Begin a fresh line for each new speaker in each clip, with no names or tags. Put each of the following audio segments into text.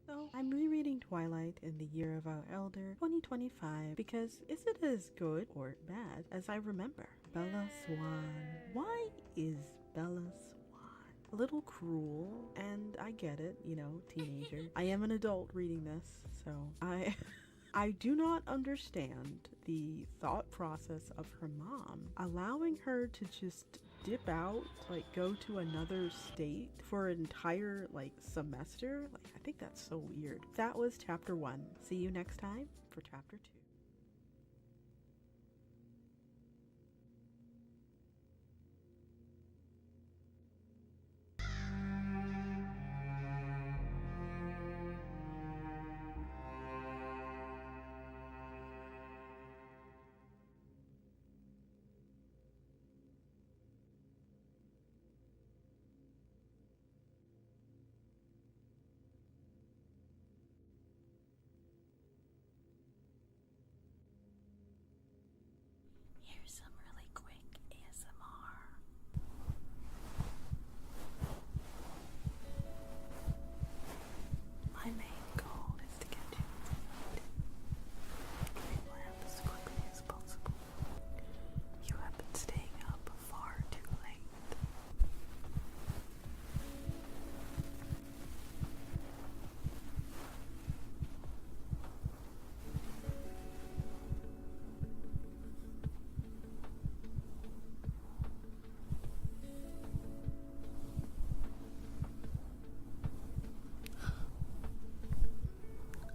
So, I'm rereading Twilight in the Year of Our Elder 2025 because is it as good or bad as I remember? Bella Swan. Why is Bella Swan a little cruel? And I get it, you know, teenager. I am an adult reading this, so I do not understand the thought process of her mom allowing her to just dip out, like go to another state for an entire semester. Like, I think that's so weird. That was chapter 1. See you next time for chapter 2.
Here's some really quick ASMR. My main goal is to get you dreamland as quickly as possible. You have been staying up far too late.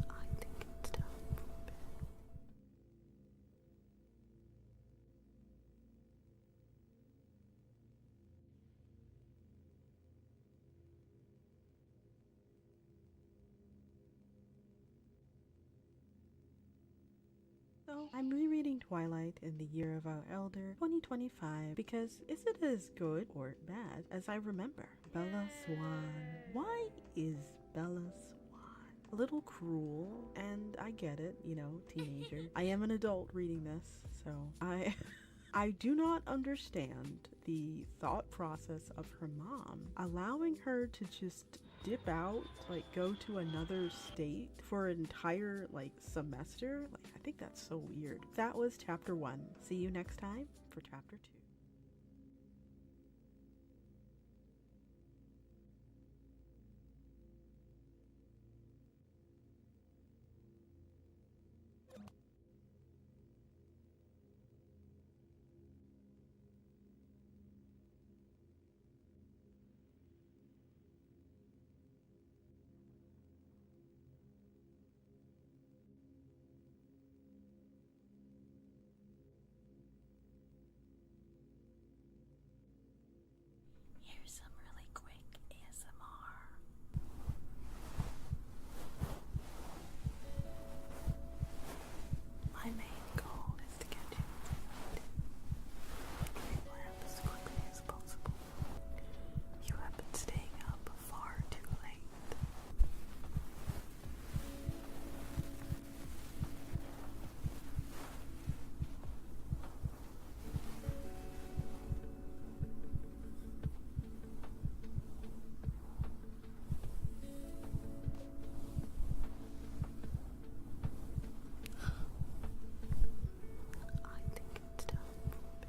I think it's time for bed.
So, I'm rereading Twilight in the Year of Our Elder 2025 because is it as good or bad as I remember? Bella Swan. Why is Bella Swan a little cruel? And I get it, you know, teenager. I am an adult reading this, so I do not understand the thought process of her mom allowing her to just dip out, like go to another state for an entire semester. Like, I think that's so weird. That was chapter 1. See you next time for chapter 2.
Here's some really quick ASMR. My main goal is to get you dreamland as quickly as possible. You have been staying up far too late. I think it's time for bed.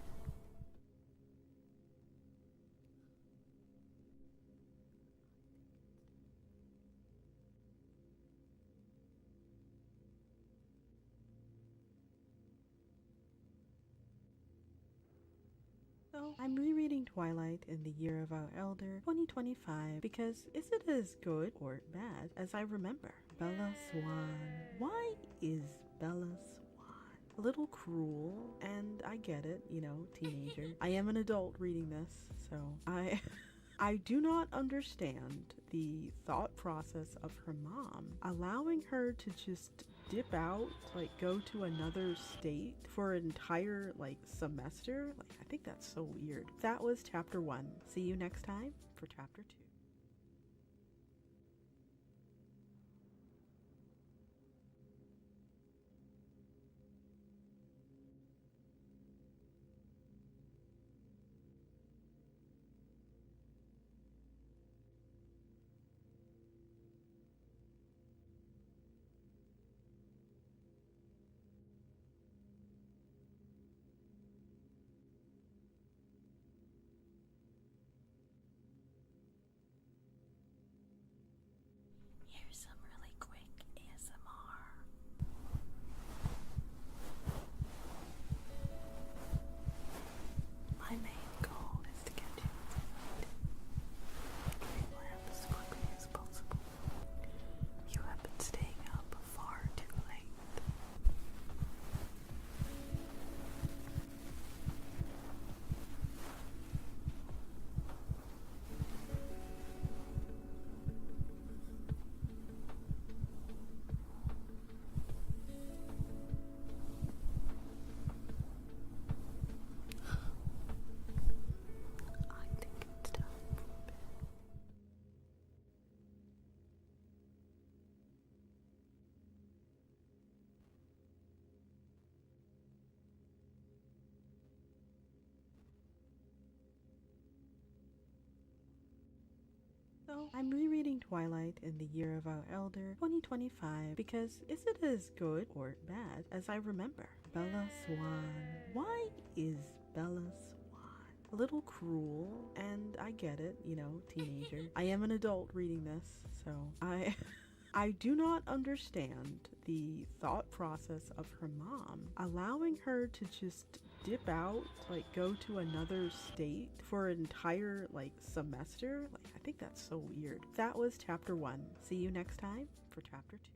So, I'm rereading Twilight in the Year of Our Elder 2025 because is it as good or bad as I remember? Bella Swan. Why is Bella Swan a little cruel? And I get it, you know, teenager. I am an adult reading this, so I do not understand the thought process of her mom allowing her to just dip out, like go to another state for an entire semester. Like, I think that's so weird. That was chapter 1. See you next time for chapter 2. So, I'm rereading Twilight in the Year of Our Elder 2025 because is it as good or bad as I remember? Bella Swan. Why is Bella Swan a little cruel? And I get it, teenager. I am an adult reading this, so I do not understand the thought process of her mom allowing her to just dip out, like go to another state for an entire semester. I think that's so weird. That was chapter 1. See you next time for chapter 2.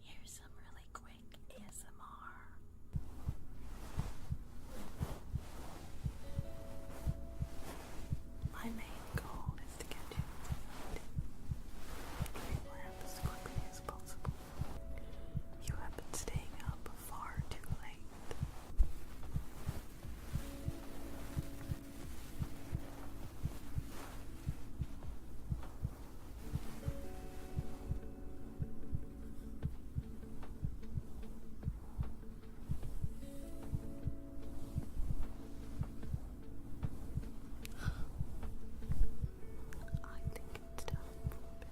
Here's some really quick ASMR. My main goal is to get you to nap as quickly as possible. You have been staying up far too late. I think it's time for bed.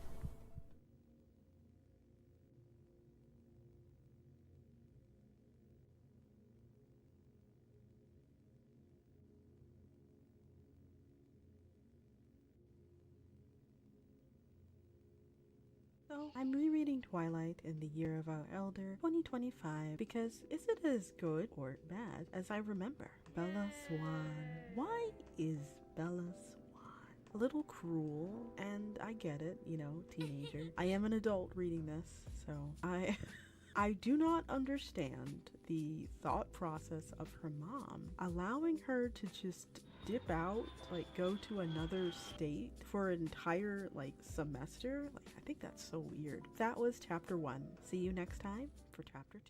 So, I'm rereading Twilight in the Year of Our Elder 2025 because is it as good or bad as I remember? Bella Swan. Why is Bella Swan a little cruel? And I get it, teenager. I am an adult reading this, so I do not understand the thought process of her mom allowing her to just dip out, like go to another state for an entire semester. I think that's so weird. That was chapter 1. See you next time for chapter 2.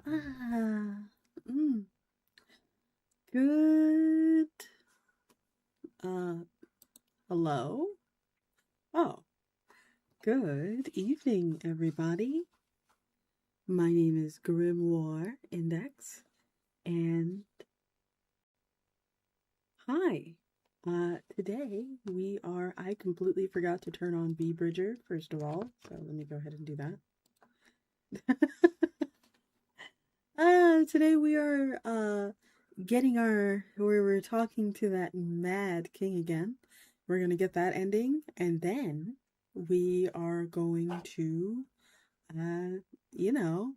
Ah, mm, good. Hello? Oh, good evening, everybody. My name is Grimoire Index, and hi. Today I completely forgot to turn on V-Bridger, first of all, so let me go ahead and do that. Today we are where we're talking to that mad king again. We're gonna get that ending, and then we are going to you know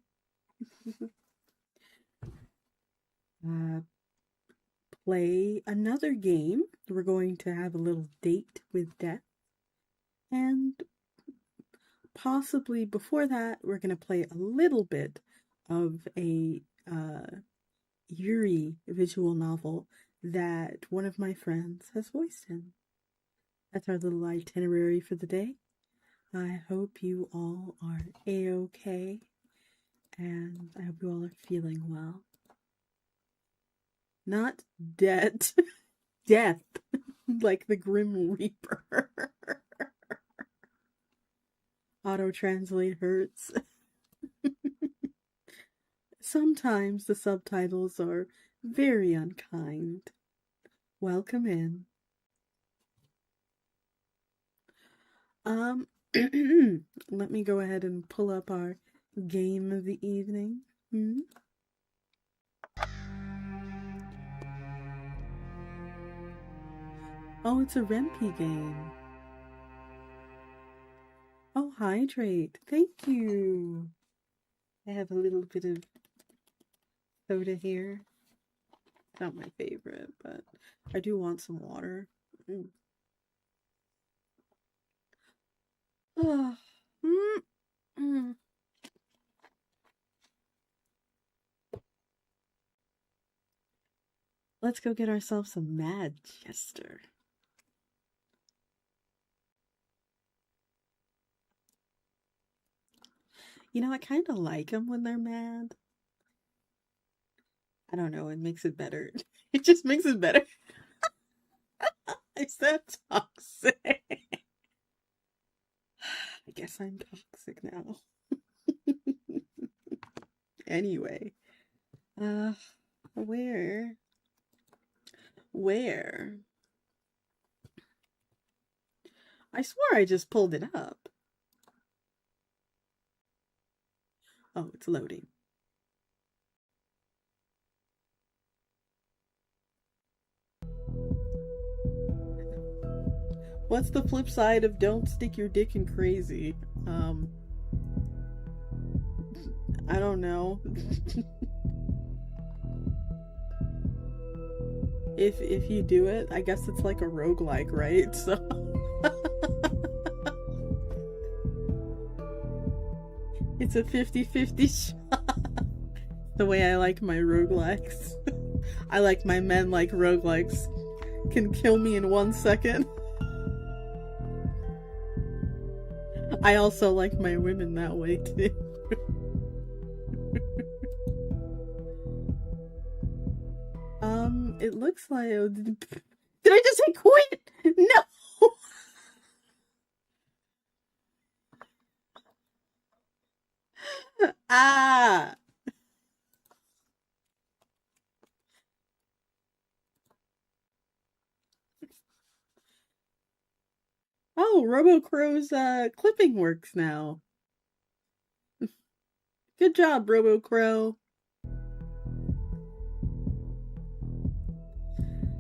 play another game. We're going to have a little date with death, and possibly before that we're gonna play a little bit of a Yuri visual novel that one of my friends has voiced in. That's our little itinerary for the day. I hope you all are A-okay, and I hope you all are feeling well. Not dead. Death. Like the Grim Reaper. Auto-translate hurts. Sometimes the subtitles are very unkind. Welcome in. Let me go ahead and pull up our game of the evening. Oh, it's a Rempe game. Oh, hydrate. Thank you. I have a little bit of soda here. It's not my favorite, but I do want some water. Oh. Let's go get ourselves some mad Jester. You know, I kind of like them when they're mad. I don't know, it makes it better. It just makes it better. Is that toxic? I guess I'm toxic now. Anyway. Where? I swore I just pulled it up. Oh, it's loading. What's the flip side of don't stick your dick in crazy? I don't know. If you do it, I guess it's like a roguelike, right? So it's a 50-50 shot. The way I like my roguelikes. I like my men like roguelikes. Can kill me in 1 second. I also like my women that way too. It looks like... Did I just say quit? No! Ah! Oh, RoboCrow's clipping works now. Good job, RoboCrow.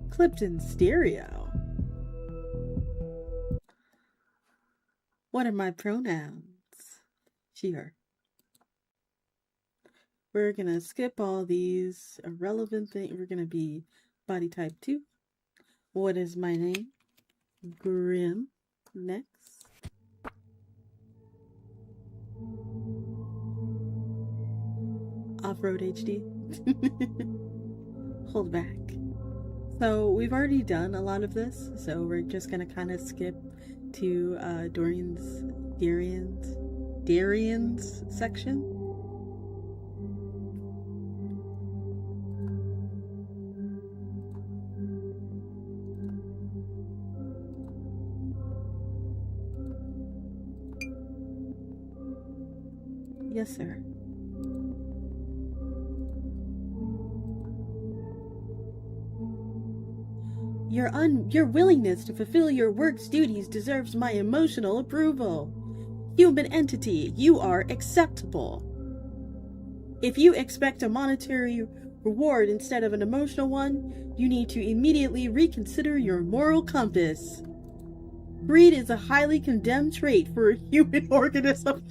Clipped in stereo. What are my pronouns? She, her. We're gonna skip all these irrelevant things. We're gonna be body type 2. What is my name? Grim. Next. Off-road HD. Hold back. So we've already done a lot of this, so we're just gonna kind of skip to Darian's section. Yes, sir. Your willingness to fulfill your work's duties deserves my emotional approval. Human entity, you are acceptable. If you expect a monetary reward instead of an emotional one, you need to immediately reconsider your moral compass. Greed is a highly condemned trait for a human organism.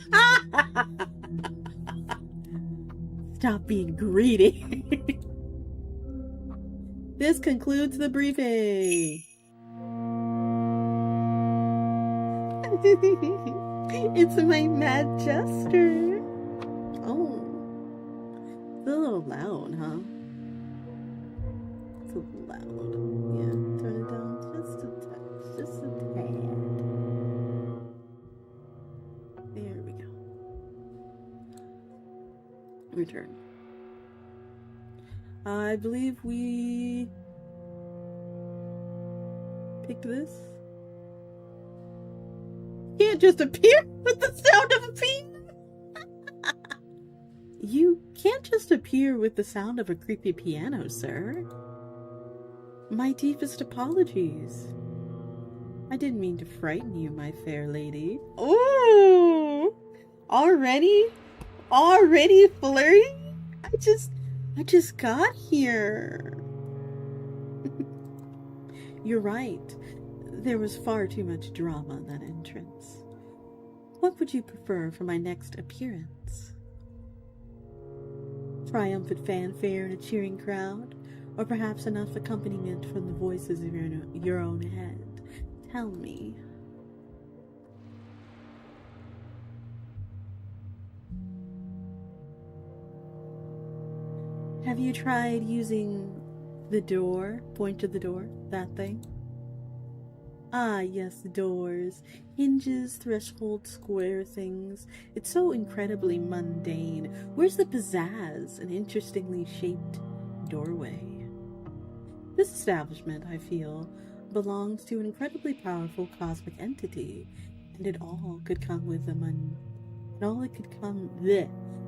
Stop being greedy. This concludes the briefing. It's my mad Jester. Oh. It's a little loud, huh? It's a little loud. Yeah, turn it down just a touch. Just a tad. There we go. Return. I believe we picked this. Can't just appear with the sound of a piano. You can't just appear with the sound of a creepy piano, sir. My deepest apologies. I didn't mean to frighten you, my fair lady. Ooh! Already flirting? I just got here. You're right. There was far too much drama in that entrance. What would you prefer for my next appearance? Triumphant fanfare and a cheering crowd? Or perhaps enough accompaniment from the voices of your own head? Tell me. Have you tried using the door? Point to the door, that thing. Ah, yes, doors, hinges, threshold, square things. It's so incredibly mundane. Where's the pizzazz? An interestingly shaped doorway. This establishment, I feel, belongs to an incredibly powerful cosmic entity, and it all could come with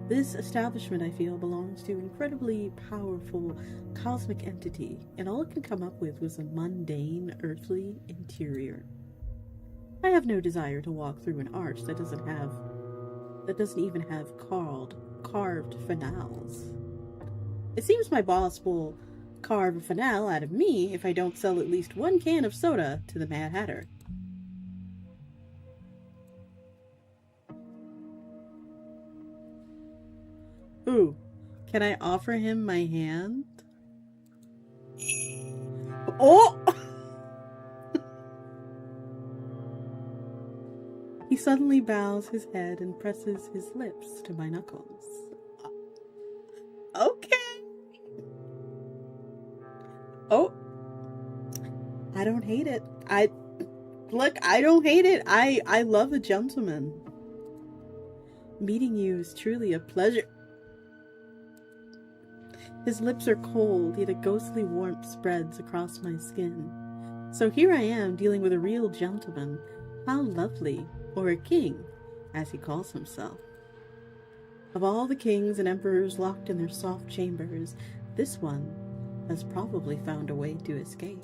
This establishment, I feel, belongs to an incredibly powerful cosmic entity, and all it can come up with was a mundane, earthly interior. I have no desire to walk through an arch that doesn't even have carved finales. It seems my boss will carve a finale out of me if I don't sell at least one can of soda to the Mad Hatter. Ooh, can I offer him my hand? Oh! He suddenly bows his head and presses his lips to my knuckles. Okay. Oh. I don't hate it. I don't hate it. I love a gentleman. Meeting you is truly a pleasure. His lips are cold, yet a ghostly warmth spreads across my skin. So here I am, dealing with a real gentleman. How lovely, or a king, as he calls himself. Of all the kings and emperors locked in their soft chambers, this one has probably found a way to escape.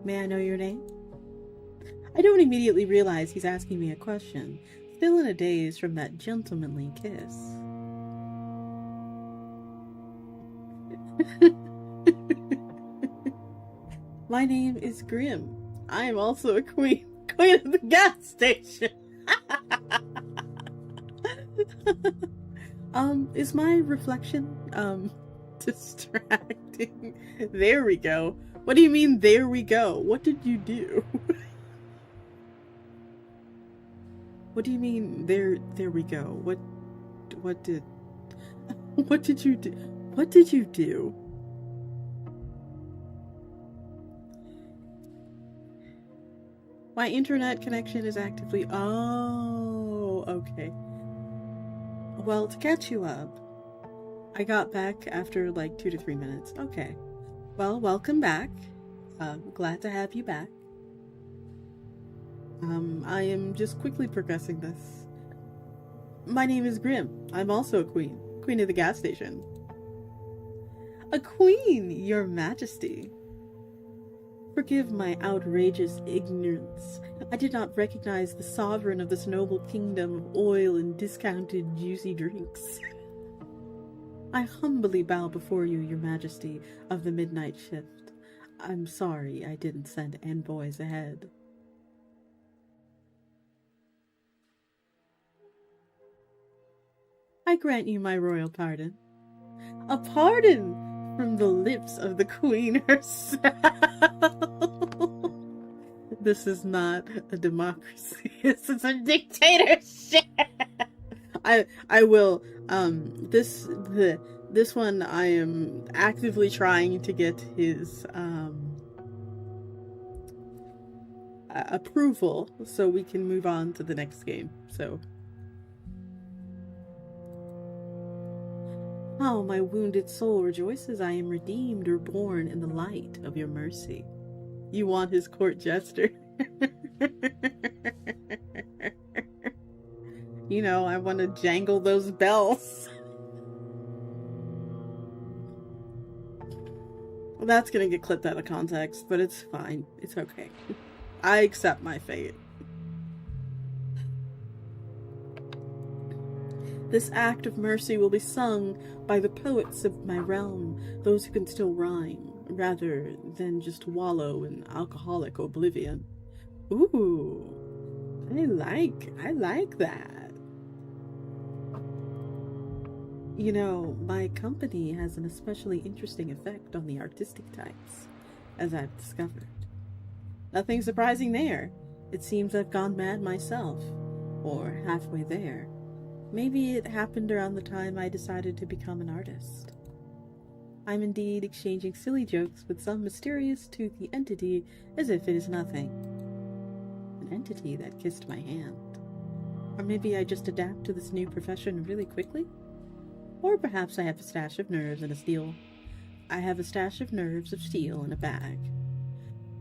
May I know your name? I don't immediately realize he's asking me a question, still in a daze from that gentlemanly kiss. My name is Grim. I am also a queen of the gas station. Is my reflection distracting? There we go. What do you mean, there we go? What did you do? What do you mean, there we go? What did you do? What did you do? My internet connection is actively... Oh, okay. Well, to catch you up, I got back after like 2 to 3 minutes. Okay. Well, welcome back. Glad to have you back. I am just quickly progressing this. My name is Grim. I'm also a queen. Queen of the gas station. A queen, your majesty. Forgive my outrageous ignorance. I did not recognize the sovereign of this noble kingdom of oil and discounted juicy drinks. I humbly bow before you, your majesty of the midnight shift. I'm sorry I didn't send envoys ahead. I grant you my royal pardon. A pardon from the lips of the queen herself. This is not a democracy. This is a dictatorship. I will this one I am actively trying to get his approval so we can move on to the next game. So how my wounded soul rejoices I am redeemed or born in the light of your mercy. You want his court jester. You know, I want to jangle those bells. Well, that's gonna get clipped out of context, but it's fine. It's okay. I accept my fate. This act of mercy will be sung by the poets of my realm, those who can still rhyme, rather than just wallow in alcoholic oblivion. Ooh, I like that. You know, my company has an especially interesting effect on the artistic types, as I've discovered. Nothing surprising there. It seems I've gone mad myself, or halfway there. Maybe it happened around the time I decided to become an artist. I'm indeed exchanging silly jokes with some mysterious toothy entity as if it is nothing. An entity that kissed my hand. Or maybe I just adapt to this new profession really quickly? Or perhaps I have a stash of nerves in a steel. I have a stash of nerves of steel in a bag.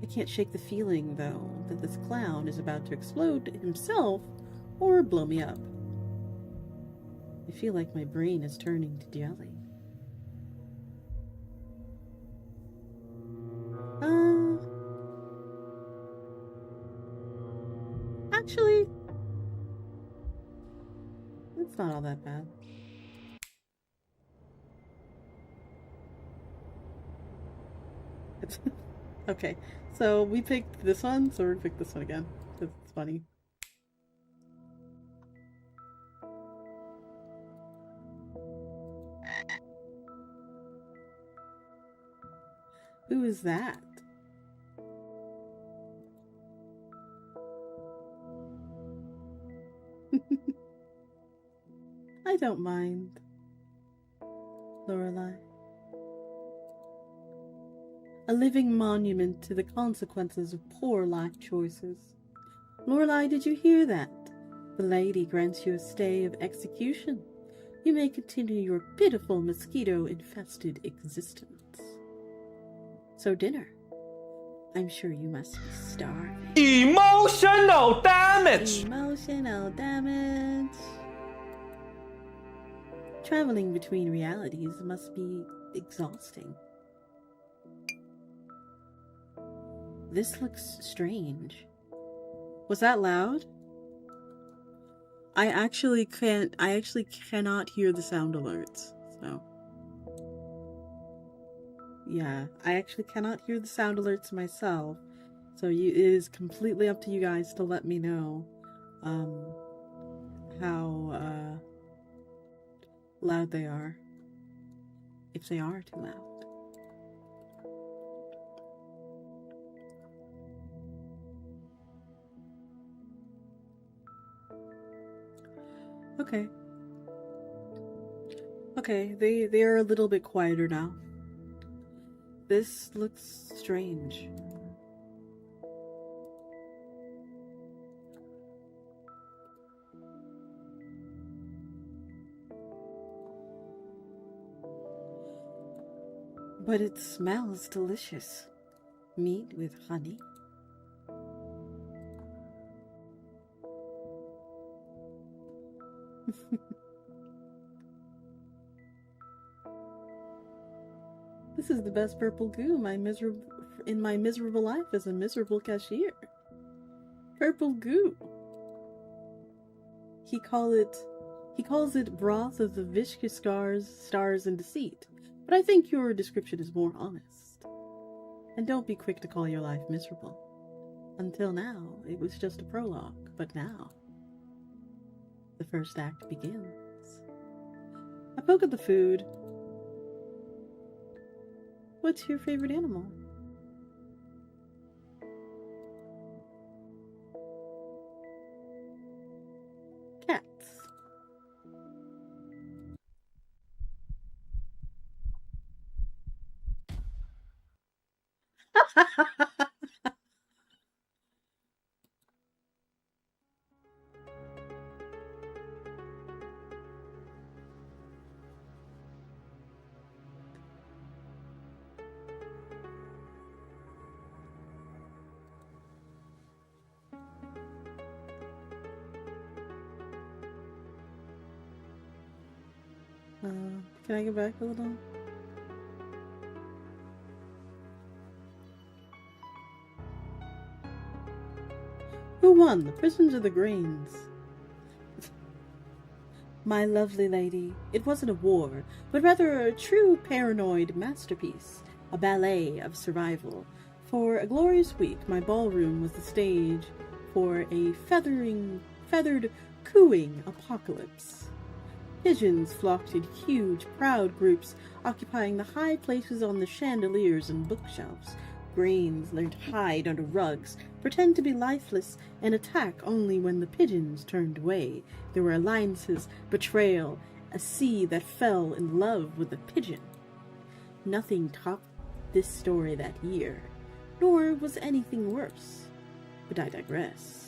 I can't shake the feeling, though, that this clown is about to explode himself or blow me up. I feel like my brain is turning to jelly. Actually, it's not all that bad. Okay, so we picked this one, so we're gonna pick this one again, because it's funny. Who is that? I don't mind. Lorelei. A living monument to the consequences of poor life choices. Lorelei, did you hear that? The lady grants you a stay of execution. You may continue your pitiful mosquito-infested existence. So dinner. I'm sure you must be starving.
Emotional damage!
Emotional damage. Traveling between realities must be exhausting. This looks strange. Was that loud? I actually cannot hear the sound alerts, so. Yeah, I actually cannot hear the sound alerts myself, so it is completely up to you guys to let me know, how, loud they are. If they are too loud. Okay, they are a little bit quieter now. This looks strange. But it smells delicious. Meat with honey. This is the best purple goo in my miserable life as a miserable cashier. Purple goo. He calls it broth of the viscous stars and deceit. But I think your description is more honest. And don't be quick to call your life miserable. Until now, it was just a prologue, but now the first act begins. I poke at the food. What's your favorite animal? Cats. Can I go back a little? Who won, the prisons or the grains? My lovely lady, it wasn't a war, but rather a true paranoid masterpiece, a ballet of survival. For a glorious week, my ballroom was the stage for a feathered cooing apocalypse. Pigeons flocked in huge, proud groups, occupying the high places on the chandeliers and bookshelves. Grains learned to hide under rugs, pretend to be lifeless, and attack only when the pigeons turned away. There were alliances, betrayal, a sea that fell in love with a pigeon. Nothing topped this story that year, nor was anything worse. But I digress.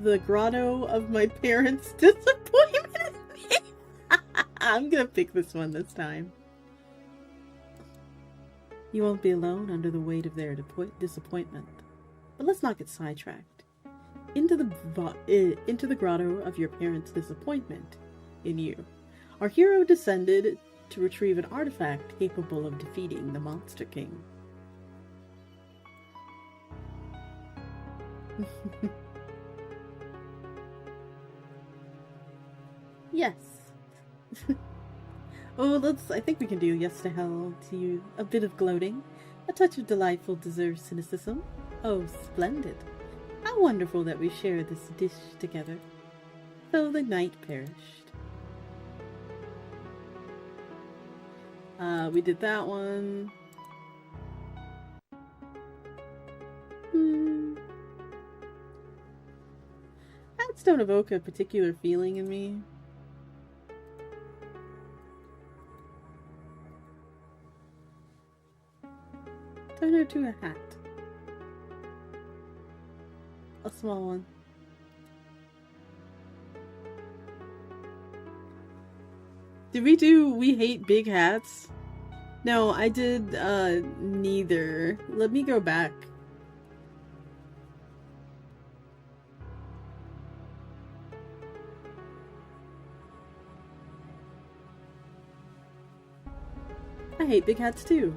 The grotto of my parents' disappointment in me. I'm gonna pick this one this time. You won't be alone under the weight of their disappointment. But let's not get sidetracked. Into the grotto of your parents' disappointment in you, our hero descended to retrieve an artifact capable of defeating the Monster King. Yes. I think we can do yes to hell to you. A bit of gloating, a touch of delightful dessert cynicism. Oh, splendid. How wonderful that we share this dish together. So the night perished. We did that one. Hats don't evoke a particular feeling in me. Turn her to a hat. A small one. Did we do We Hate Big Hats? No, I did neither. Let me go back. I hate big hats too.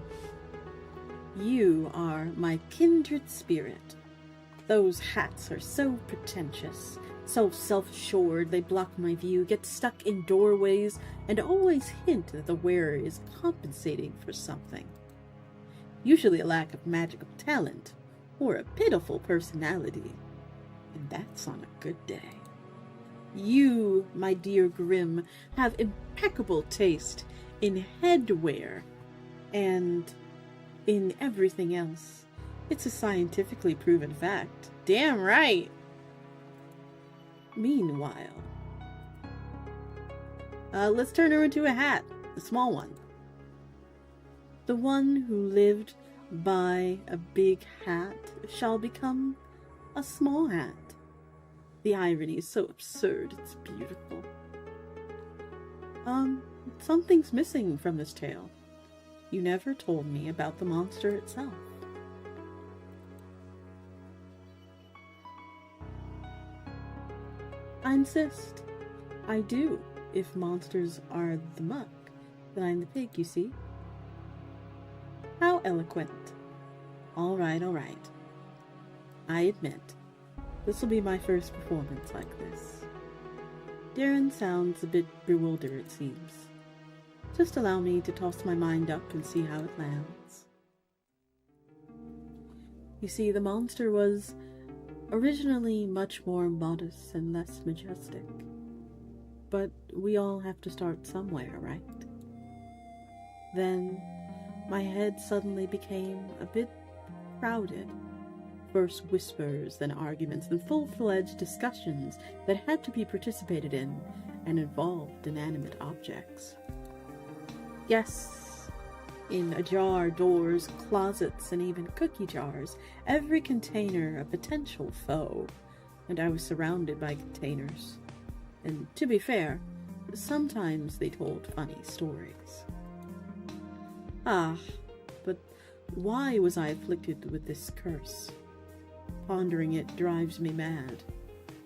You are my kindred spirit. Those hats are so pretentious, so self-assured they block my view, get stuck in doorways, and always hint that the wearer is compensating for something. Usually a lack of magical talent, or a pitiful personality. And that's on a good day. You, my dear Grimm, have impeccable taste in headwear, and in everything else. It's a scientifically proven fact. Damn right! Meanwhile, let's turn her into a hat. A small one. The one who lived by a big hat shall become a small hat. The irony is so absurd, it's beautiful. Something's missing from this tale. You never told me about the monster itself. I insist. I do. If monsters are the muck, then I'm the pig, you see. How eloquent. All right. I admit, this will be my first performance like this. Darren sounds a bit bewildered, it seems. Just allow me to toss my mind up and see how it lands. You see, the monster was originally much more modest and less majestic. But we all have to start somewhere, right? Then, my head suddenly became a bit crowded. First whispers, then arguments, then full-fledged discussions that had to be participated in and involved inanimate objects. Yes, in a jar, doors, closets, and even cookie jars, every container a potential foe, and I was surrounded by containers. And to be fair, sometimes they told funny stories. But why was I afflicted with this curse? Pondering it drives me mad,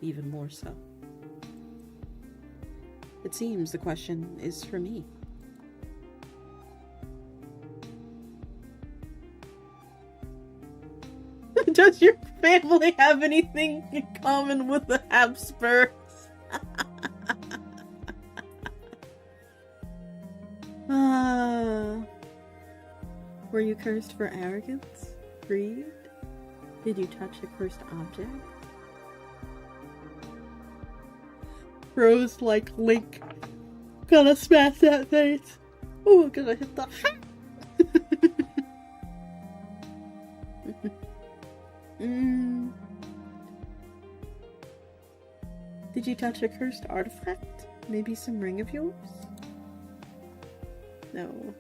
even more so. It seems the question is for me. Does your family have anything in common with the Habsburgs? Were you cursed for arrogance? Greed? Did you touch a cursed object? Rose like Link. Gonna smash that face. Oh, gonna hit the. Did you touch a cursed artifact? Maybe some ring of yours? No.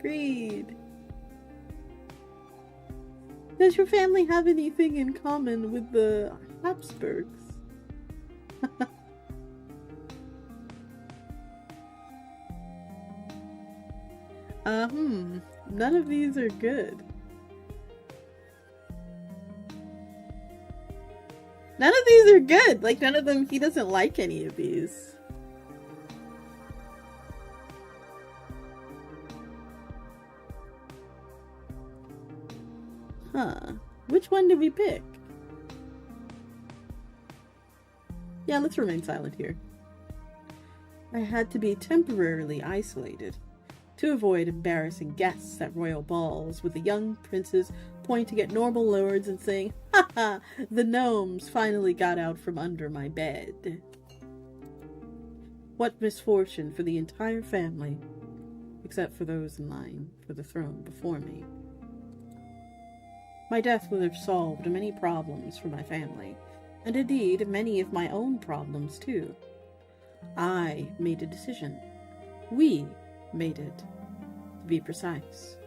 Greed. Does your family have anything in common with the Habsburgs? None of these are good. None of these are good. Like, none of them, he doesn't like any of these. Huh. Which one did we pick? Yeah, let's remain silent here. I had to be temporarily isolated to avoid embarrassing guests at royal balls, with the young princes pointing at normal lords and saying, "Ha ha, the gnomes finally got out from under my bed." What misfortune for the entire family, except for those in line for the throne before me. My death would have solved many problems for my family, and indeed many of my own problems too. I made a decision. We made it, to be precise.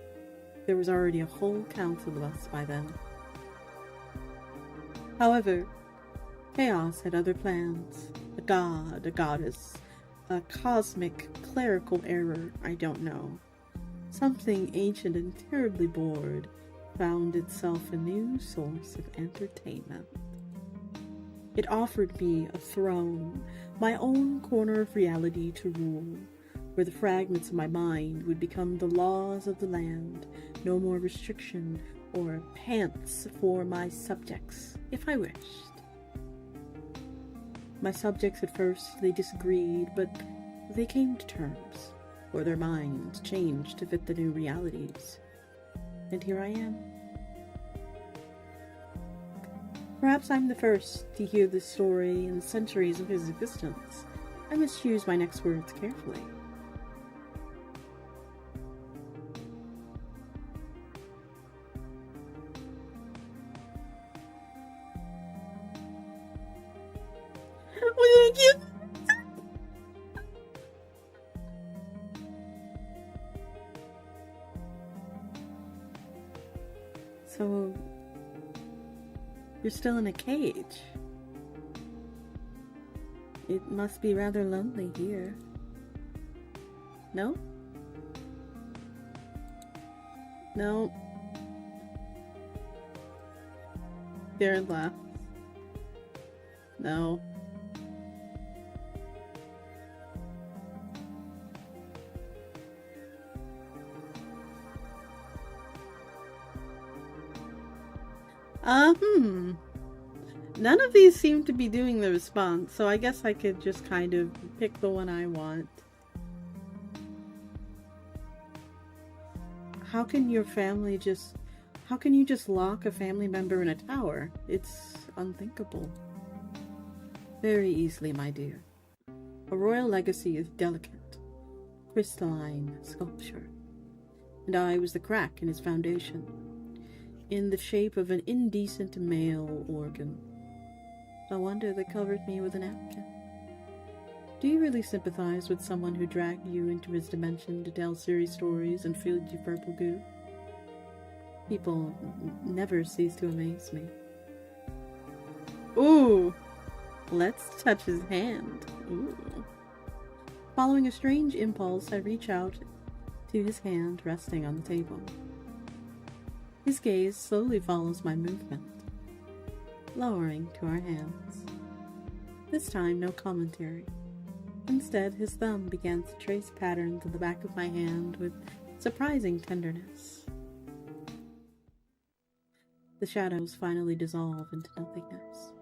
There was already a whole council of us by then. However, Chaos had other plans. A god, a goddess, a cosmic clerical error, I don't know. Something ancient and terribly bored found itself a new source of entertainment. It offered me a throne, my own corner of reality to rule, where the fragments of my mind would become the laws of the land, no more restriction or pants for my subjects, if I wished. My subjects at first, they disagreed, but they came to terms, or their minds changed to fit the new realities. And here I am. Perhaps I'm the first to hear this story in the centuries of his existence. I must choose my next words carefully. So, you're still in a cage. It must be rather lonely here. No? No. Darren laughs. No. None of these seem to be doing the response, so I guess I could just kind of pick the one I want. How can you just lock a family member in a tower? It's unthinkable. Very easily, my dear. A royal legacy is delicate, crystalline sculpture, and I was the crack in its foundation, in the shape of an indecent male organ. A wonder that covered me with a napkin. Do you really sympathize with someone who dragged you into his dimension to tell serious stories and filled you purple goo? People never cease to amaze me. Ooh! Let's touch his hand. Ooh. Following a strange impulse, I reach out to his hand resting on the table. His gaze slowly follows my movement, lowering to our hands. This time, no commentary. Instead, his thumb begins to trace patterns on the back of my hand with surprising tenderness. The shadows finally dissolve into nothingness.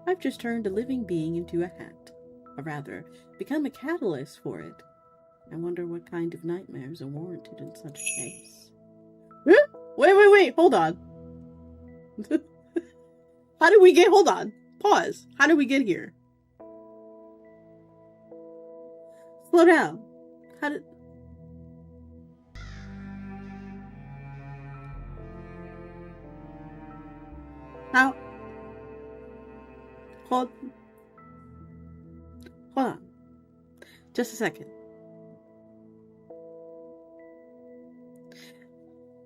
I've just turned a living being into a hat, or rather, become a catalyst for it. I wonder what kind of nightmares are warranted in such a case. Wait, hold on. How did we get, hold on, pause. How did we get here? Slow down. How did... How? Hold on. Just a second.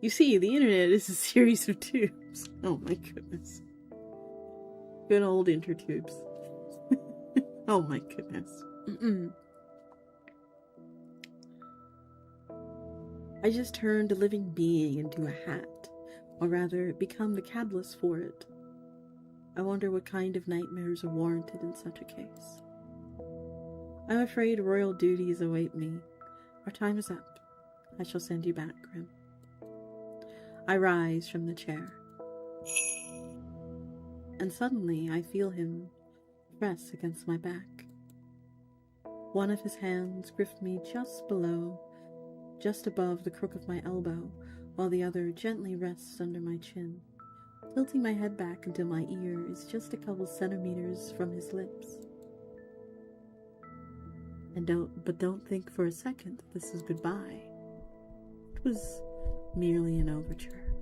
You see, the internet is a series of tubes. Oh my goodness. Good old intertubes. Oh my goodness. I just turned a living being into a hat, or rather, become the catalyst for it. I wonder what kind of nightmares are warranted in such a case. I'm afraid royal duties await me. Our time is up. I shall send you back, Grim. I rise from the chair. And suddenly I feel him press against my back. One of his hands gripped me just below, just above the crook of my elbow, while the other gently rests under my chin, tilting my head back until my ear is just a couple centimeters from his lips. And don't think for a second that this is goodbye. It was merely an overture.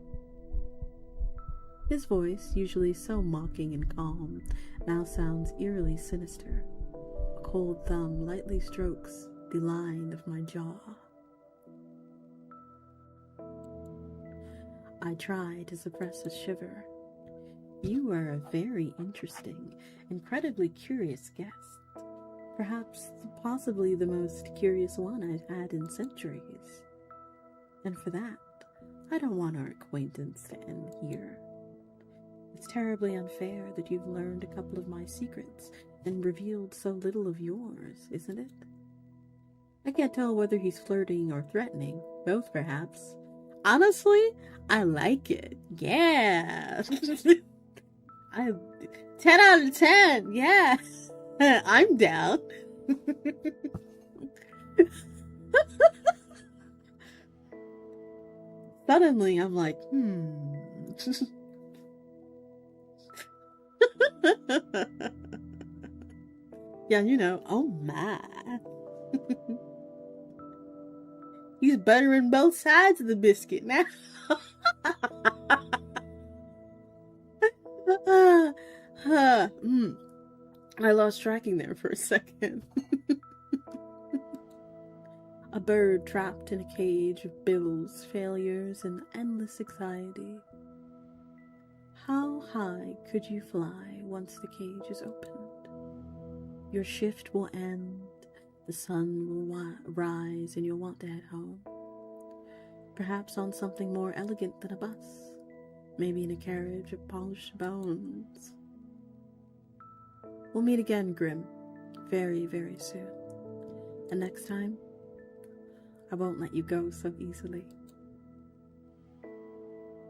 His voice, usually so mocking and calm, now sounds eerily sinister. A cold thumb lightly strokes the line of my jaw. I try to suppress a shiver. You are a very interesting, incredibly curious guest. Perhaps possibly the most curious one I've had in centuries. And for that, I don't want our acquaintance to end here. It's terribly unfair that you've learned a couple of my secrets and revealed so little of yours, isn't it? I can't tell whether he's flirting or threatening, both perhaps. Honestly, I like it. Yeah. 10 out of 10. Yeah. I'm down. Suddenly, I'm like, Yeah, you know, oh my. He's buttering both sides of the biscuit now. I lost tracking there for a second. A bird trapped in a cage of bills, failures, and endless anxiety. How high could you fly once the cage is opened? Your shift will end, the sun will rise, and you'll want to head home. Perhaps on something more elegant than a bus. Maybe in a carriage of polished bones. We'll meet again, Grim. Very, very soon. And next time, I won't let you go so easily.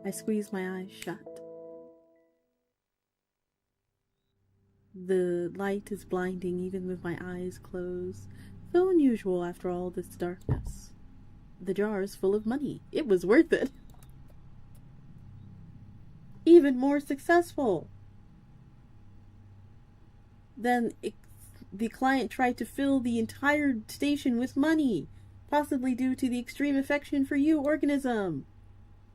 I squeeze my eyes shut. The light is blinding even with my eyes closed. So unusual after all this darkness. The jar is full of money. It was worth it. Even more successful. Then the client tried to fill the entire station with money, possibly due to the extreme affection for you, organism.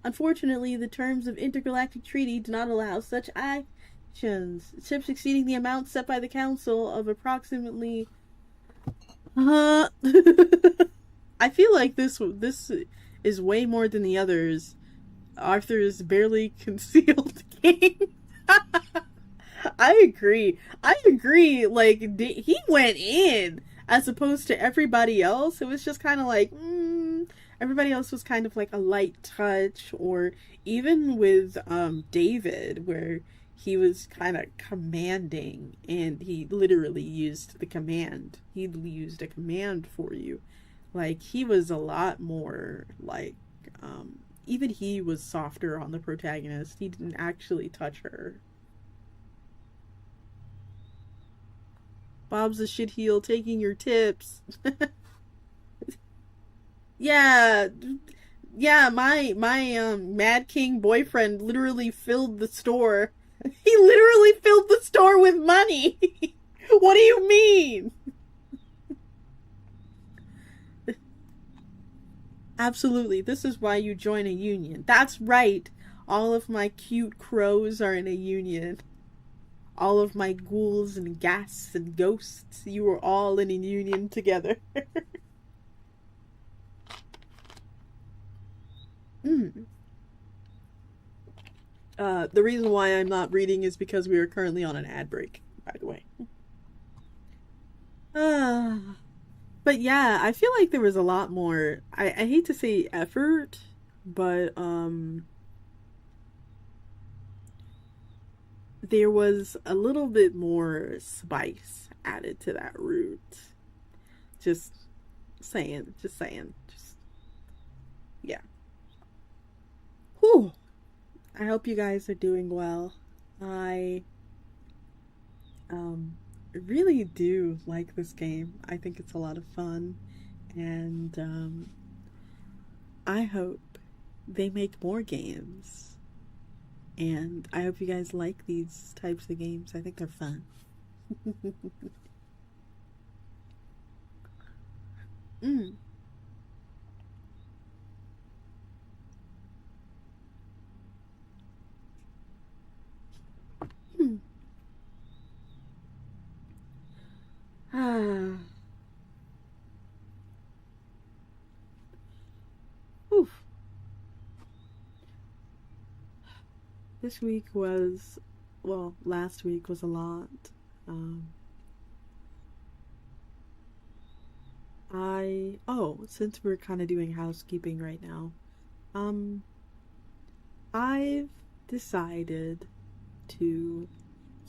Unfortunately, the terms of intergalactic treaty do not allow such actions. Ships exceeding the amount set by the council of approximately... I feel like this is way more than the others. Arthur's barely concealed king. I agree. Like, he went in as opposed to everybody else. It was just kind of like, everybody else was kind of like a light touch, or even with David, where he was kind of commanding, and he literally used the command. He used a command for you. Like, he was a lot more like, even he was softer on the protagonist. He didn't actually touch her. Bob's a shitheel taking your tips. Yeah, Yeah, my Mad King boyfriend literally filled the store. He literally filled the store with money. What do you mean? Absolutely. This is why you join a union. That's right. All of my cute crows are in a union. All of my ghouls and ghasts and ghosts, you are all in a union together. The reason why I'm not reading is because we are currently on an ad break, by the way. But yeah, I feel like there was a lot more, I hate to say effort, but there was a little bit more spice added to that root. Just saying, yeah. Whew. I hope you guys are doing well. I really do like this game. I think it's a lot of fun, and I hope they make more games. And I hope you guys like these types of games. I think they're fun. mm. Ah. Oof. This week was, well, last week was a lot. Since we're kind of doing housekeeping right now, I've decided to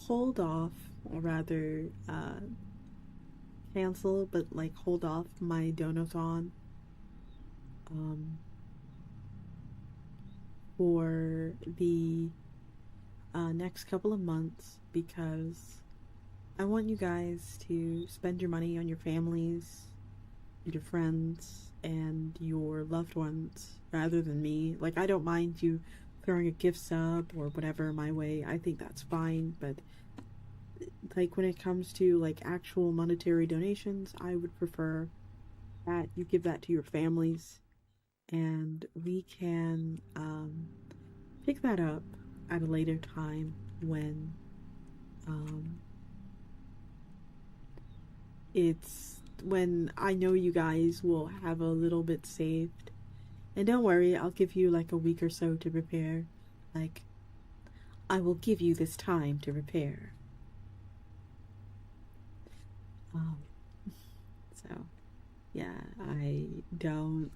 hold off, or rather, cancel, but like hold off my donathon, for the next couple of months, because I want you guys to spend your money on your families, your friends, and your loved ones rather than me. Like, I don't mind you throwing a gift sub or whatever my way. I think that's fine, but like when it comes to like actual monetary donations, I would prefer that you give that to your families, and we can pick that up at a later time when when I know you guys will have a little bit saved. And don't worry, I'll give you like a week or so to prepare. Like, I will give you this time to prepare. So yeah, I didn't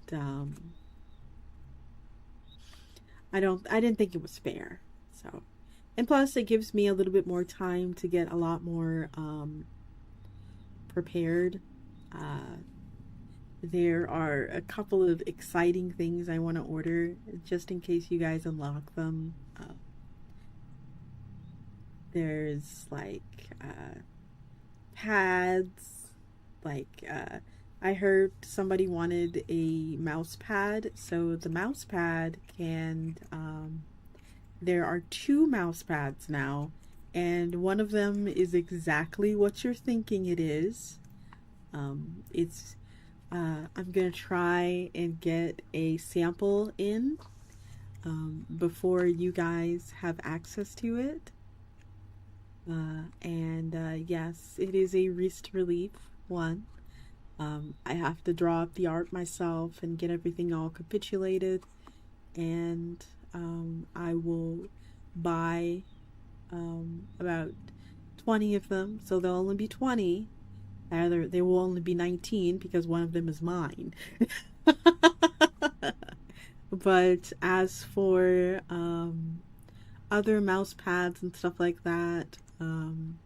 think it was fair. So, and plus it gives me a little bit more time to get a lot more prepared. There are a couple of exciting things I want to order just in case you guys unlock them. There's like pads, like I heard somebody wanted a mouse pad, so the mouse pad can there are 2 mouse pads now, and one of them is exactly what you're thinking it is. I'm gonna try and get a sample in before you guys have access to it. Yes, it is a wrist relief one. I have to draw up the art myself and get everything all capitulated, and I will buy about 20 of them, so there'll only be 20. There will only be 19 because one of them is mine. But as for other mouse pads and stuff like that, and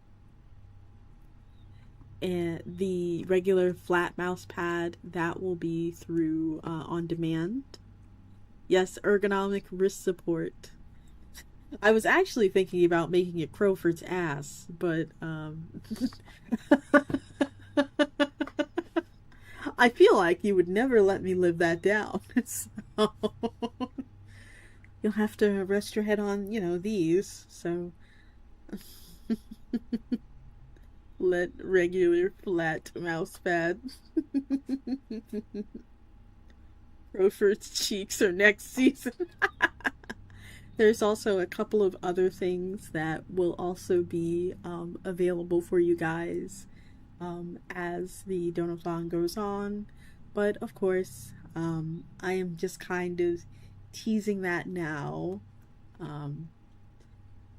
the regular flat mouse pad, that will be through on demand. Yes, ergonomic wrist support. I was actually thinking about making it Crowford's ass, but I feel like you would never let me live that down. So So you'll have to rest your head on, these. So let regular flat mouse pad Crowford's cheeks are next season. There's also a couple of other things that will also be available for you guys as the donathon goes on. But of course, I am just kind of teasing that now,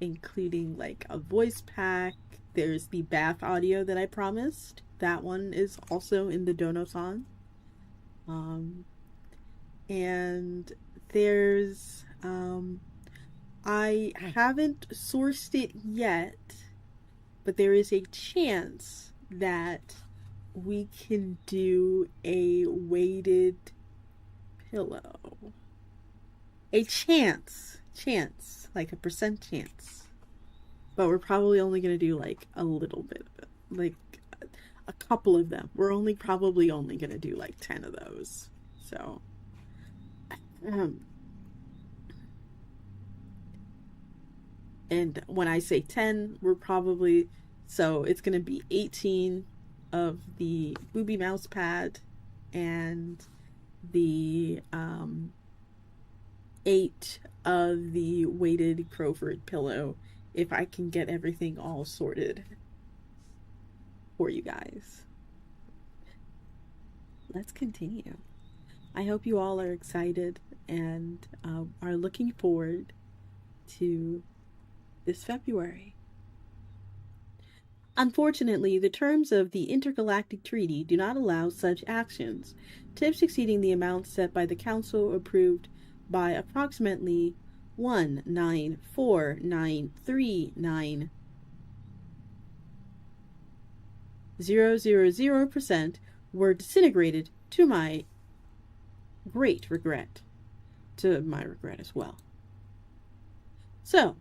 including like a voice pack. There's the bath audio that I promised. That one is also in the donathon. And there's I haven't sourced it yet, but there is a chance that we can do a weighted pillow. A chance, like a percent chance. But we're probably only going to do like a little bit of it, like a couple of them. We're probably only going to do like 10 of those. So, and when I say 10, so it's going to be 18 of the Booby Mouse Pad and the 8 of the weighted Crowford pillow, if I can get everything all sorted for you guys. Let's continue. I hope you all are excited and are looking forward to this February. Unfortunately, the terms of the Intergalactic Treaty do not allow such actions. Tips exceeding the amount set by the Council approved by approximately 194,939,000% were disintegrated to my great regret. To my regret as well. So,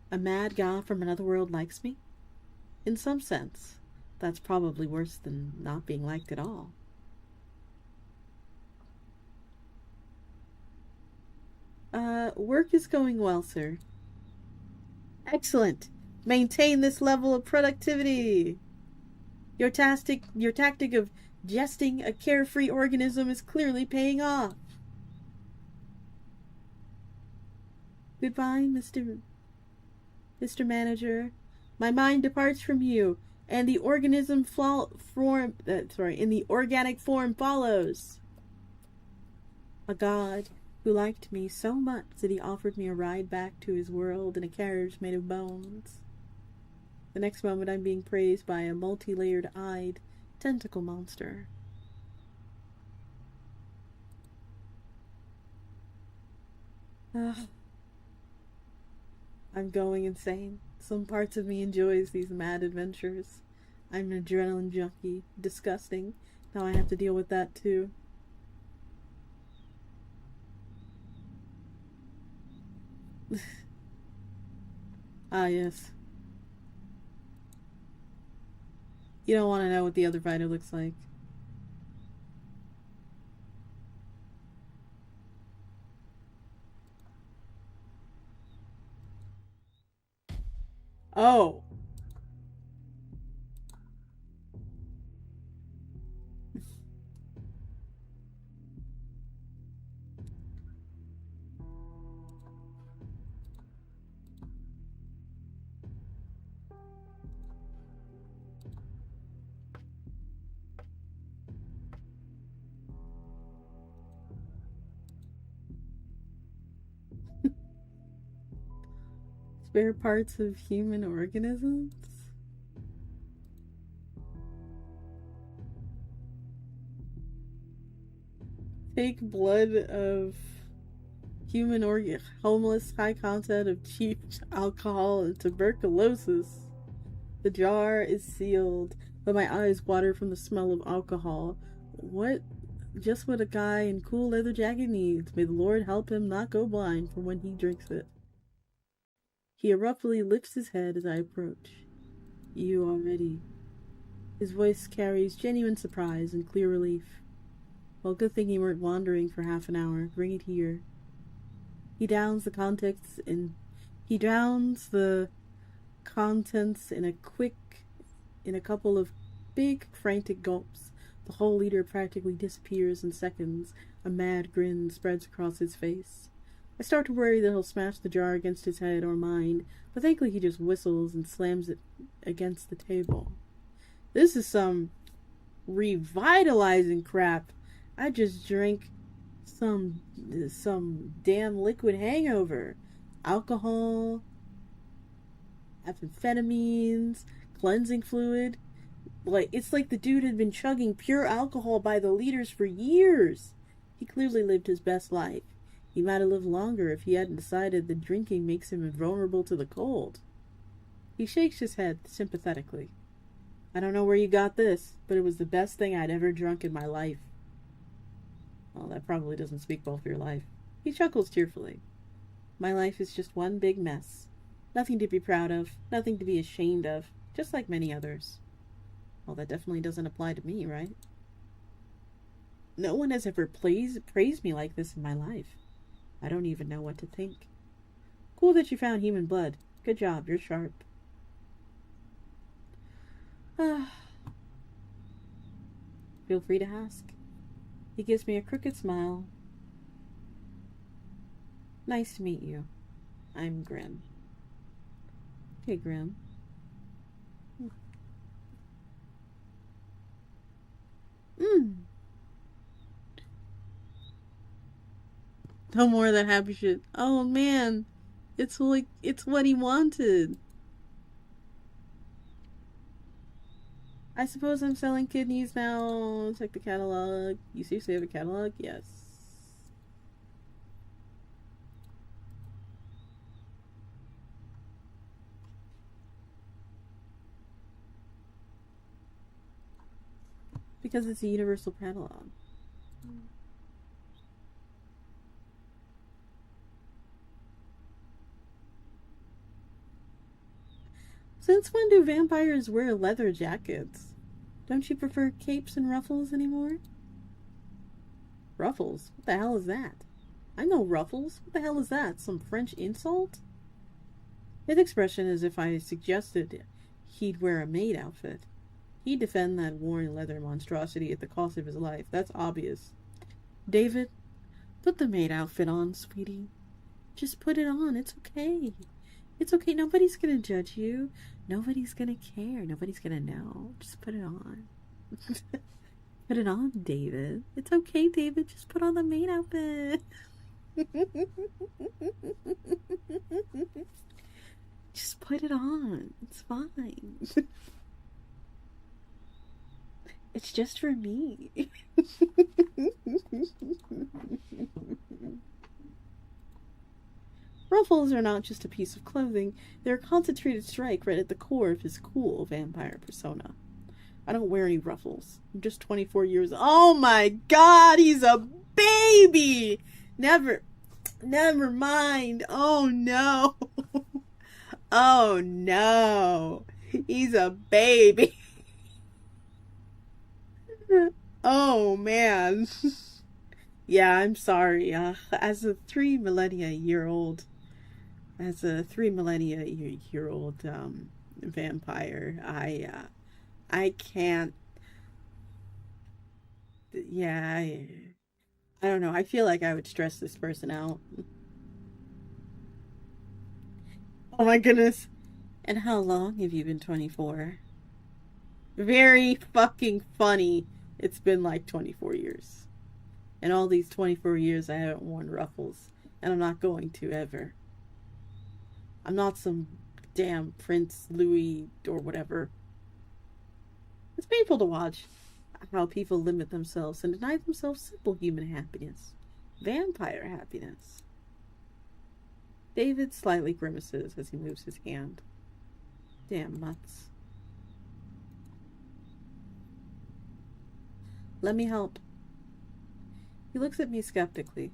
a mad god from another world likes me? In some sense, that's probably worse than not being liked at all. Work is going well, sir. Excellent. Maintain this level of productivity. Your tactic of jesting a carefree organism is clearly paying off. Goodbye, Mr. Manager. My mind departs from you, and the organism in the organic form follows. A god who liked me so much that he offered me a ride back to his world in a carriage made of bones. The next moment I'm being praised by a multi-layered eyed tentacle monster. I'm going insane. Some parts of me enjoys these mad adventures. I'm an adrenaline junkie. Disgusting. Now I have to deal with that too. Ah, yes. You don't want to know what the other fighter looks like. Oh. Spare parts of human organisms? Take blood of human homeless, high content of cheap alcohol and tuberculosis. The jar is sealed, but my eyes water from the smell of alcohol. Just what a guy in cool leather jacket needs. May the Lord help him not go blind for when he drinks it. He abruptly lifts his head as I approach. You are ready. His voice carries genuine surprise and clear relief. Well, good thing you weren't wandering for half an hour. Bring it here. He drowns the contents in a couple of big, frantic gulps. The whole liter practically disappears in seconds. A mad grin spreads across his face. I start to worry that he'll smash the jar against his head or mine, but thankfully he just whistles and slams it against the table. This is some revitalizing crap. I just drank some damn liquid hangover. Alcohol, amphetamines, cleansing fluid. It's like the dude had been chugging pure alcohol by the liters for years. He clearly lived his best life. He might have lived longer if he hadn't decided that drinking makes him invulnerable to the cold. He shakes his head sympathetically. I don't know where you got this, but it was the best thing I'd ever drunk in my life. Well, that probably doesn't speak well for your life. He chuckles tearfully. My life is just one big mess. Nothing to be proud of, nothing to be ashamed of, just like many others. Well, that definitely doesn't apply to me, right? No one has ever praised me like this in my life. I don't even know what to think. Cool that you found human blood. Good job, you're sharp. Feel free to ask. He gives me a crooked smile. Nice to meet you. I'm Grim. Hey, Grim. No more of that happy shit. Oh man, it's what he wanted. I suppose I'm selling kidneys now. Check the catalog. You seriously have a catalog? Yes. Because it's a universal catalog. Since when do vampires wear leather jackets? Don't you prefer capes and ruffles anymore? Ruffles? What the hell is that? I know ruffles. What the hell is that? Some French insult? His expression is if I suggested he'd wear a maid outfit. He'd defend that worn leather monstrosity at the cost of his life. That's obvious. David, put the maid outfit on, sweetie. Just put it on. It's okay. It's okay. Nobody's gonna judge you. Nobody's gonna care. Nobody's gonna know. Just put it on. Put it on, David. It's okay, David. Just put on the maid outfit. Just put it on. It's fine. It's just for me. Ruffles are not just a piece of clothing, they're a concentrated strike right at the core of his cool vampire persona. I don't wear any ruffles. I'm just 24 years old. Oh my god, he's a baby! Never mind. Oh no. Oh no. He's a baby. Oh man. Yeah, I'm sorry. As a 3 millennia year old vampire, I can't. Yeah, I don't know. I feel like I would stress this person out. Oh my goodness. And how long have you been 24? Very fucking funny. It's been like 24 years. And all these 24 years I haven't worn ruffles. And I'm not going to ever. I'm not some damn Prince Louis or whatever. It's painful to watch how people limit themselves and deny themselves simple human happiness. Vampire happiness. David slightly grimaces as he moves his hand. Damn mutts. Let me help. He looks at me skeptically.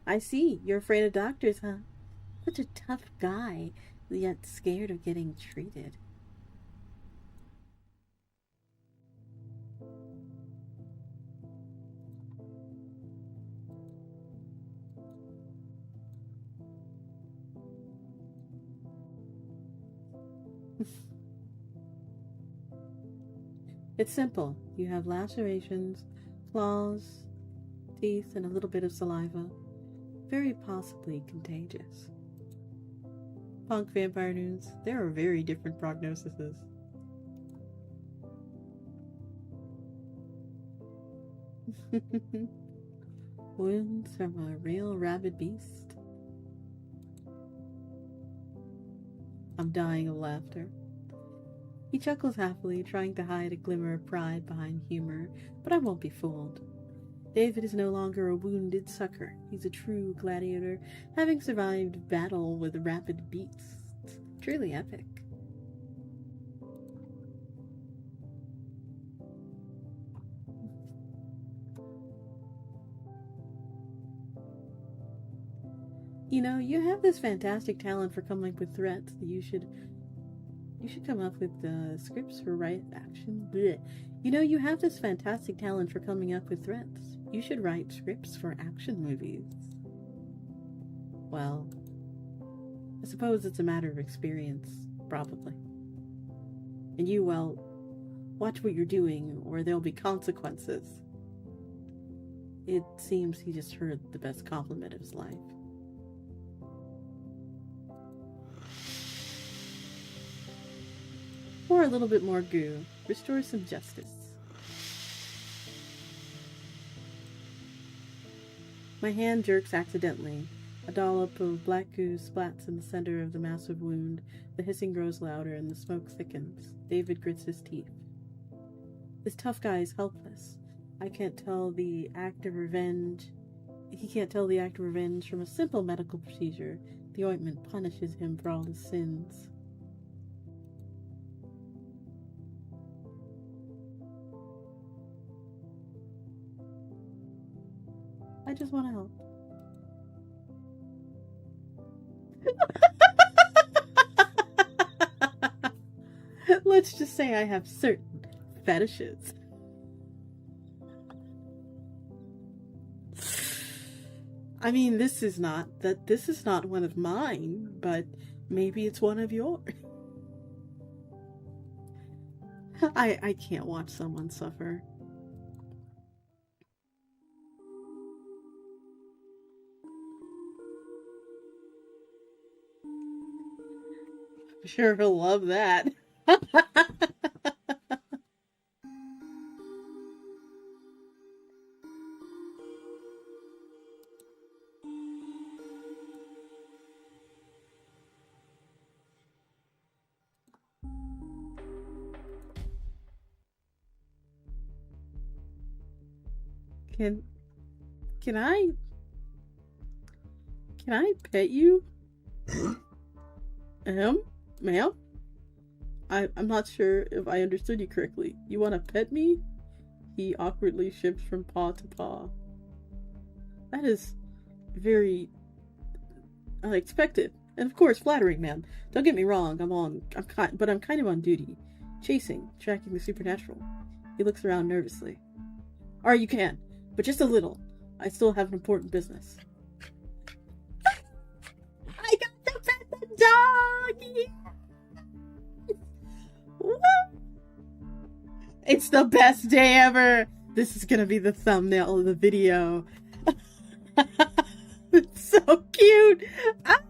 I see. You're afraid of doctors, huh? Such a tough guy. yet scared of getting treated. It's simple. You have lacerations, claws, teeth, and a little bit of saliva. Very possibly contagious. Punk vampire news. There are very different prognoses. Wounds from a real rabid beast. I'm dying of laughter. He chuckles happily, trying to hide a glimmer of pride behind humor, but I won't be fooled. David is no longer a wounded sucker. He's a true gladiator, having survived battle with rabid beasts. Truly epic. You know, you have this fantastic talent for coming up with threats that you should come up with scripts for right action. Blech. You know, you have this fantastic talent for coming up with threats. You should write scripts for action movies. Well, I suppose it's a matter of experience, probably. And you, well, watch what you're doing, or there'll be consequences. It seems he just heard the best compliment of his life. Pour a little bit more goo. Restore some justice. My hand jerks accidentally. A dollop of black goo splats in the center of the massive wound. The hissing grows louder and the smoke thickens. David grits his teeth. This tough guy is helpless. He can't tell the act of revenge from a simple medical procedure. The ointment punishes him for all his sins. I just want to help. Let's just say I have certain fetishes. I mean, this is not one of mine, but maybe it's one of yours. I can't watch someone suffer. I'm sure he'll love that. Can I pet you? Ma'am? I'm not sure if I understood you correctly. You want to pet me? He awkwardly shifts from paw to paw. That is very unexpected. And of course, flattering, ma'am. Don't get me wrong, I'm kind of on duty. Tracking the supernatural. He looks around nervously. Alright, you can, but just a little. I still have an important business. I got to pet the dog! Yeah. It's the best day ever! This is gonna be the thumbnail of the video. It's so cute! Ah!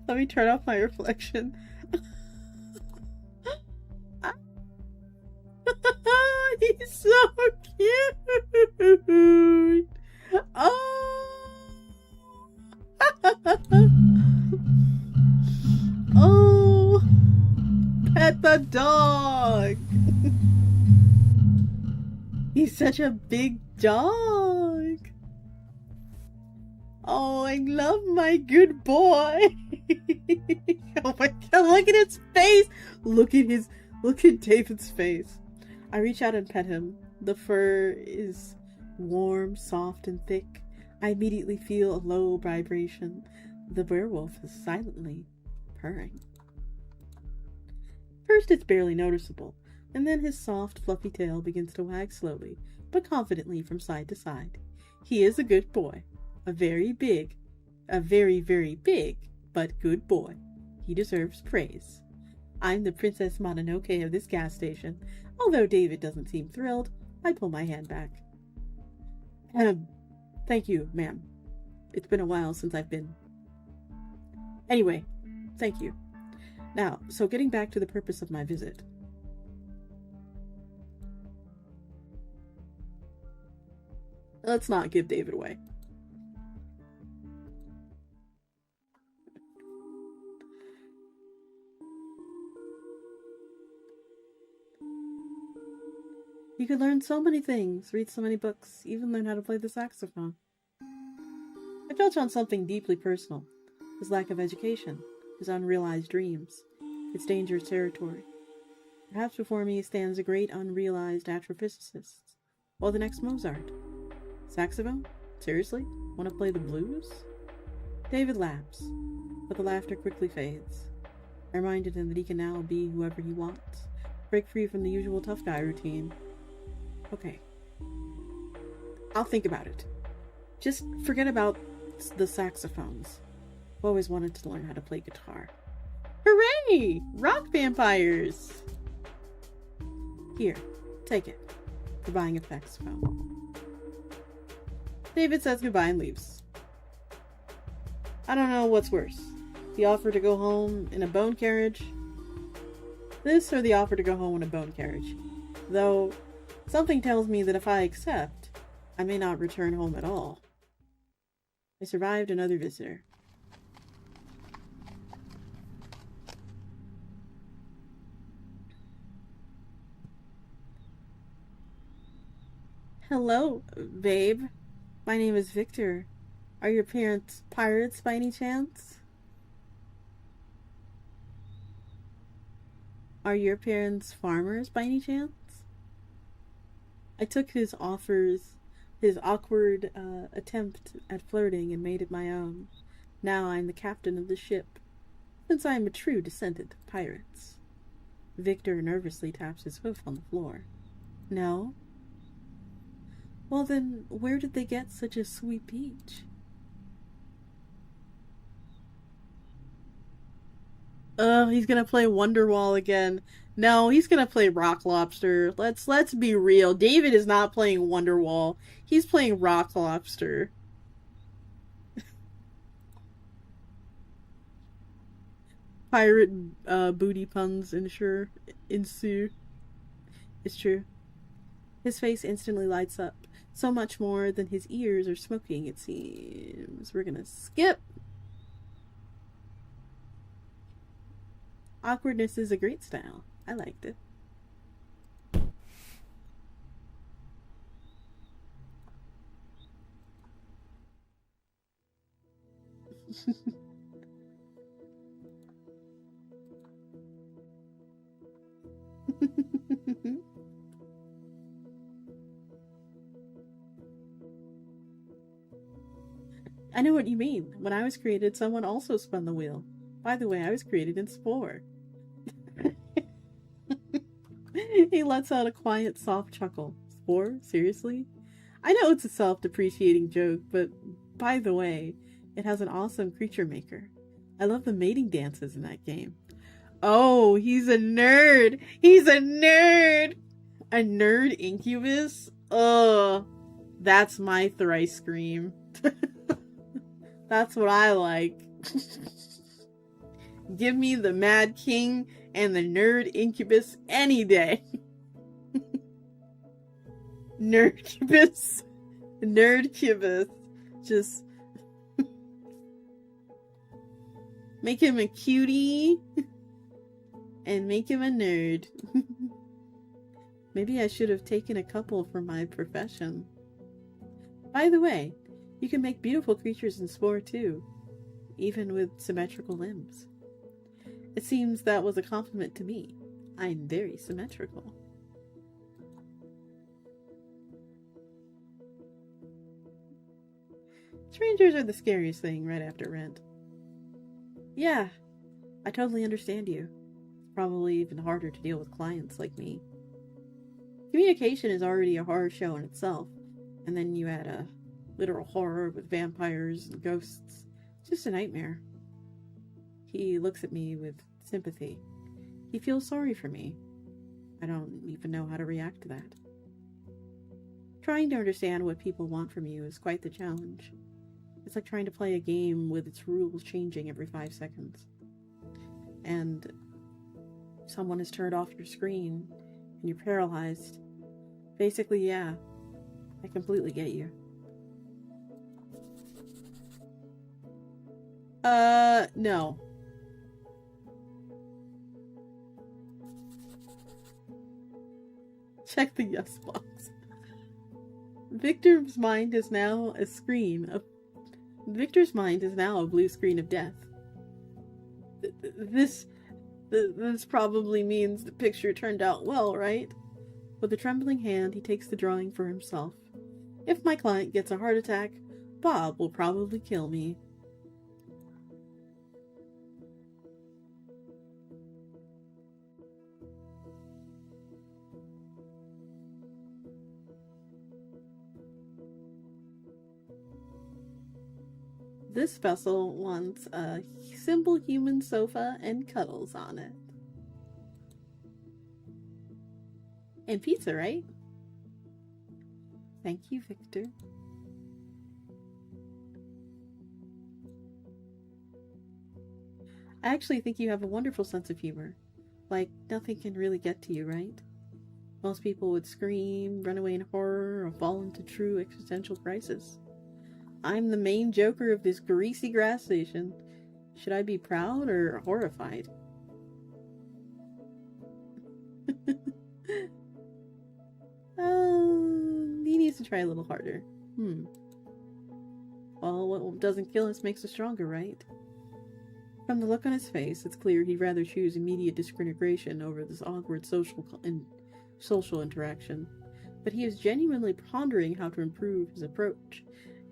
Let me turn off my reflection. He's so cute! Oh! Oh! Pet the dog! He's such a big dog! Oh, I love my good boy! Oh my god, look at his face! Look at David's face. I reach out and pet him. The fur is warm, soft, and thick. I immediately feel a low vibration. The werewolf is silently purring. first it's barely noticeable, and then his soft, fluffy tail begins to wag slowly, but confidently from side to side. He is a good boy. A very, very big, but good boy. He deserves praise. I'm the Princess Mononoke of this gas station. Although David doesn't seem thrilled, I pull my hand back. Thank you, ma'am. It's been a while since I've been... Anyway, thank you. Now, so getting back to the purpose of my visit. Let's not give David away. You could learn so many things, read so many books, even learn how to play the saxophone. I touch on something deeply personal, his lack of education, his unrealized dreams, its dangerous territory. Perhaps before me stands a great unrealized astrophysicist, or the next Mozart. Saxophone? Seriously? Want to play the blues? David laughs, but the laughter quickly fades. I reminded him that he can now be whoever he wants, break free from the usual tough guy routine. Okay. I'll think about it. Just forget about the saxophones. I've always wanted to learn how to play guitar. Hooray! Rock vampires! Here, take it. For buying a saxophone. David says goodbye and leaves. I don't know what's worse. The offer to go home in a bone carriage? This or the offer to go home in a bone carriage? Though, something tells me that if I accept, I may not return home at all. I survived another visitor. Hello, babe. My name is Victor. Are your parents pirates by any chance? Are your parents farmers by any chance? I took his offers, his awkward attempt at flirting, and made it my own. Now I'm the captain of the ship, since I am a true descendant of pirates. Victor nervously taps his hoof on the floor. No? Well then, where did they get such a sweet peach? He's gonna play Wonderwall again. No, he's gonna play Rock Lobster. Let's be real. David is not playing Wonderwall. He's playing Rock Lobster. Pirate booty puns ensue. It's true. His face instantly lights up. So much more than his ears are smoking, it seems. We're gonna skip. Awkwardness is a great style. I liked it. I know what you mean. When I was created, someone also spun the wheel. By the way, I was created in Spore. He lets out a quiet, soft chuckle. Spore? Seriously? I know it's a self-depreciating joke, but by the way, it has an awesome creature maker. I love the mating dances in that game. Oh, he's a nerd! He's a nerd! A nerd incubus? Ugh. That's my thrice scream. That's what I like. Give me the Mad King and the Nerd Incubus any day. Nerdcubus. Nerdcubus. Just make him a cutie and make him a nerd. Maybe I should have taken a couple for my profession. By the way, you can make beautiful creatures in Spore too, even with symmetrical limbs. It seems that was a compliment to me. I'm very symmetrical. Strangers are the scariest thing right after Rent. Yeah, I totally understand you. probably even harder to deal with clients like me. Communication is already a horror show in itself, and then you add a literal horror with vampires and ghosts. It's just a nightmare. He looks at me with sympathy. He feels sorry for me. I don't even know how to react to that. Trying to understand what people want from you is quite the challenge. It's like trying to play a game with its rules changing every 5 seconds. And someone has turned off your screen and you're paralyzed. Basically, yeah, I completely get you. No. Check the yes box. Victor's mind is now a blue screen of death. This probably means the picture turned out well, right? With a trembling hand, he takes the drawing for himself. If my client gets a heart attack, Bob will probably kill me. This vessel wants a simple human sofa and cuddles on it. And pizza, right? Thank you, Victor. I actually think you have a wonderful sense of humor. Like, nothing can really get to you, right? Most people would scream, run away in horror, or fall into true existential crisis. I'm the main joker of this greasy gas station. Should I be proud or horrified? He needs to try a little harder. Well, what doesn't kill us makes us stronger, right? From the look on his face, it's clear he'd rather choose immediate disintegration over this awkward social interaction. But he is genuinely pondering how to improve his approach.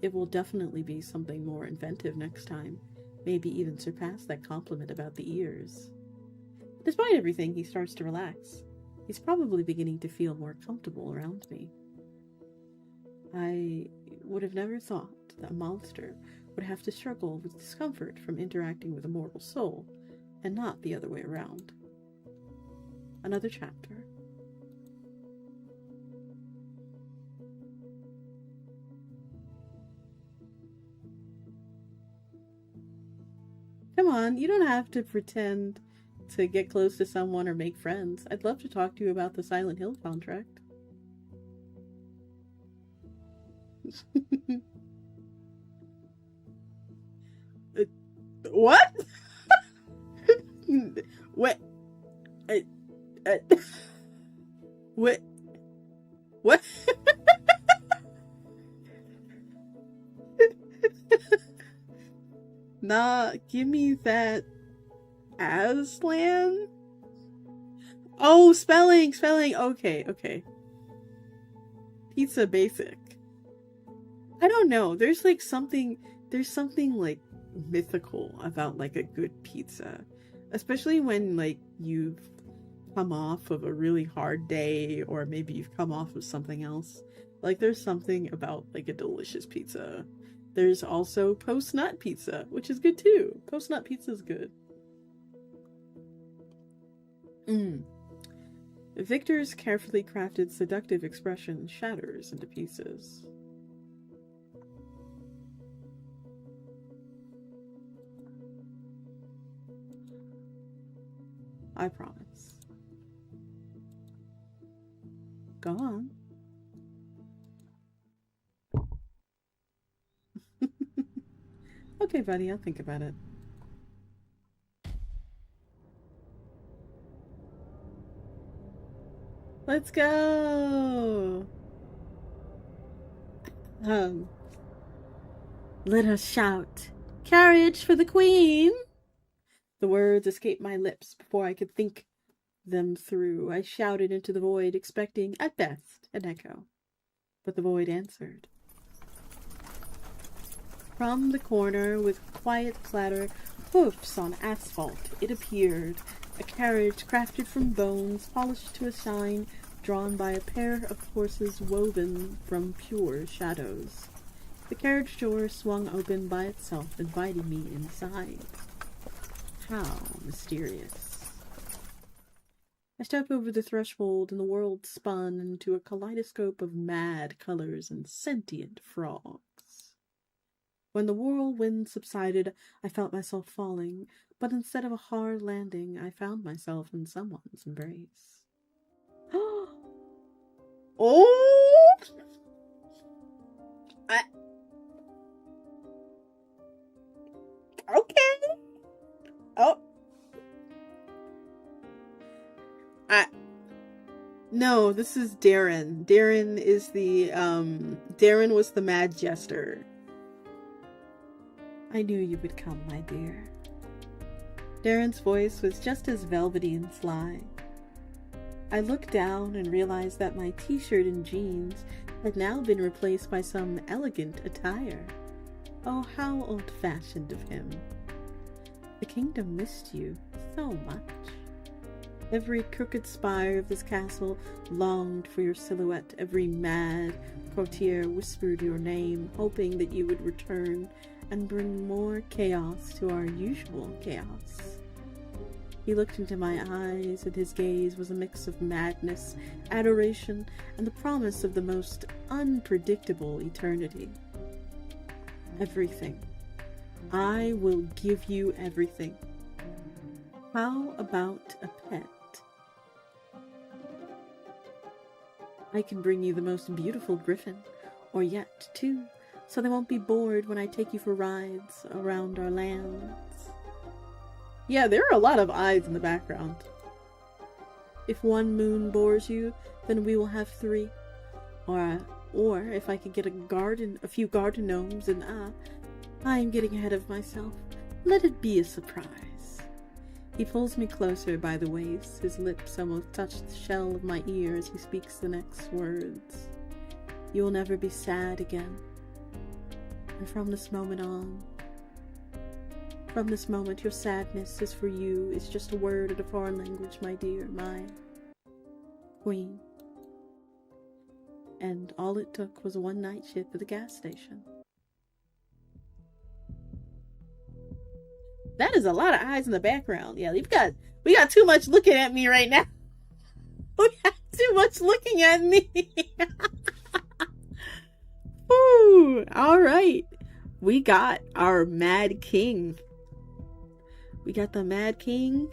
It will definitely be something more inventive next time. Maybe even surpass that compliment about the ears. Despite everything, he starts to relax. He's probably beginning to feel more comfortable around me. I would have never thought that a monster would have to struggle with discomfort from interacting with a mortal soul, and not the other way around. Another chapter. Come on, you don't have to pretend to get close to someone or make friends. I'd love to talk to you about the Silent Hill contract. What? What? What? What? Nah, give me that Aslan? Oh, spelling. Okay. Pizza basic. I don't know. There's something like mythical about like a good pizza, especially when like you've come off of a really hard day, or maybe you've come off of something else. Like there's something about like a delicious pizza. There's also post-nut pizza, which is good too. Post-nut pizza is good. Victor's carefully crafted seductive expression shatters into pieces. I promise. Go on. Okay, buddy, I'll think about it. Let's go! Let us shout, "Carriage for the Queen!" The words escaped my lips before I could think them through. I shouted into the void, expecting, at best, an echo. But the void answered. From the corner, with quiet clatter, hoofs on asphalt, it appeared, A carriage crafted from bones, polished to a shine, drawn by a pair of horses woven from pure shadows. The carriage door swung open by itself, inviting me inside. How mysterious. I stepped over the threshold, and the world spun into a kaleidoscope of mad colors and sentient frogs. When the whirlwind subsided, I felt myself falling, but instead of a hard landing, I found myself in someone's embrace. Oh! Okay. Oh. No, this is Darren. Darren was the mad jester. I knew you would come, my dear. Darren's voice was just as velvety and sly. I looked down and realized that my t-shirt and jeans had now been replaced by some elegant attire. Oh, how old-fashioned of him. The kingdom missed you so much. Every crooked spire of this castle longed for your silhouette. Every mad courtier whispered your name, hoping that you would return and bring more chaos to our usual chaos. He looked into my eyes, and his gaze was a mix of madness, adoration, and the promise of the most unpredictable eternity. Everything. I will give you everything. How about a pet? I can bring you the most beautiful griffin, or yet two, so they won't be bored when I take you for rides around our lands. Yeah, there are a lot of eyes in the background. If one moon bores you, then we will have three. Or if I could get a few garden gnomes, and I am getting ahead of myself. Let it be a surprise. He pulls me closer by the waist. His lips almost touch the shell of my ear as he speaks the next words. You will never be sad again. And from this moment on, your sadness is for you. It's just a word in a foreign language, my dear, my queen. And all it took was a one-night shift at the gas station. That is a lot of eyes in the background. Yeah, we got too much looking at me right now. We got too much looking at me. Ooh, all right. We got our Mad King. We got the Mad King.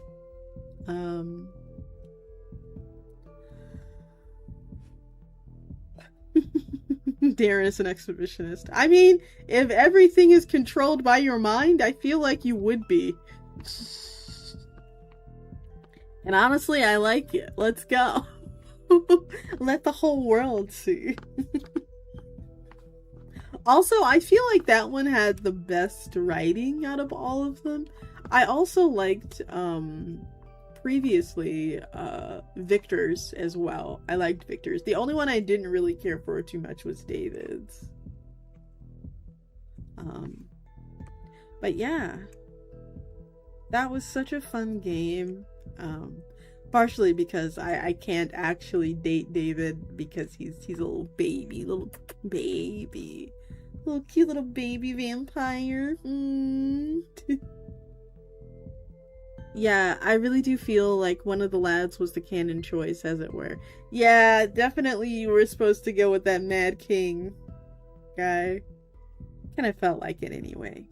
Darren is an exhibitionist. I mean, if everything is controlled by your mind, I feel like you would be. And honestly, I like it. Let's go. Let the whole world see. Also, I feel like that one had the best writing out of all of them. I also liked previously Victor's as well. I liked Victor's. The only one I didn't really care for too much was David's. But yeah, that was such a fun game. Partially because I can't actually date David because he's a little cute little baby vampire. Yeah, I really do feel like one of the lads was the canon choice, as it were. Yeah, definitely you were supposed to go with that Mad King guy. Kind of felt like it anyway.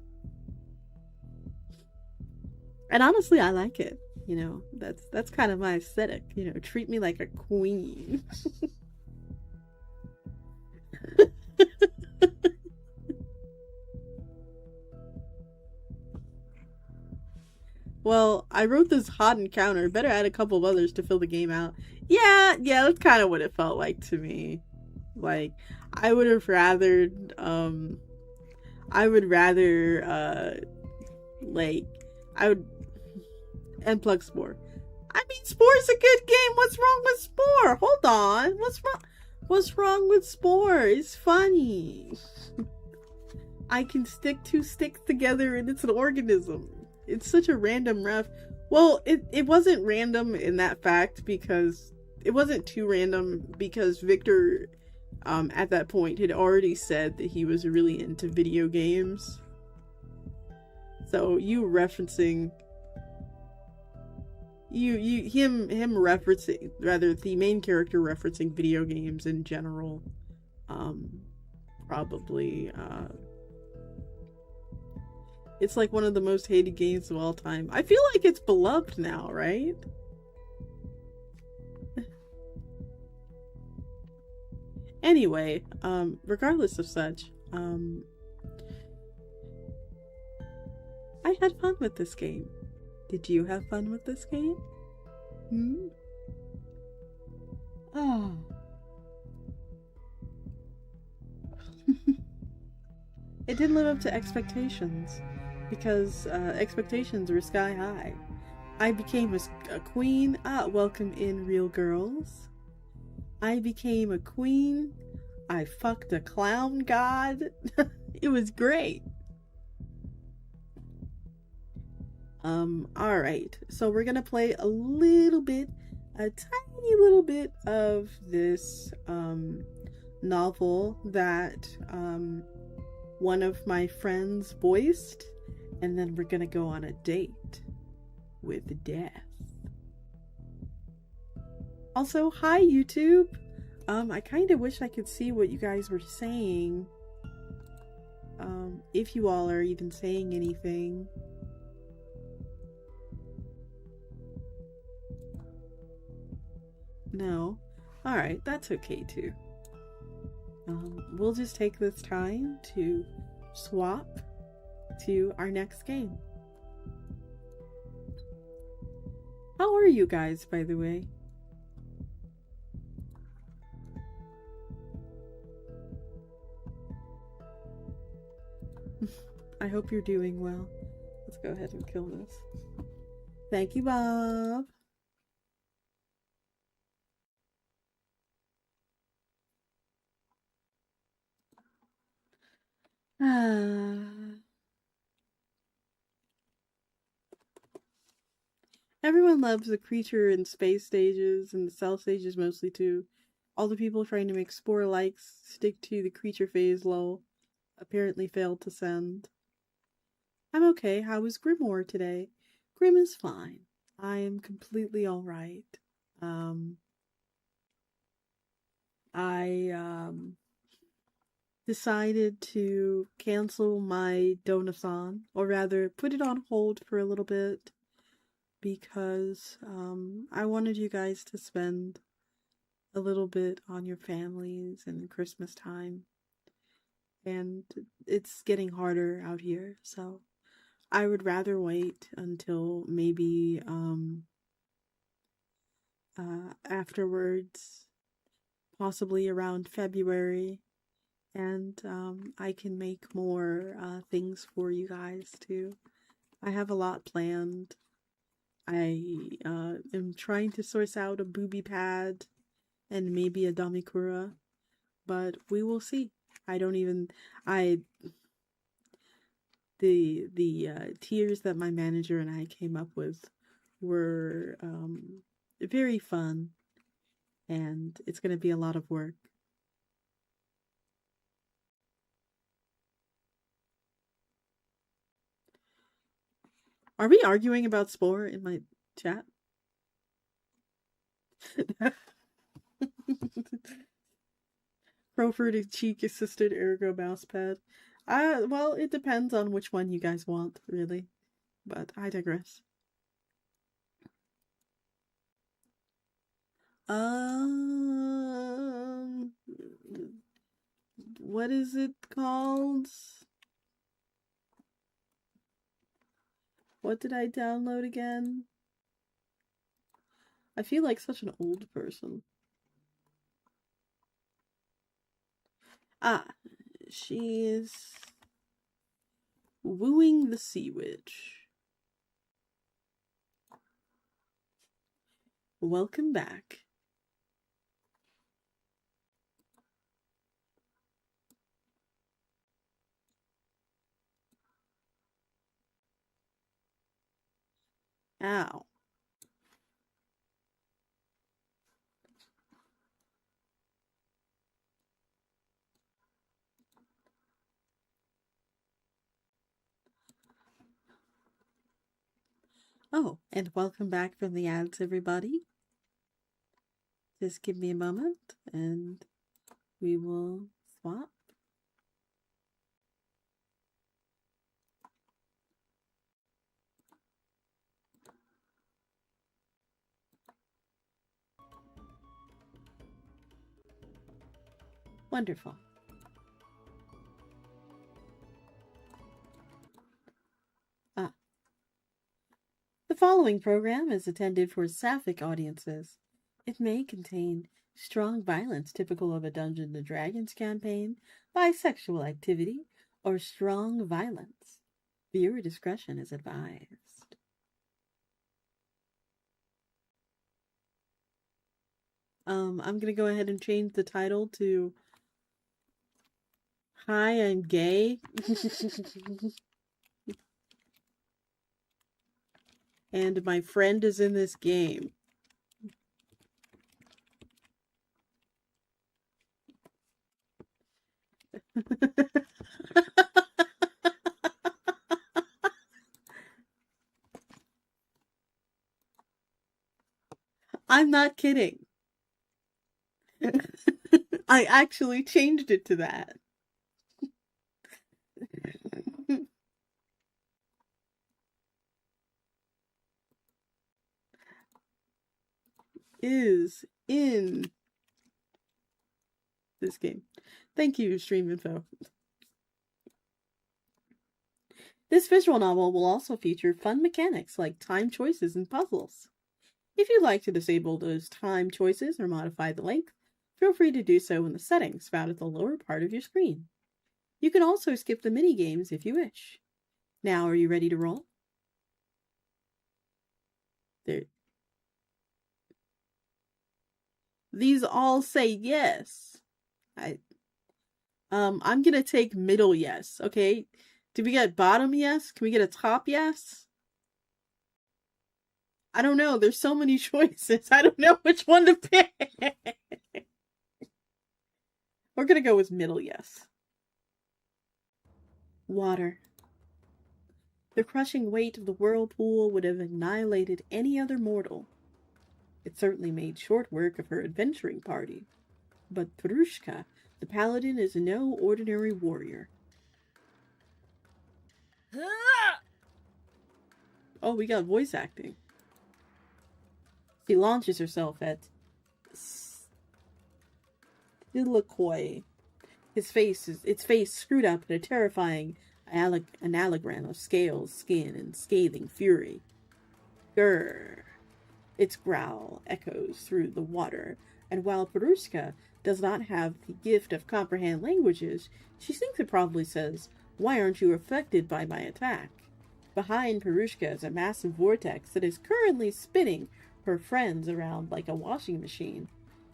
And honestly, I like it. You know, that's kind of my aesthetic. You know, treat me like a queen. Well, I wrote this hot encounter. Better add a couple of others to fill the game out. Yeah, that's kind of what it felt like to me. Like, I would unplug Spore. I mean, Spore's a good game. What's wrong with Spore? Hold on. What's wrong with Spore? It's funny. I can stick two sticks together and it's an organism. It's such a random ref. Well, it wasn't random in that fact because it wasn't too random because Victor, at that point had already said that he was really into video games. So you referencing him referencing, rather the main character referencing video games in general, probably it's like one of the most hated games of all time. I feel like it's beloved now, right? Anyway, regardless of such, I had fun with this game. Did you have fun with this game? Oh. It didn't live up to expectations because expectations were sky high. I became a queen. Welcome in, real girls. I became a queen. I fucked a clown god. It was great. Alright. So we're gonna play a little bit, a tiny little bit of this, novel that, one of my friends voiced, and then we're gonna go on a date with death. Also, hi YouTube. I kind of wish I could see what you guys were saying. If you all are even saying anything. No. Alright, that's okay too. We'll just take this time to swap to our next game. How are you guys, by the way? I hope you're doing well. Let's go ahead and kill this. Thank you, Bob. Everyone loves the creature and space stages, and the cell stages mostly too. All the people trying to make Spore likes stick to the creature phase lol apparently failed to send. I'm okay. How was Grimoire today? Grim is fine. I am completely alright. I decided to cancel my donathon, or rather put it on hold for a little bit, because I wanted you guys to spend a little bit on your families in Christmas time, and it's getting harder out here, so I would rather wait until maybe afterwards, possibly around February, and I can make more things for you guys too. I have a lot planned. I am trying to source out a booby pad and maybe a damikura, but we will see. The tiers that my manager and I came up with were very fun, and it's going to be a lot of work. Are we arguing about Spore in my chat? Crowford cheek assisted ergo mousepad. Well, it depends on which one you guys want, really. But I digress. What is it called? What did I download again? I feel like such an old person. She's wooing the sea witch. Welcome back. Ow. Oh, and welcome back from the ads, everybody. Just give me a moment and we will swap. Wonderful. The following program is intended for sapphic audiences. It may contain strong violence typical of a Dungeons & Dragons campaign, bisexual activity, or strong violence. Viewer discretion is advised. I'm going to go ahead and change the title to Hi, I'm Gay. And my friend is in this game. I'm not kidding. I actually changed it to that. Is in this game. Thank you, Stream Info. This visual novel will also feature fun mechanics like time choices and puzzles. If you'd like to disable those time choices or modify the length, feel free to do so in the settings found at the lower part of your screen. You can also skip the mini games if you wish. Now, are you ready to roll? There. These all say yes. I'm gonna take middle yes, okay? Did we get bottom yes? Can we get a top yes? I don't know. There's so many choices. I don't know which one to pick. We're gonna go with middle yes. Water. The crushing weight of the whirlpool would have annihilated any other mortal. It certainly made short work of her adventuring party. But Prushka, the paladin, is no ordinary warrior. Oh, we got voice acting. She launches herself at Silikoi. Its face screwed up in a terrifying analogram of scales, skin, and scathing fury. Grrr. Its growl echoes through the water, and while Perushka does not have the gift of comprehend languages, she thinks it probably says, "Why aren't you affected by my attack?" Behind Perushka is a massive vortex that is currently spinning her friends around like a washing machine.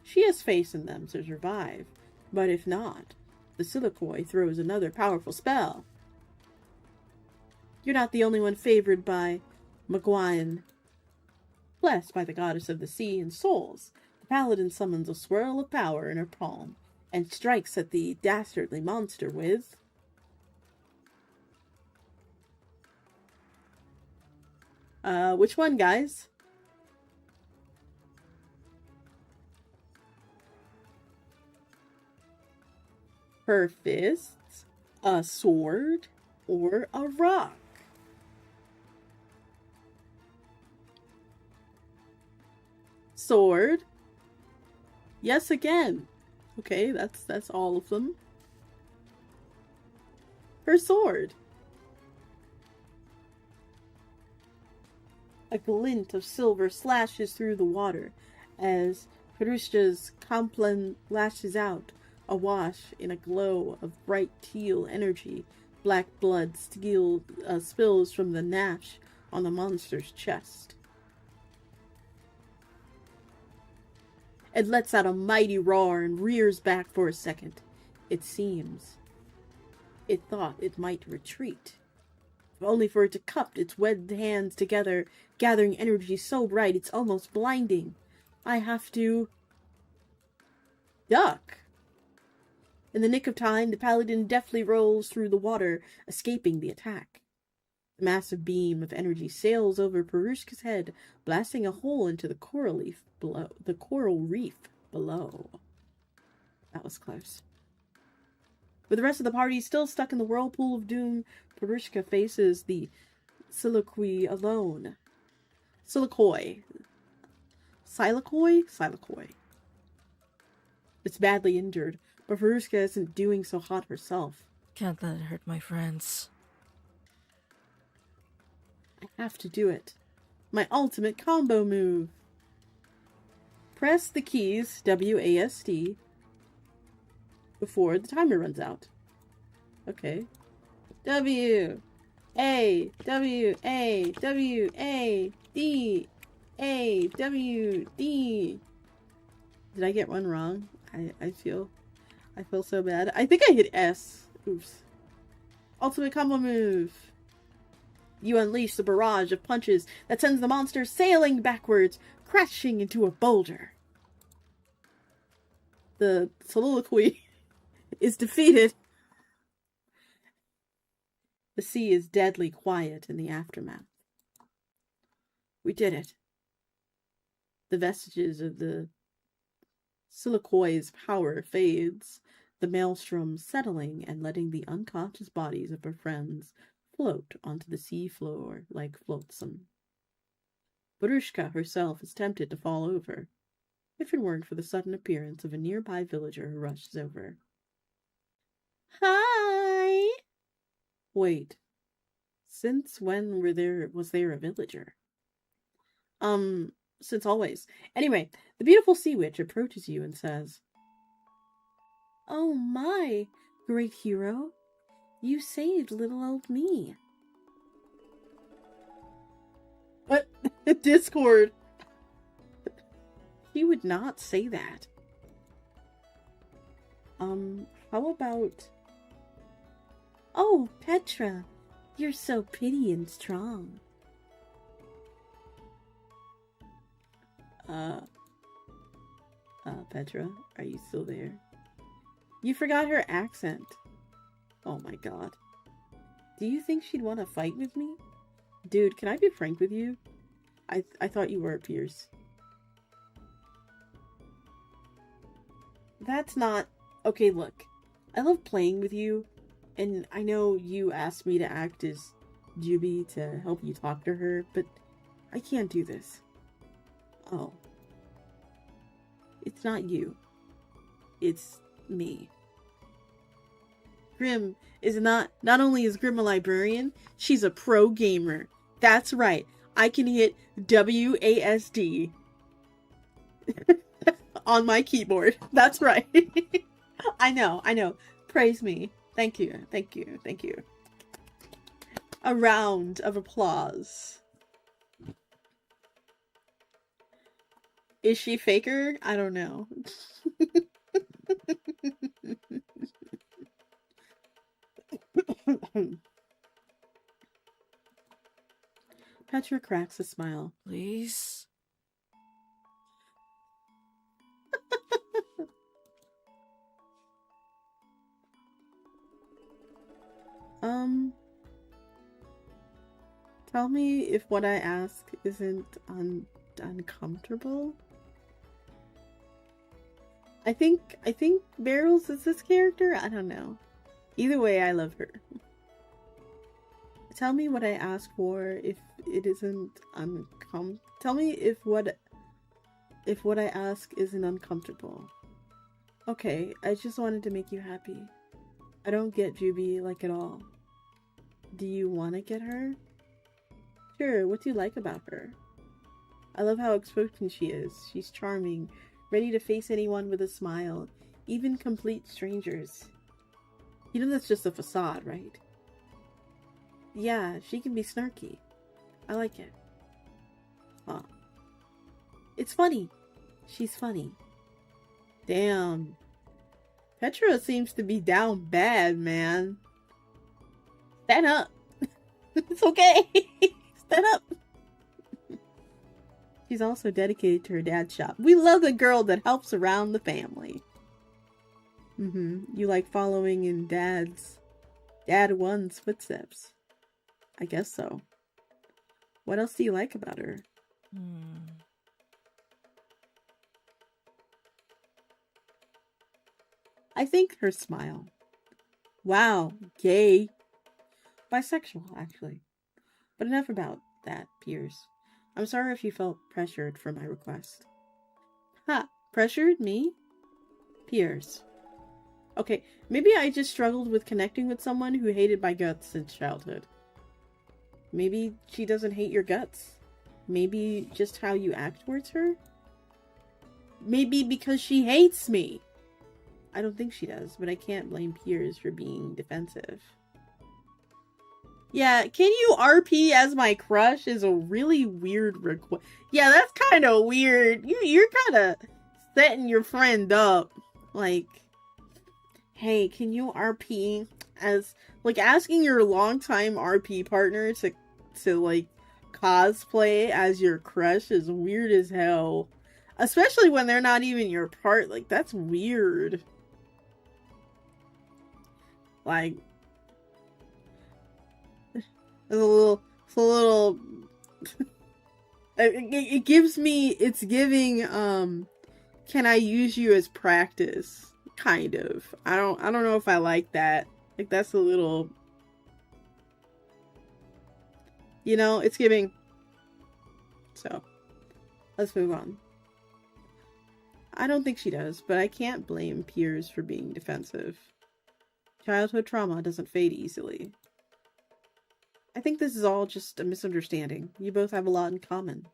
She has faith in them to survive, but if not, the Silikoi throws another powerful spell. You're not the only one favored by Magwine. Blessed by the goddess of the sea and souls, the paladin summons a swirl of power in her palm and strikes at the dastardly monster with... which one, guys? Her fists, a sword, or a rock? Sword. Yes, again. Okay, that's all of them. Her sword. A glint of silver slashes through the water as Perushka's complan lashes out, awash in a glow of bright teal energy. Black blood spills from the nash on the monster's chest. It lets out a mighty roar and rears back for a second. It seems it thought it might retreat, only for it to cup its webbed hands together, gathering energy so bright it's almost blinding. I have to duck. In the nick of time, the paladin deftly rolls through the water, escaping the attack. The massive beam of energy sails over Perushka's head, blasting a hole into the coral reef below. That was close. With the rest of the party still stuck in the whirlpool of doom, Perushka faces the Silikoi alone. Silikoi. It's badly injured, but Perushka isn't doing so hot herself.
Can't let it hurt my friends.
I have to do it. My ultimate combo move. Press the keys, WASD, before the timer runs out. Okay. W, A, W, A, W, A, D, A, W, D. Did I get one wrong? I feel so bad. I think I hit S. Oops. Ultimate combo move. You unleash the barrage of punches that sends the monster sailing backwards, crashing into a boulder. The soliloquy is defeated. The sea is deadly quiet in the aftermath. We did it. The vestiges of the Silikoi's power fades, the maelstrom settling and letting the unconscious bodies of her friends float onto the sea floor like flotsam. Perushka herself is tempted to fall over, if it weren't for the sudden appearance of a nearby villager who rushes over. Hi! Wait. Since when was there a villager? Since always. Anyway, the beautiful sea witch approaches you and says, "Oh my, great hero. You saved little old me." What? Discord. He would not say that. How about... "Oh, Petra, you're so pretty and strong." Petra, are you still there? You forgot her accent. Oh my god. Do you think she'd want to fight with me? Dude, can I be frank with you? I thought you were a Pierce. That's not... Okay, look. I love playing with you, and I know you asked me to act as Juby to help you talk to her, but I can't do this. Oh. It's not you. It's me. Grim is not only is Grim a librarian, she's a pro gamer. That's right. I can hit WASD on my keyboard. That's right. I know. Praise me. Thank you. A round of applause. Is she faker? I don't know. Petra cracks a smile.
Please?
Tell me if what I ask isn't uncomfortable. I think Barrels is this character? I don't know. Either way, I love her. Tell me what I ask for if it isn't Tell me if what I ask isn't uncomfortable. Okay, I just wanted to make you happy. I don't get Juby, like, at all. Do you want to get her? Sure, what do you like about her? I love how outspoken she is. She's charming, ready to face anyone with a smile, even complete strangers. You know that's just a facade, right? Yeah, she can be snarky. I like it. Huh. It's funny. She's funny. Damn. Petra seems to be down bad, man. Stand up. It's okay. Stand up. She's also dedicated to her dad's shop. We love the girl that helps around the family. You like following in Dad 1's footsteps. I guess so. What else do you like about her? I think her smile. Wow, gay. Bisexual, actually. But enough about that, Piers. I'm sorry if you felt pressured for my request. Ha! Pressured me? Piers. Okay, maybe I just struggled with connecting with someone who hated my guts since childhood. Maybe she doesn't hate your guts. Maybe just how you act towards her? Maybe because she hates me. I don't think she does, but I can't blame Piers for being defensive. Yeah, can you RP as my crush is a really weird request. Yeah, that's kind of weird. You're kind of setting your friend up. Like, hey, can you RP as, like, asking your longtime RP partner to like, cosplay as your crush is weird as hell. Especially when they're not even your part. Like, that's weird. Like, it's a little it gives me, it's giving, can I use you as practice? Kind of. I don't know if I like that. Like, that's a little, you know, it's giving. So, let's move on. I don't think she does, but I can't blame Piers for being defensive. Childhood trauma doesn't fade easily. I think this is all just a misunderstanding. You both have a lot in common.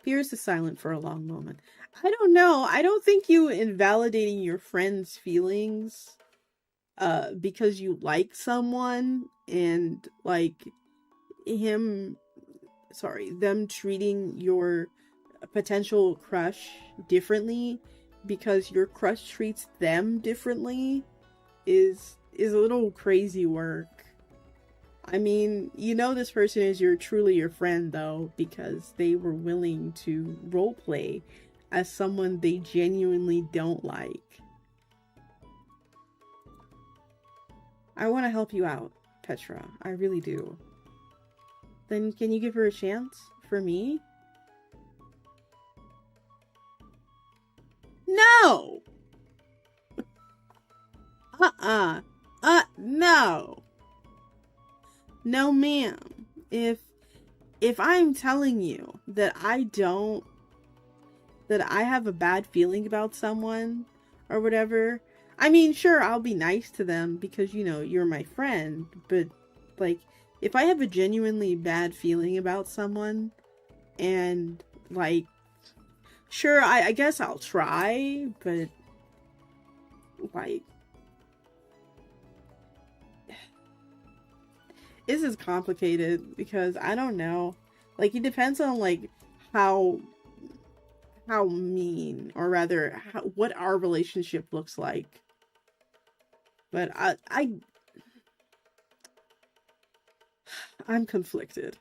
Piers is silent for a long moment. I don't know. I don't think you invalidating your friend's feelings because you like someone and like them treating your potential crush differently because your crush treats them differently is a little crazy work. I mean, you know this person is truly your friend, though, because they were willing to roleplay as someone they genuinely don't like. I want to help you out, Petra. I really do. Then can you give her a chance? For me? No! No! No, ma'am. If I'm telling you that I have a bad feeling about someone or whatever, I mean, sure, I'll be nice to them because, you know, you're my friend, but, like, if I have a genuinely bad feeling about someone and, like, sure, I guess I'll try, but, like, this is complicated because I don't know. Like, it depends on, like, how mean, or rather, what our relationship looks like. But I'm conflicted.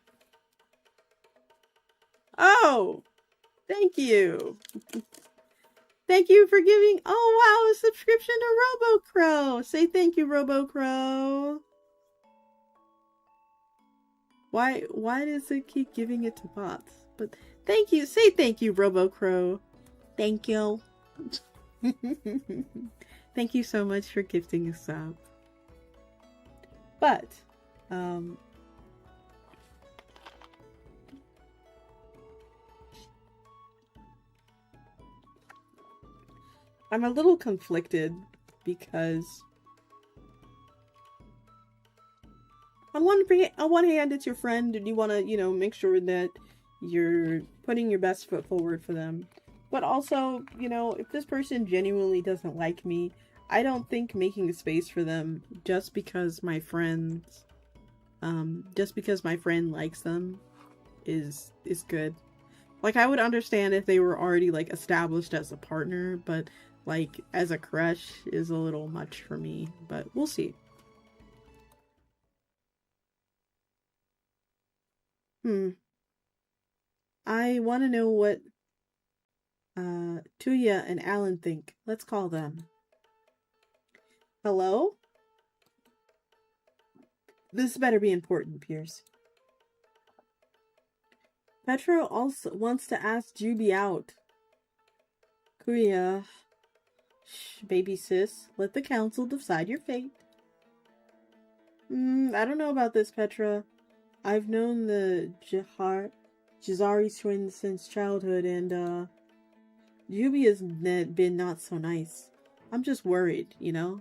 Oh! Thank you! Thank you for giving, oh wow, a subscription to RoboCrow! Say thank you, RoboCrow! Why does it keep giving it to bots? But thank you, say thank you, RoboCrow. Thank you. Thank you so much for gifting a sub. But, I'm a little conflicted because on one hand, it's your friend and you want to, you know, make sure that you're putting your best foot forward for them. But also, you know, if this person genuinely doesn't like me, I don't think making a space for them just because my friend likes them is good. Like, I would understand if they were already, like, established as a partner, but, like, as a crush is a little much for me. But we'll see. I want to know what Tuya and Alan think. Let's call them. Hello? This better be important, Pierce. Petra also wants to ask Juby out. Kuya. Shh, baby sis. Let the council decide your fate. I don't know about this, Petra. I've known the Jazari twins since childhood, and, Juby has been not so nice. I'm just worried, you know?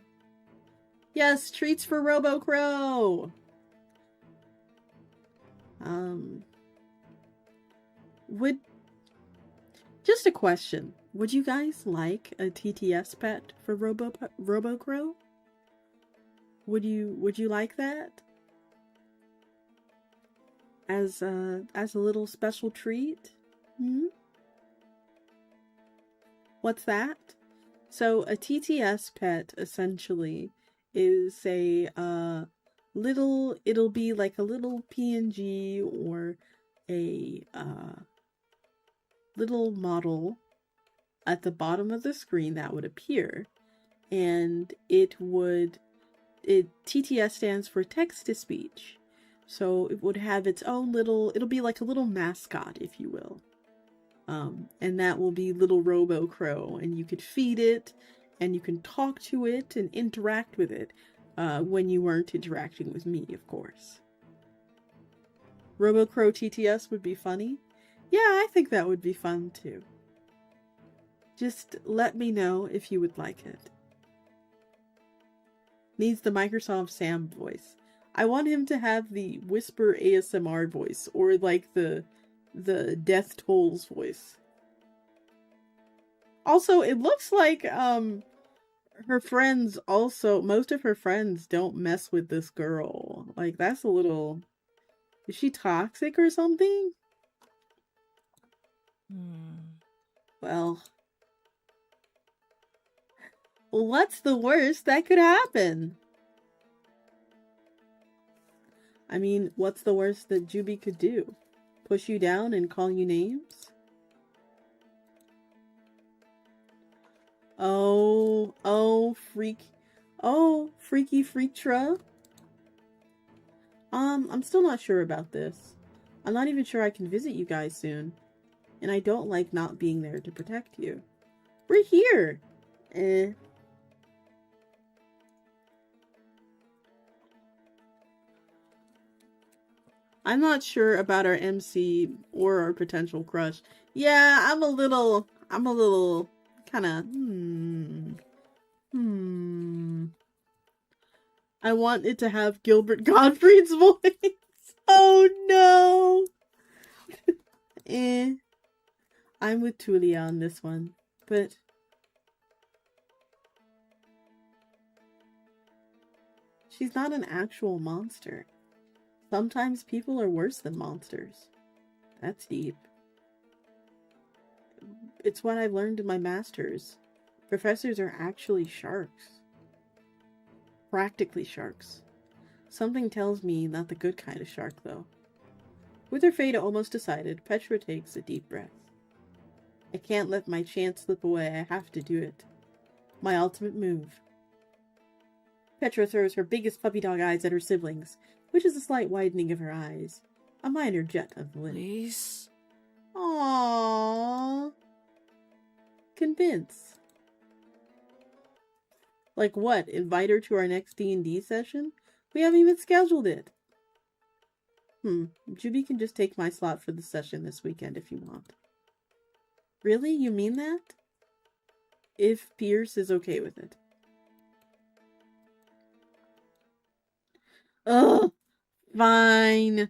Yes, treats for RoboCrow! Just a question. Would you guys like a TTS pet for RoboCrow? Would you like that? As a little special treat? What's that? So a TTS pet essentially is it'll be like a little PNG or a little model at the bottom of the screen that would appear, and TTS stands for text to speech. So it would have its own it'll be like a little mascot, if you will. And that will be little RoboCrow, and you could feed it, and you can talk to it and interact with it, when you weren't interacting with me, of course. RoboCrow TTS would be funny? Yeah, I think that would be fun too. Just let me know if you would like it. Needs the Microsoft Sam voice. I want him to have the whisper ASMR voice, or like the Death Tolls voice. Also, it looks like her friends most of her friends don't mess with this girl. Like, that's a little... Is she toxic or something? Well, what's the worst that could happen? I mean, what's the worst that Juby could do? Push you down and call you names? Freaky Freaktra. I'm still not sure about this. I'm not even sure I can visit you guys soon. And I don't like not being there to protect you. We're here! I'm not sure about our MC or our potential crush. Yeah, I'm a little kinda, I want it to have Gilbert Gottfried's voice. Oh no! I'm with Tulia on this one, but... She's not an actual monster. Sometimes people are worse than monsters. That's deep. It's what I've learned in my masters. Professors are actually sharks. Practically sharks. Something tells me not the good kind of shark, though. With her fate almost decided, Petra takes a deep breath. I can't let my chance slip away. I have to do it. My ultimate move. Petra throws her biggest puppy dog eyes at her siblings, which is a slight widening of her eyes. A minor jet of the lip.
Please?
Aww. Convince. Like what? Invite her to our next D&D session? We haven't even scheduled it. Juby can just take my slot for the session this weekend if you want. Really? You mean that? If Pierce is okay with it. Ugh. Fine.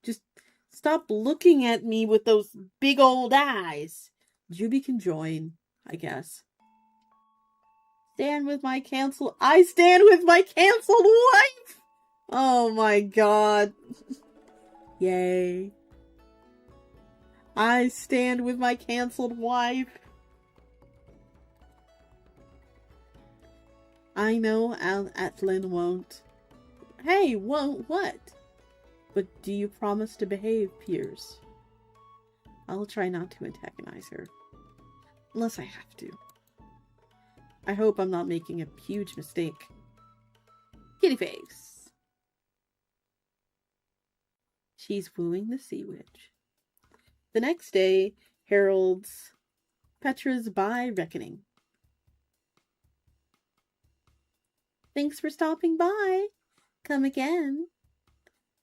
Just stop looking at me with those big old eyes. Juby can join, I guess. I stand with my canceled wife! Oh my god. Yay. I stand with my canceled wife. I know Athlin won't. Hey, won't what? But do you promise to behave, Piers? I'll try not to antagonize her. Unless I have to. I hope I'm not making a huge mistake. Kitty face. She's wooing the sea witch. The next day heralds Petra's by-reckoning. Thanks for stopping by. Come again.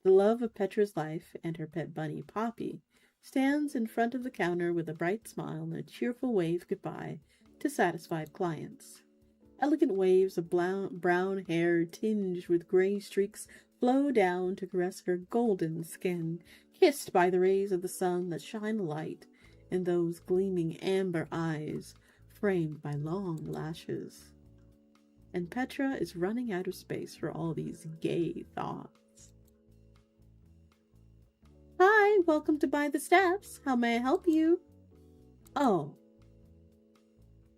The love of Petra's life and her pet bunny, Poppy, stands in front of the counter with a bright smile and a cheerful wave goodbye to satisfied clients. Elegant waves of brown hair tinged with gray streaks flow down to caress her golden skin, kissed by the rays of the sun that shine a light in those gleaming amber eyes framed by long lashes. And Petra is running out of space for all these gay thoughts. Hi, welcome to By the Steps. How may I help you? Oh.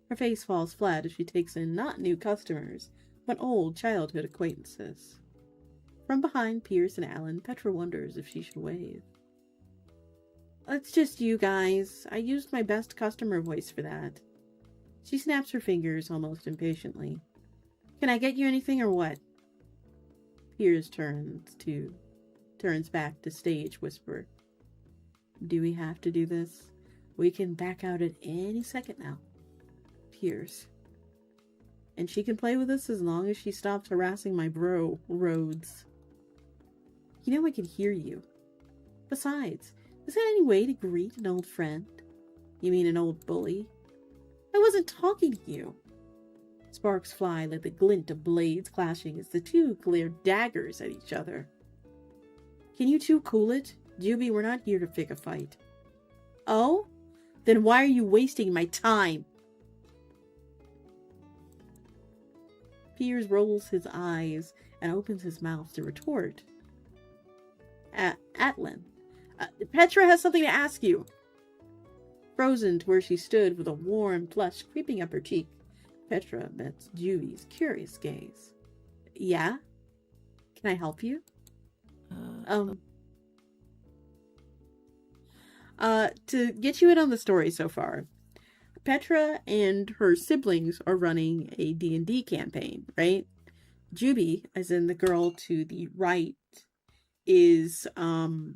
Her face falls flat as she takes in not new customers, but old childhood acquaintances. From behind Piers and Alan, Petra wonders if she should wave. It's just you guys. I used my best customer voice for that. She snaps her fingers almost impatiently. Can I get you anything or what? Piers turns back to stage whisper. Do we have to do this? We can back out at any second now. Piers. And she can play with us as long as she stops harassing my bro, Rhodes. You know I can hear you. Besides, is that any way to greet an old friend? You mean an old bully? I wasn't talking to you. Sparks fly like the glint of blades clashing as the two glare daggers at each other. Can you two cool it? Juby, we're not here to pick a fight. Oh? Then why are you wasting my time? Piers rolls his eyes and opens his mouth to retort. Atlan, Petra has something to ask you. Frozen to where she stood with a warm blush creeping up her cheek, Petra met Juby's curious gaze. Yeah? Can I help you? To get you in on the story so far, Petra and her siblings are running a D&D campaign, right? Juby, as in the girl to the right, is, the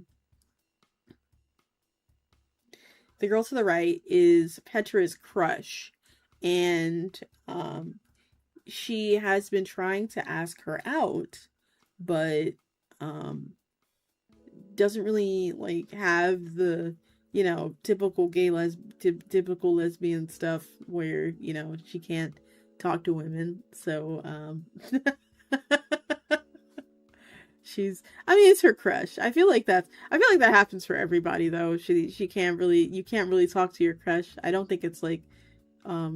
girl to the right is Petra's crush, and, she has been trying to ask her out, but, doesn't really, like, have the, you know, typical typical lesbian stuff where, you know, she can't talk to women, so, it's her crush. I feel like that happens for everybody, though. You can't really talk to your crush. I don't think it's like, I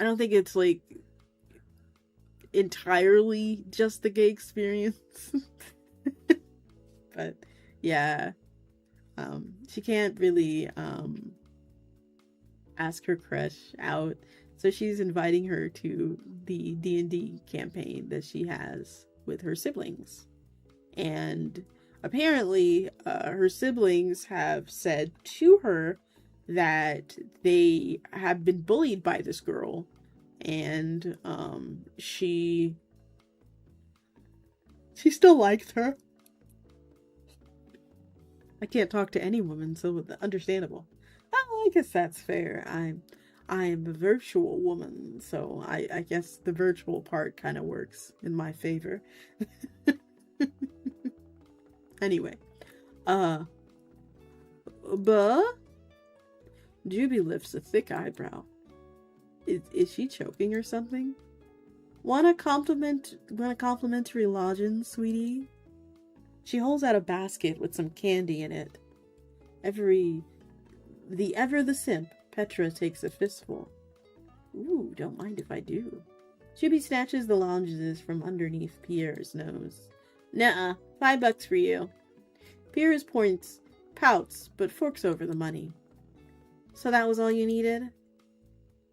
don't think it's like entirely just the gay experience. But yeah, she can't really ask her crush out, so she's inviting her to the D&D campaign that she has with her siblings. And apparently her siblings have said to her that they have been bullied by this girl, and she still likes her. I can't talk to any woman, so understandable. Oh, I guess that's fair. I am a virtual woman, so I guess the virtual part kind of works in my favor. Anyway, but Juby lifts a thick eyebrow. Is she choking or something? Want a complimentary lodging, sweetie? She holds out a basket with some candy in it. The simp, Petra takes a fistful. Ooh, don't mind if I do. Juby snatches the lozenges from underneath Pierre's nose. Nuh-uh, $5 for you. Pierre pouts, but forks over the money. So that was all you needed?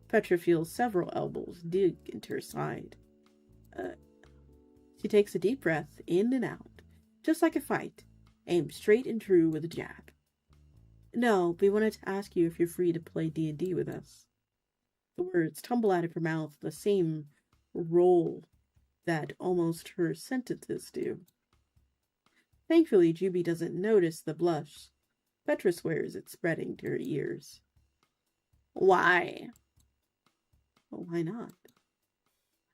Petra feels several elbows dig into her side. She takes a deep breath in and out, just like a fight, aimed straight and true with a jab. No, we wanted to ask you if you're free to play D&D with us. The words tumble out of her mouth, the same roll that almost her sentences do. Thankfully, Juby doesn't notice the blush. Petra swears it's spreading to her ears. Why? Well, why not?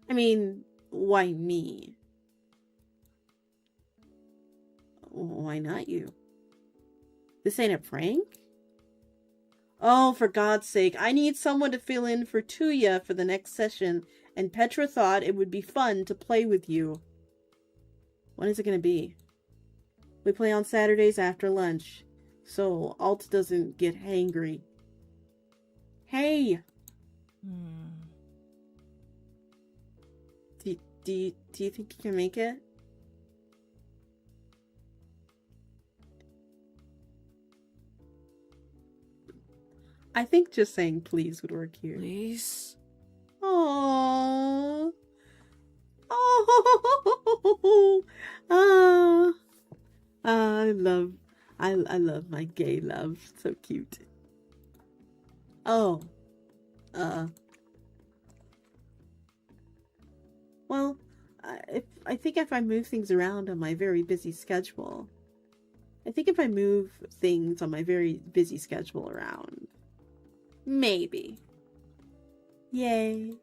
I mean, why me? Why not you? This ain't a prank? Oh, for God's sake, I need someone to fill in for Tuya for the next session, and Petra thought it would be fun to play with you. When is it going to be? We play on Saturdays after lunch, so Alt doesn't get hangry. Hey! Do you think you can make it? I think just saying please would work here.
Please?
Aww. Oh. I love my gay love. So cute. Oh. Well, I think if I move things around on my very busy schedule, around, maybe. Yay.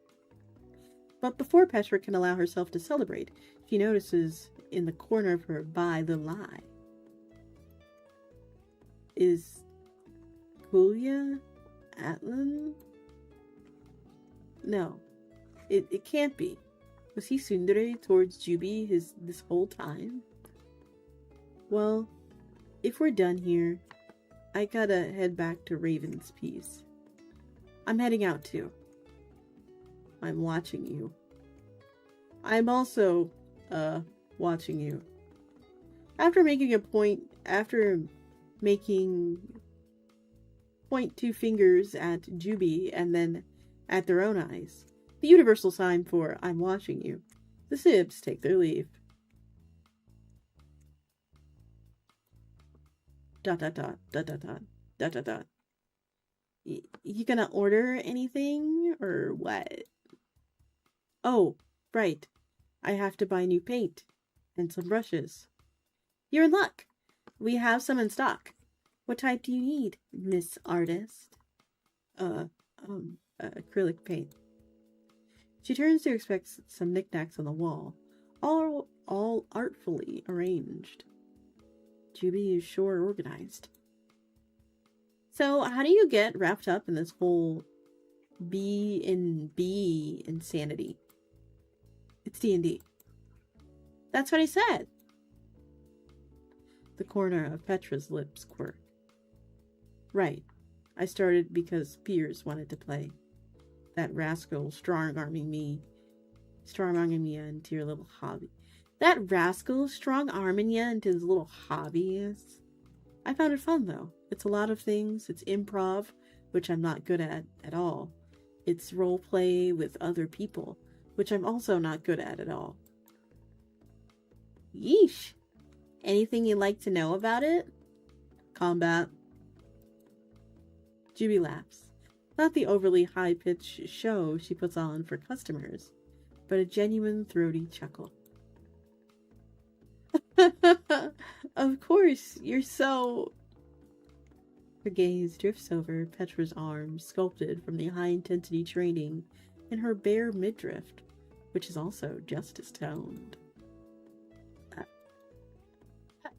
But before Petra can allow herself to celebrate, she notices in the corner of her little eye is Kulia Atlan? No, it can't be. Was he tsundere towards Juby this whole time? Well, if we're done here, I gotta head back to Raven's Piece. I'm heading out too. I'm watching you. I'm also, watching you. After point two fingers at Juby and then at their own eyes, the universal sign for I'm watching you, the Sibs take their leave. ... You gonna order anything or what? Oh, right. I have to buy new paint and some brushes. You're in luck. We have some in stock. What type do you need, Miss Artist? Acrylic paint. She turns to inspect some knickknacks on the wall, all artfully arranged. Juby is sure organized. So, how do you get wrapped up in this whole B&B insanity? It's D&D. That's what I said. The corner of Petra's lips quirk. Right. I started because Piers wanted to play. That rascal strong-arming me into your little hobby. That rascal strong-arming you into his little hobbies. I found it fun, though. It's a lot of things. It's improv, which I'm not good at all. It's role play with other people, which I'm also not good at all. Yeesh. Anything you'd like to know about it? Combat. Juby laughs. Not the overly high-pitched show she puts on for customers, but a genuine throaty chuckle. Of course, you're so... Her gaze drifts over Petra's arms, sculpted from the high-intensity training in her bare midriff, which is also just as toned.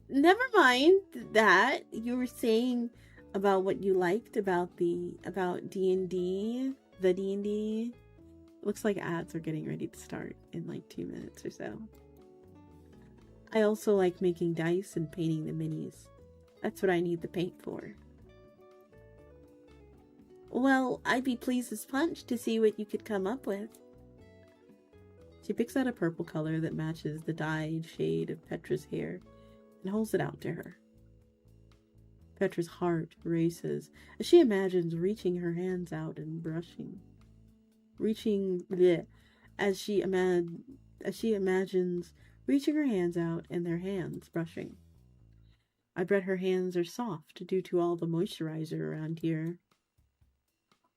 Never mind that. You were saying about what you liked about D&D, the D&D. Looks like ads are getting ready to start in like 2 minutes or so. I also like making dice and painting the minis. That's what I need the paint for. Well, I'd be pleased as punch to see what you could come up with. She picks out a purple color that matches the dyed shade of Petra's hair and holds it out to her. Petra's heart races as she imagines reaching her hands out and brushing. As she imagines reaching her hands out and their hands brushing. I bet her hands are soft due to all the moisturizer around here.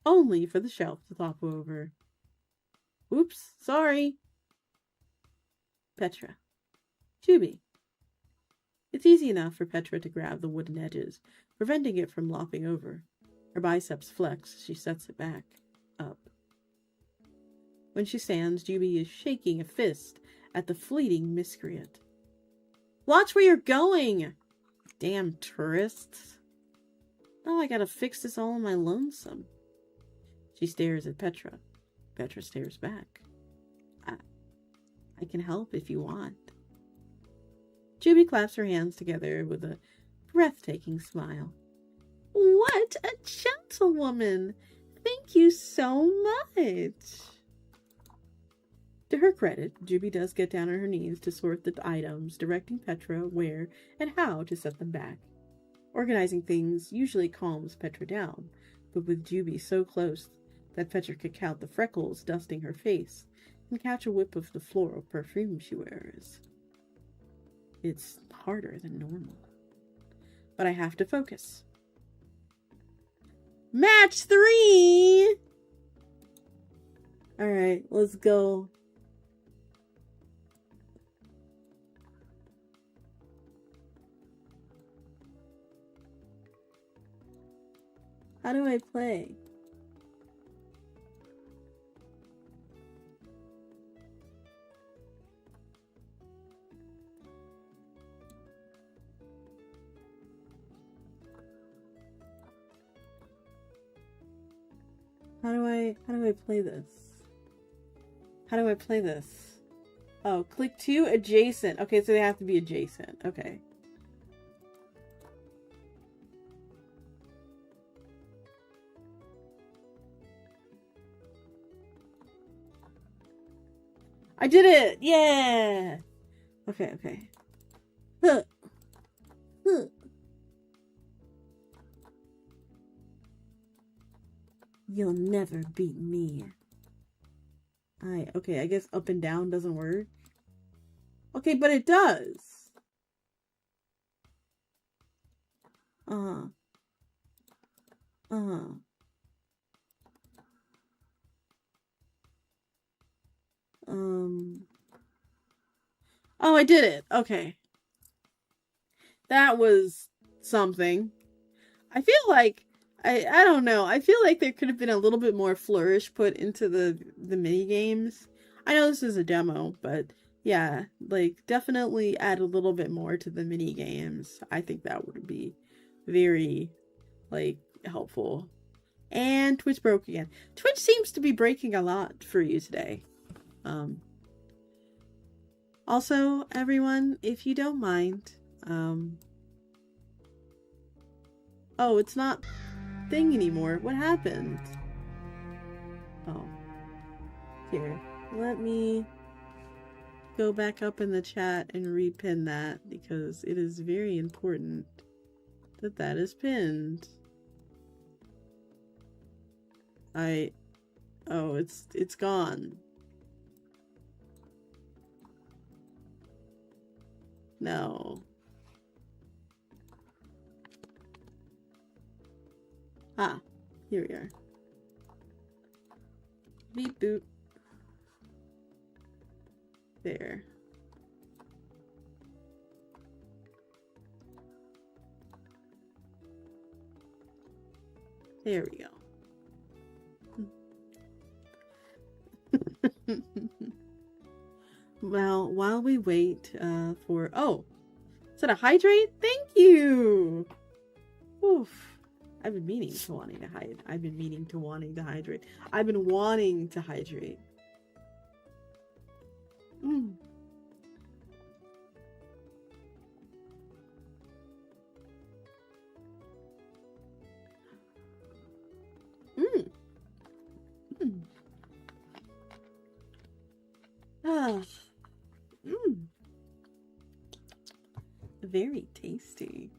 Only for the shelf to topple over. Oops, sorry. Petra. Juby. It's easy enough for Petra to grab the wooden edges, preventing it from lopping over. Her biceps flex as she sets it back, up. When she stands, Juby is shaking a fist at the fleeting miscreant. Watch where you're going! Damn tourists. Now I gotta fix this all on my lonesome. She stares at Petra. Petra stares back. I can help if you want. Juby claps her hands together with a breathtaking smile. What a gentlewoman! Thank you so much! To her credit, Juby does get down on her knees to sort the items, directing Petra where and how to set them back. Organizing things usually calms Petra down, but with Juby so close that Petra could count the freckles dusting her face and catch a whiff of the floral perfume she wears. It's harder than normal. But I have to focus. Match 3! Alright, let's go. How do I play? How do I play this? How do I play this? Oh, click 2 adjacent. Okay, so they have to be adjacent. Okay. I did it! Yeah! Okay, okay. Huh. Huh. You'll never beat me. Okay, I guess up and down doesn't work. Okay, but it does. Oh, I did it. Okay. That was something. I feel like I don't know. I feel like there could have been a little bit more flourish put into the mini games. I know this is a demo, but yeah, like definitely add a little bit more to the mini games. I think that would be very like helpful. And Twitch broke again. Twitch seems to be breaking a lot for you today. Also, everyone, if you don't mind, oh, it's not thing anymore. What happened? Oh. Here. Let me go back up in the chat and repin that because it is very important that that is pinned. Oh, it's gone. No. Ah, here we are. Beep boop. There. There we go. Well, while we wait for... Oh! Is that a hydrate? Thank you! Oof. I've been meaning to wanting to hydrate. I've been wanting to hydrate. Mm. Mm. Mm. Ah. Mm. Very tasty.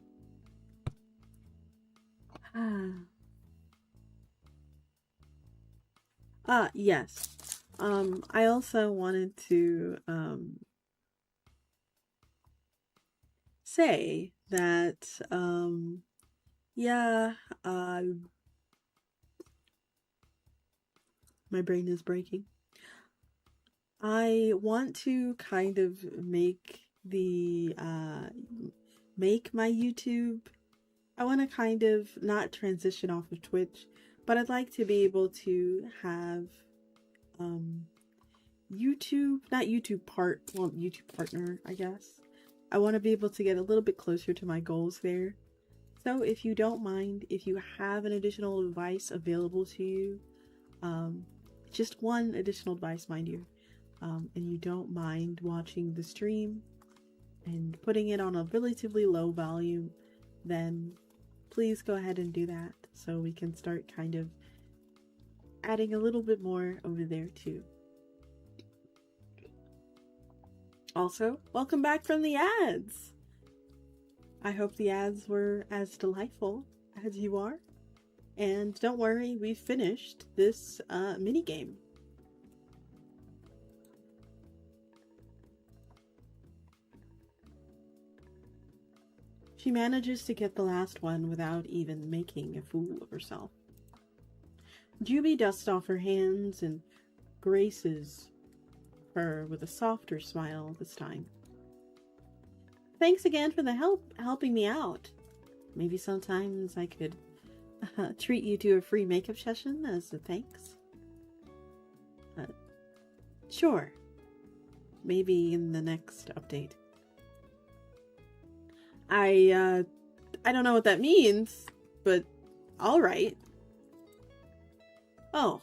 Yes. I also wanted to say that, yeah, my brain is breaking. I want to kind of make my YouTube. I want to kind of not transition off of Twitch, but I'd like to be able to have, YouTube partner, I guess. I want to be able to get a little bit closer to my goals there. So if you don't mind, if you have an additional device available to you, just one additional device, mind you, and you don't mind watching the stream and putting it on a relatively low volume, then please go ahead and do that so we can start kind of adding a little bit more over there too. Also, welcome back from the ads. I hope the ads were as delightful as you are. And don't worry, we finished this mini game. She manages to get the last one without even making a fool of herself. Juby dusts off her hands and graces her with a softer smile this time. Thanks again for the helping me out. Maybe sometimes I could treat you to a free makeup session as a thanks. Sure. Maybe in the next update. I don't know what that means, but alright. Oh,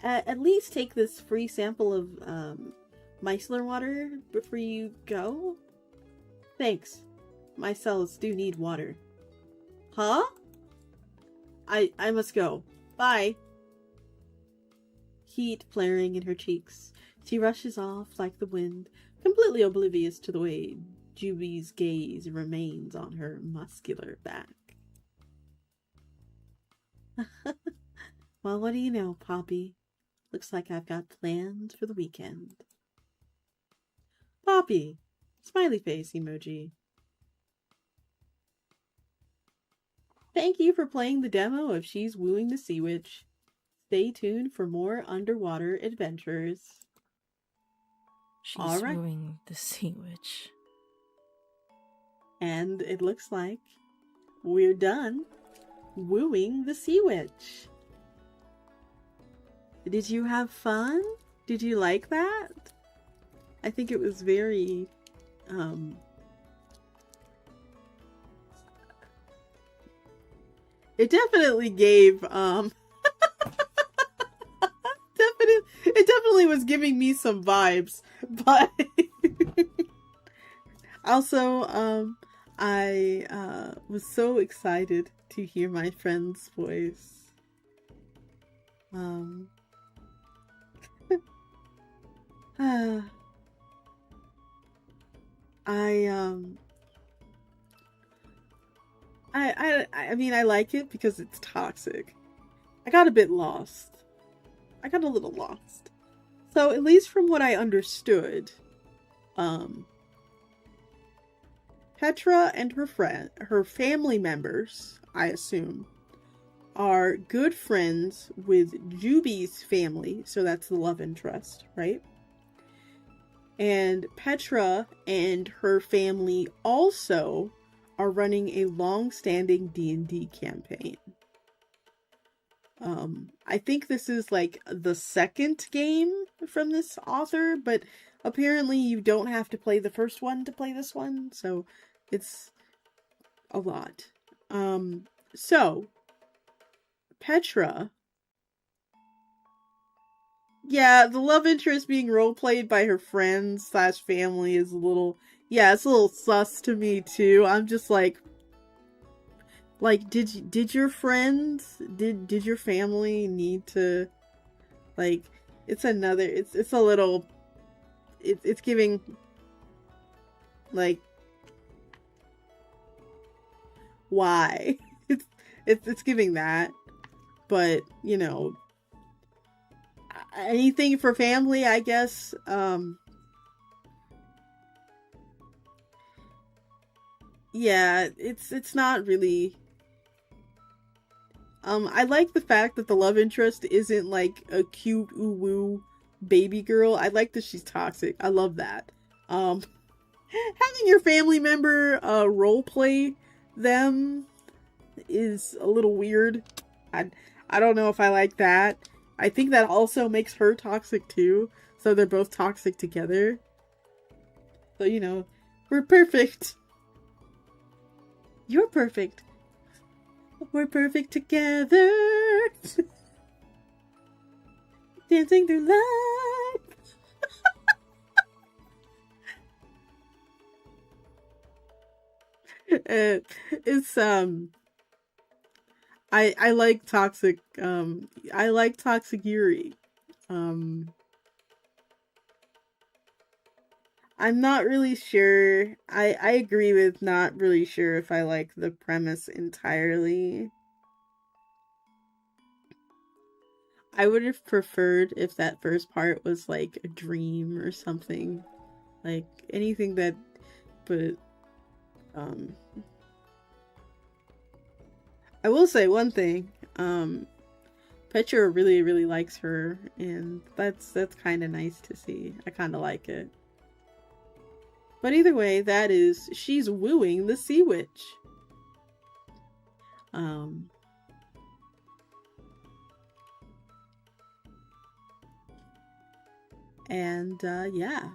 at least take this free sample of micellar water before you go? Thanks. My cells do need water. Huh? I must go. Bye. Heat flaring in her cheeks, she rushes off like the wind, completely oblivious to the way Juby's gaze remains on her muscular back. Well, what do you know, Poppy? Looks like I've got plans for the weekend. Poppy! Smiley face emoji. Thank you for playing the demo of She's Wooing the Sea Witch. Stay tuned for more underwater adventures.
She's wooing the Sea Witch.
And it looks like we're done wooing the Sea Witch. Did you have fun? Did you like that? I think it was very, it definitely gave, it definitely was giving me some vibes, but also, I was so excited to hear my friend's voice. I mean, I like it because it's toxic. I got a bit lost. I got a little lost. So, at least from what I understood, Petra and her family members, I assume, are good friends with Juby's family, so that's the love interest, right? And Petra and her family also are running a long-standing D&D campaign. I think this is like the second game from this author, but apparently you don't have to play the first one to play this one, so it's a lot. So Petra, yeah, the love interest being roleplayed by her friends / family is a little, yeah, it's a little sus to me too. I'm just like, did your friends, did your family need to, like, it's a little, it's giving, like, why? It's giving that, but, you know, anything for family, I guess, yeah, it's not really. I like the fact that the love interest isn't like a cute ooh woo baby girl. I like that she's toxic. I love that. Um, having your family member role play them is a little weird. I I don't know if I like that. I think that also makes her toxic too. So they're both toxic together. So we're perfect. You're perfect. We're perfect together. Dancing through life. It's I like toxic I like toxic Yuri. Um I'm not really sure. I agree with not really sure if I like the premise entirely. I would have preferred if that first part was like a dream or something. Like anything that but um I will say one thing. Petra really, really likes her, and that's kind of nice to see. I kind of like it. But either way, she's wooing the Sea Witch. Um, and yeah,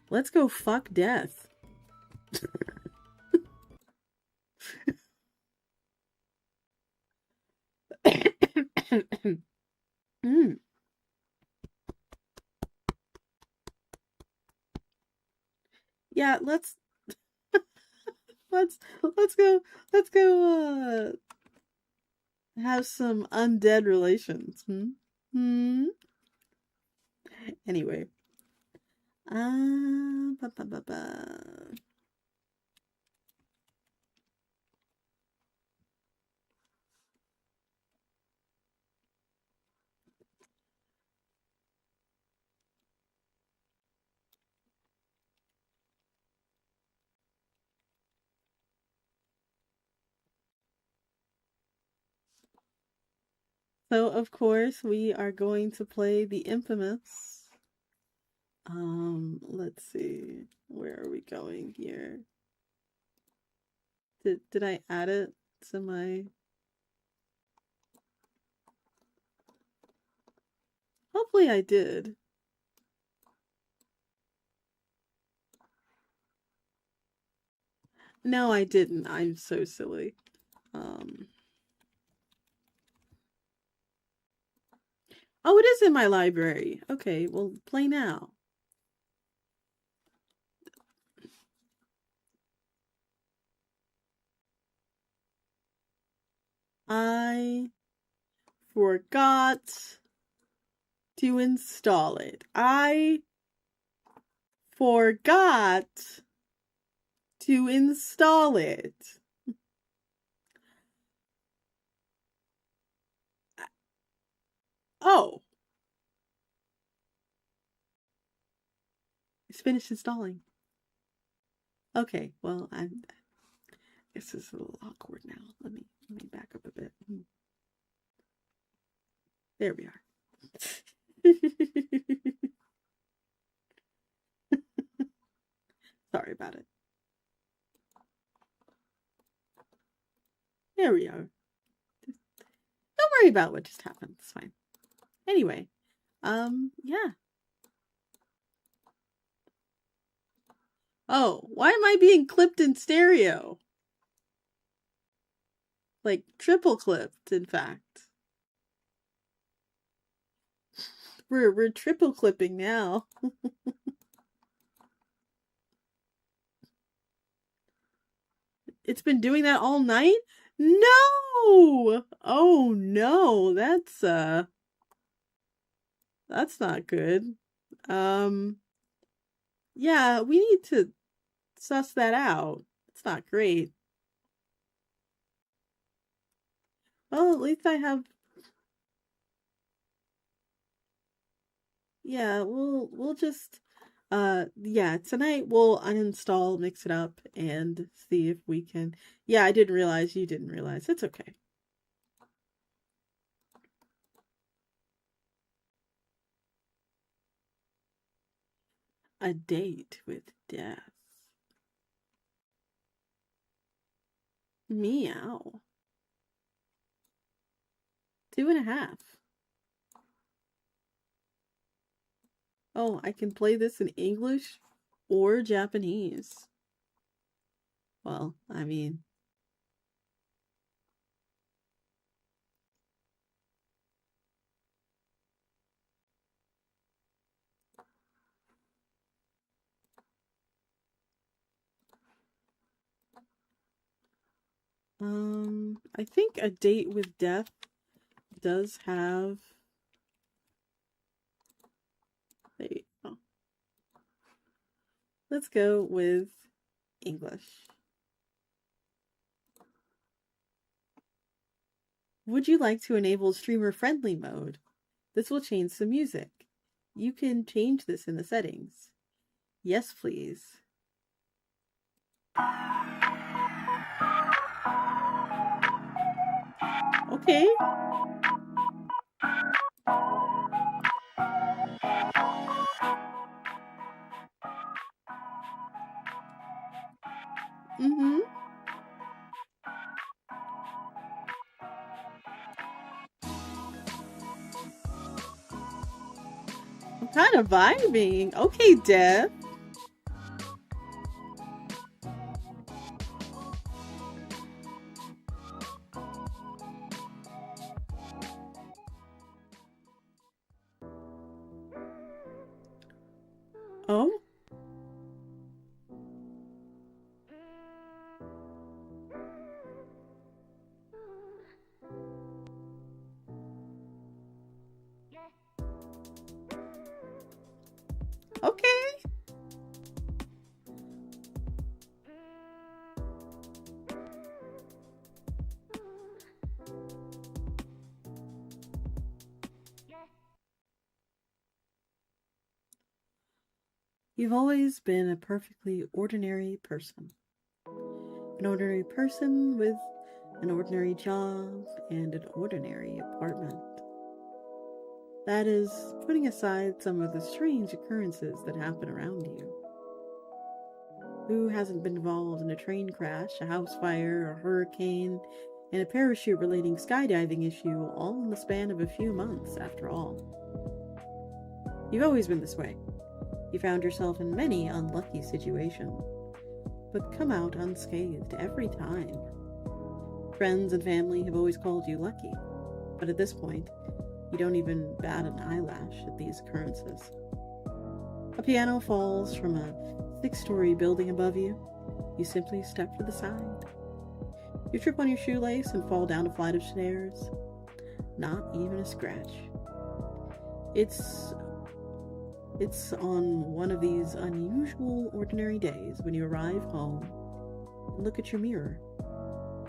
let's go fuck death. mm. Yeah, let's let's go have some undead relations. Anyway. Ba, ba, ba, ba. So of course we are going to play the infamous. Let's see. Where are we going here? Did I add it to my Hopefully I did. No, I didn't. I'm so silly. Oh, it is in my library. Okay, well, play now. I forgot to install it. I forgot to install it. Oh. It's finished installing. Okay, well, this is a little awkward now. Let me back up a bit. There we are. Sorry about it. There we are. Don't worry about what just happened. It's fine. Anyway, yeah. Oh, why am I being clipped in stereo? Like triple clipped, in fact. We're triple clipping now. It's been doing that all night? No! Oh no, that's not good. Yeah, we need to suss that out. It's not great. Well, at least I have. Yeah, we'll just Yeah, tonight we'll uninstall, mix it up, and see if we can. Yeah, I didn't realize you didn't realize. It's okay. A date with death. Meow. 2.5. Oh, I can play this in English or Japanese. Well, I mean, I think A Date with Death does have. There you go. Let's go with English. Would you like to enable streamer friendly mode? This will change the music. You can change this in the settings. Yes, please. Okay. Mm-hmm. I'm kind of vibing. Okay, Deb. Oh? Okay. You've always been a perfectly ordinary person. An ordinary person with an ordinary job and an ordinary apartment. That is, putting aside some of the strange occurrences that happen around you. Who hasn't been involved in a train crash, a house fire, a hurricane, and a parachute-relating skydiving issue all in the span of a few months, after all? You've always been this way. You found yourself in many unlucky situations, but come out unscathed every time. Friends and family have always called you lucky, but at this point, you don't even bat an eyelash at these occurrences. A piano falls from a 6-story building above you. You simply step to the side. You trip on your shoelace and fall down a flight of stairs. Not even a scratch. It's on one of these unusual, ordinary days when you arrive home and look at your mirror.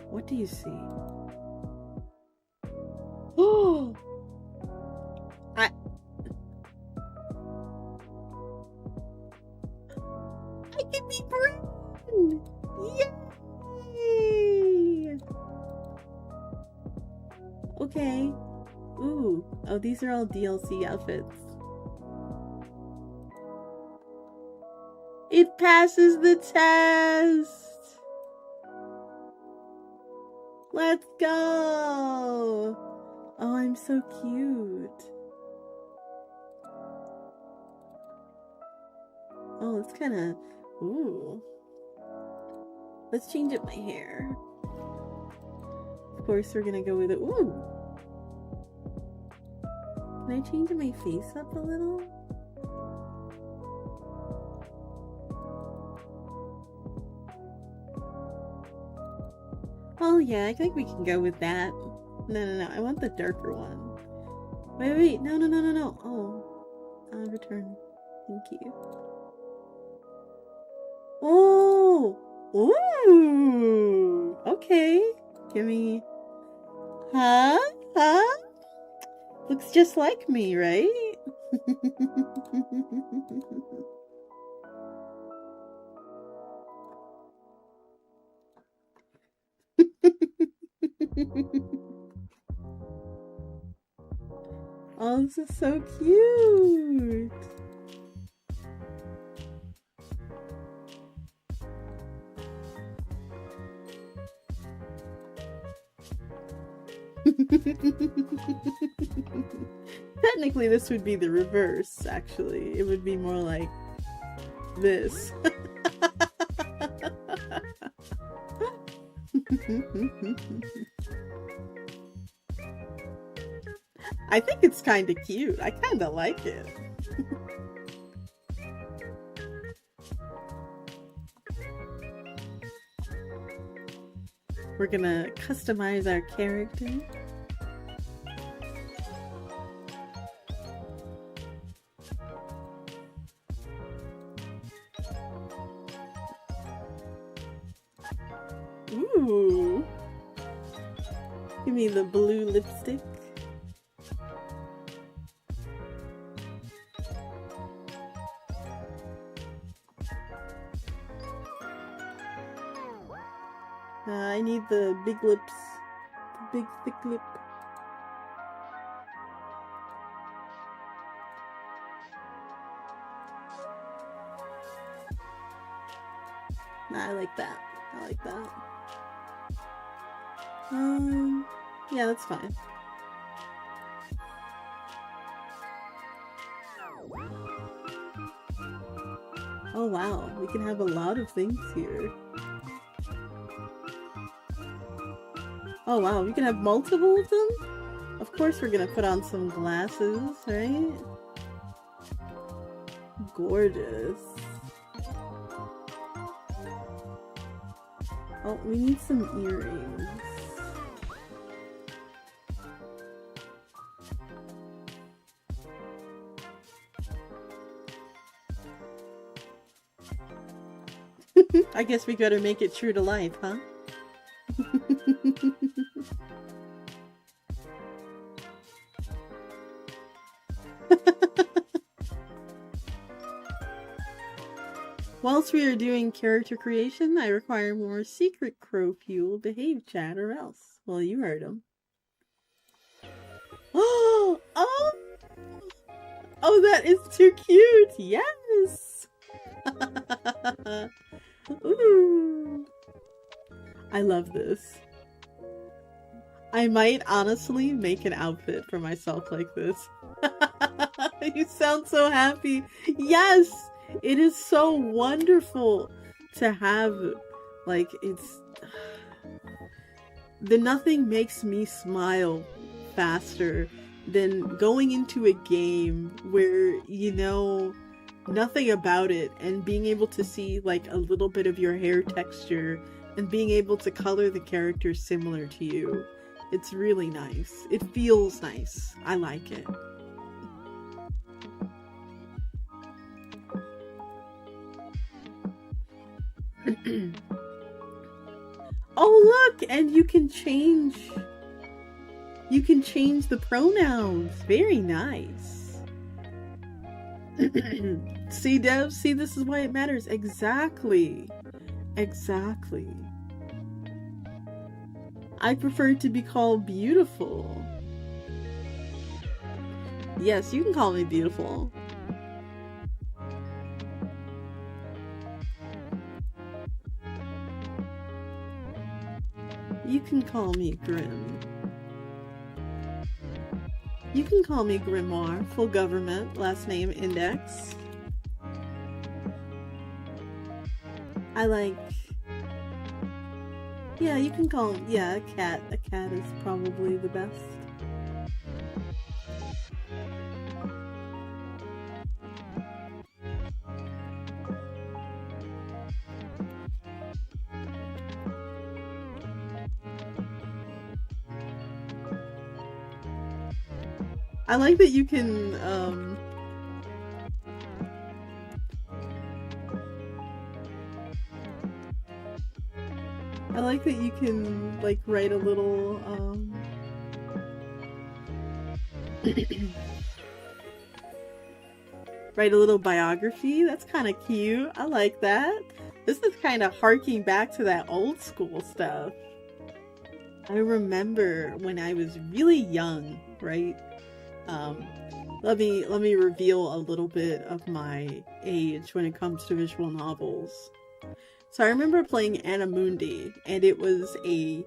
What do you see? Oh! I can be green! Yay! Okay. Ooh. Oh, these are all DLC outfits. It passes the test! Let's go! Oh, I'm so cute. Oh, it's kind of... Ooh. Let's change up my hair. Of course, we're gonna go with it. Ooh! Can I change my face up a little? Oh yeah, I think we can go with that. No, I want the darker one. Wait, no. Oh, return. Thank you. Oh! Ooh! Okay. Give me... Huh? Looks just like me, right? Oh, this is so cute. Technically, this would be the reverse, actually. It would be more like this. I think it's kind of cute. I kind of like it. We're gonna customize our character. Ooh. Give me the blue lipstick. I need the big lips. The big thick lip. I like that. I like that. Yeah, that's fine. Oh wow, we can have a lot of things here. Oh wow, we can have multiple of them? Of course we're gonna put on some glasses, right? Gorgeous. Oh, we need some earrings. I guess we gotta make it true to life, huh? Whilst we are doing character creation, I require more secret crow fuel. Behave, chat, or else. Well, you heard him. Oh! Oh! Oh, that is too cute! Yes! Ooh. I love this. I might honestly make an outfit for myself like this. You sound so happy. Yes! It is so wonderful to have, like, it's... Nothing makes me smile faster than going into a game where you know nothing about it and being able to see, like, a little bit of your hair texture and being able to color the characters similar to you. It's really nice. It feels nice. I like it. Oh look, and you can change the pronouns. Very nice. See, Dev? See, this is why it matters. Exactly. Exactly. I prefer to be called beautiful. Yes, you can call me beautiful. You can call me Grim. You can call me Grimoire, full government, last name Index. I like... Yeah, you can call... Yeah, a cat. A cat is probably the best. I like that you can, I like that you can, like, write a little, write a little biography. That's kind of cute. I like that. This is kind of harking back to that old school stuff. I remember when I was really young, right? Let me reveal a little bit of my age when it comes to visual novels. So I remember playing Anna Mundi, and it was a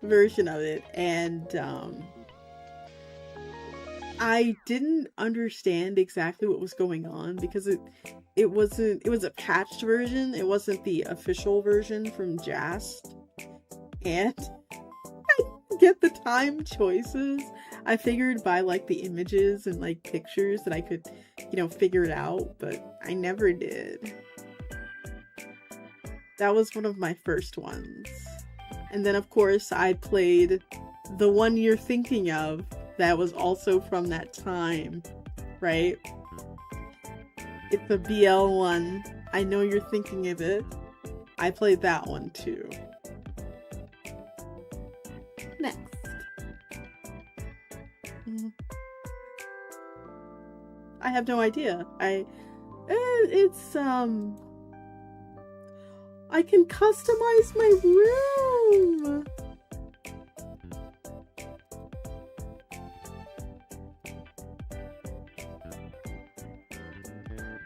version of it, and I didn't understand exactly what was going on because it was a patched version. It wasn't the official version from Jast, and I didn't get the time choices. I figured by like the images and like pictures that I could, figure it out, but I never did. That was one of my first ones. And then of course I played the one you're thinking of that was also from that time, right? It's the BL one. I know you're thinking of it. I played that one too. Next. I have no idea. I can customize my room.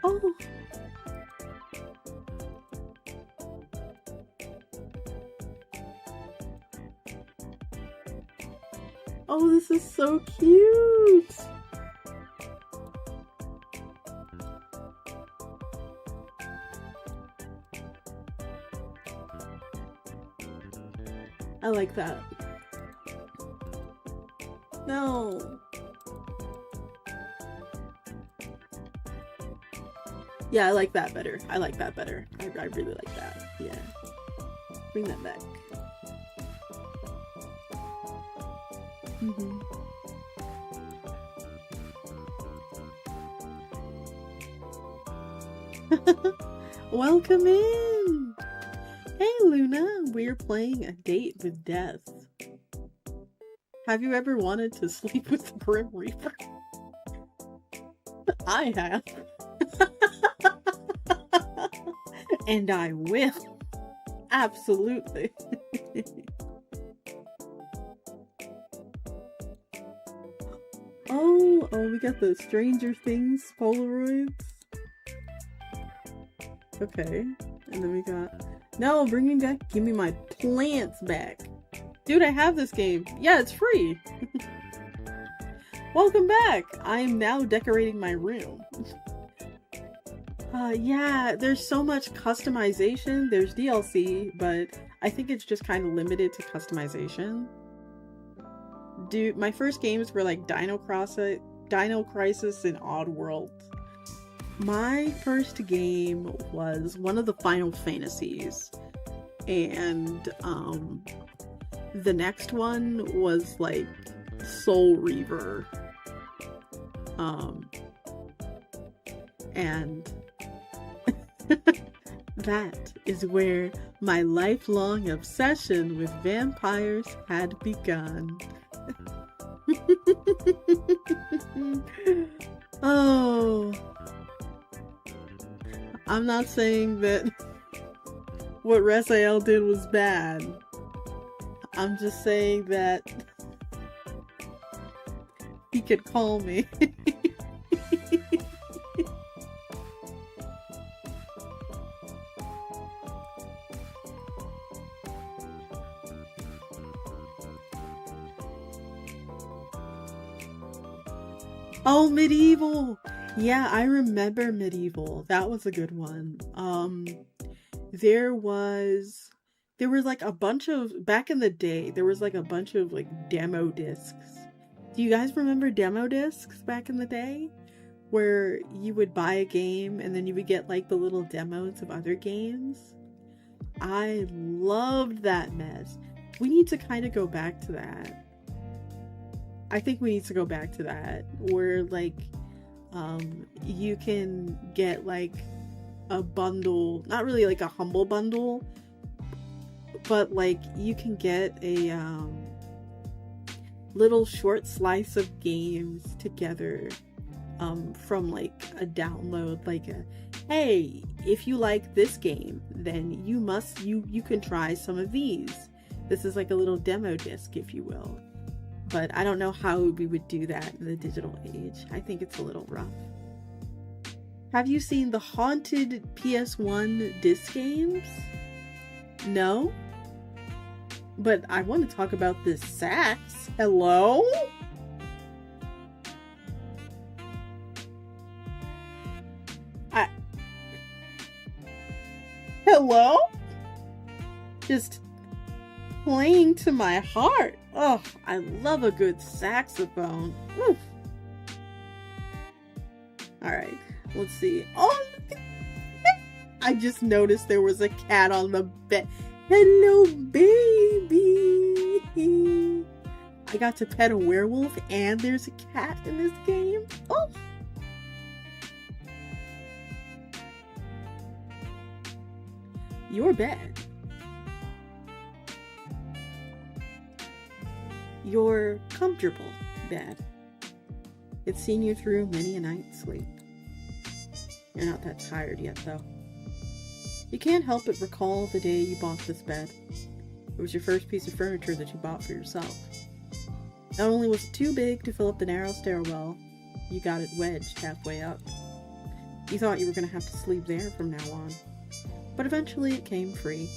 Oh. Oh, this is so cute. I like that. No. Yeah, I like that better. I like that better. I really like that. Yeah. Bring that back. Mm-hmm. Welcome in! Hey Luna, we're playing A Date with Death. Have you ever wanted to sleep with the Grim Reaper? I have. And I will. Absolutely. Oh, we got the Stranger Things Polaroids. Okay. And then we got... No, bring me back. Give me my plants back. Dude, I have this game. Yeah, it's free. Welcome back. I am now decorating my room. Yeah, there's so much customization. There's DLC, but I think it's just kind of limited to customization. Dude, my first games were like Dino Crisis and Oddworld. My first game was one of the Final Fantasies, and the next one was like Soul Reaver, and that is where my lifelong obsession with vampires had begun. Oh, I'm not saying that what Rasael did was bad. I'm just saying that he could call me. Oh, Medieval! Yeah, I remember Medieval. That was a good one. There were like a bunch of, back in the day, there was like a bunch of like demo discs. Do you guys remember demo discs back in the day? Where you would buy a game and then you would get like the little demos of other games? I loved that mess. We need to kind of go back to that. I think we need to go back to that. Where like, you can get like a bundle, not really like a humble bundle, but like you can get a little short slice of games together from like a download, like a, hey, if you like this game, then you can try some of these. This is like a little demo disc, if you will. But I don't know how we would do that in the digital age. I think it's a little rough. Have you seen the haunted PS1 disc games? No? But I want to talk about this sax. Hello? Hello? Just playing to my heart. Oh, I love a good saxophone. Oof. Alright, let's see. Oh, I just noticed there was a cat on the bed. Hello, baby. I got to pet a werewolf and there's a cat in this game. Oh. Your bed. Your comfortable bed. It's seen you through many a night's sleep. You're not that tired yet, though. You can't help but recall the day you bought this bed. It was your first piece of furniture that you bought for yourself. Not only was it too big to fill up the narrow stairwell, you got it wedged halfway up. You thought you were going to have to sleep there from now on. But eventually it came free,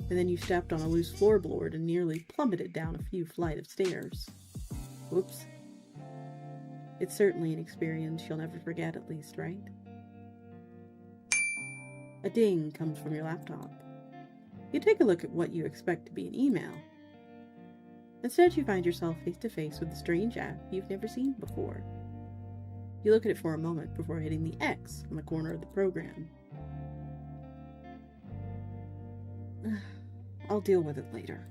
and then you stepped on a loose floorboard and nearly plummeted down a few flight of stairs. Whoops. It's certainly an experience you'll never forget, at least, right? A ding comes from your laptop. You take a look at what you expect to be an email. Instead, you find yourself face to face with a strange app you've never seen before. You look at it for a moment before hitting the X on the corner of the program. I'll deal with it later.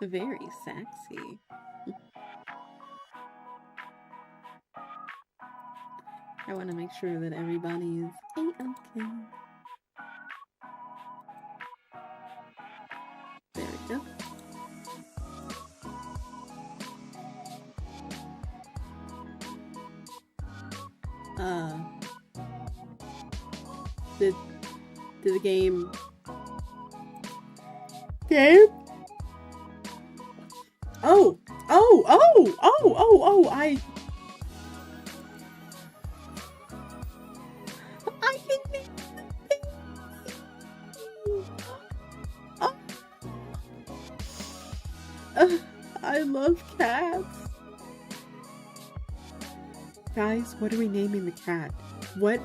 Very sexy. I want to make sure that everybody is A-okay. There we go. Did the game... I can make I love cats. Guys, what are we naming the cat? What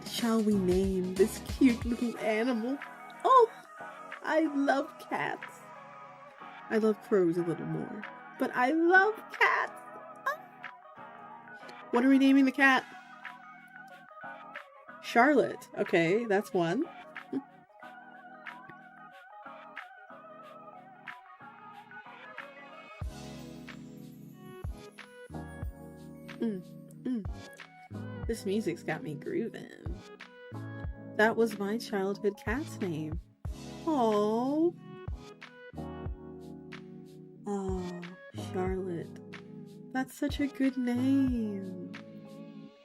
shall we name this cute little animal? Oh, I love cats. I love crows a little more, but I love cats. Ah. What are we naming the cat? Charlotte. Okay, that's one. This music's got me grooving. That was my childhood cat's name. Aww. Oh, Charlotte. That's such a good name.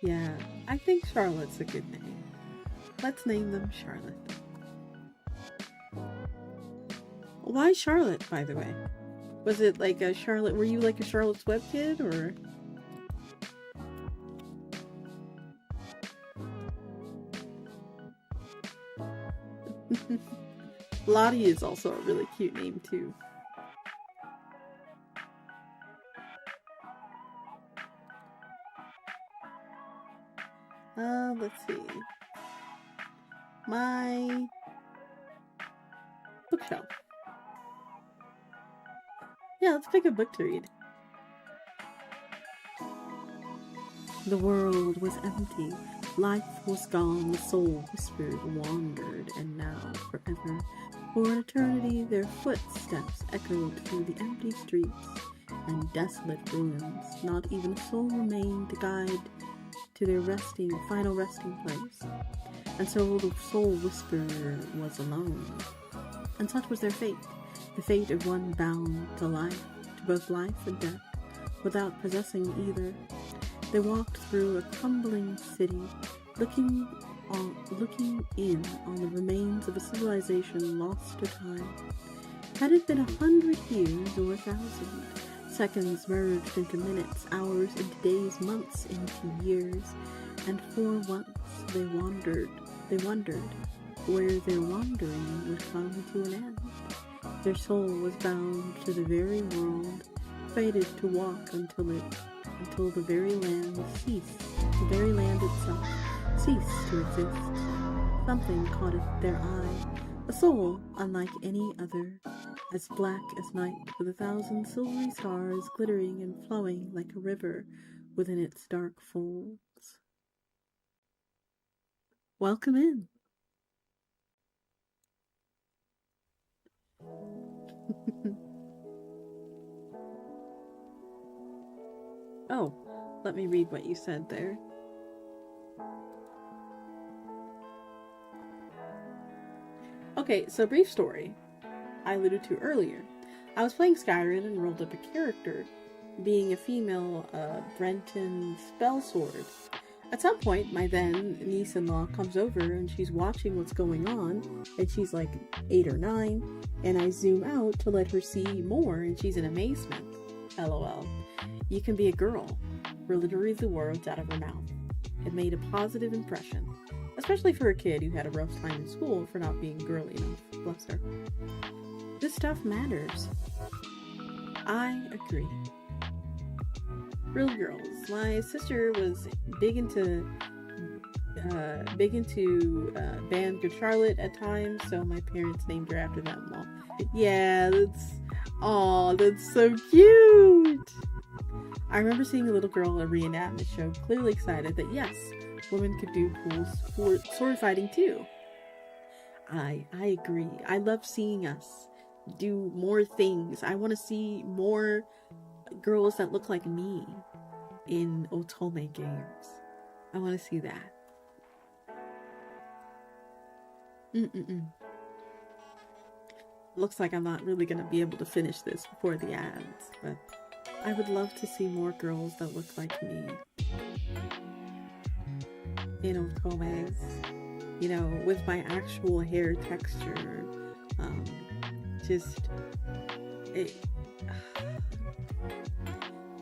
Yeah, I think Charlotte's a good name. Let's name them Charlotte. Why Charlotte, by the way? Was it like a Charlotte, were you like a Charlotte's Web kid, or? Lottie is also a really cute name too. Let's see. My bookshelf. Yeah, let's pick a book to read. The world was empty. Life was gone. The soul whispered, wandered, and now forever. For an eternity, their footsteps echoed through the empty streets and desolate ruins. Not even a soul remained to guide to their final resting place. And so the soul whisperer was alone. And such was their fate, the fate of one bound to life, to both life and death, without possessing either. They walked through a crumbling city, looking in on the remains of a civilization lost to time. Had it been 100 years or 1,000, seconds merged into minutes, hours into days, months into years, and for once they wondered where their wandering would come to an end. Their soul was bound to the very world, fated to walk until the very land itself ceased to exist. Something caught their eye, a soul unlike any other, as black as night, with 1,000 silvery stars glittering and flowing like a river within its dark folds. Welcome in. Oh, let me read what you said there. Okay, so brief story. I alluded to earlier. I was playing Skyrim and rolled up a character, being a female Brenton Spellsword. At some point, my then niece-in-law comes over and she's watching what's going on, and she's like 8 or 9, and I zoom out to let her see more, and she's in amazement. LOL. You can be a girl. Were literally the words out of her mouth. It made a positive impression, especially for a kid who had a rough time in school for not being girly enough. Bless her. This stuff matters. I agree. Real girls. My sister was big into band Good Charlotte at times, so my parents named her after them. Well, yeah, that's so cute. I remember seeing a little girl at a reenactment show, clearly excited that yes, women could do cool sword fighting too. I agree. I love seeing us do more things. I want to see more girls that look like me in Otome games. I want to see that. Looks like I'm not really going to be able to finish this before the ads, but I would love to see more girls that look like me in Otomes, you know, with my actual hair texture.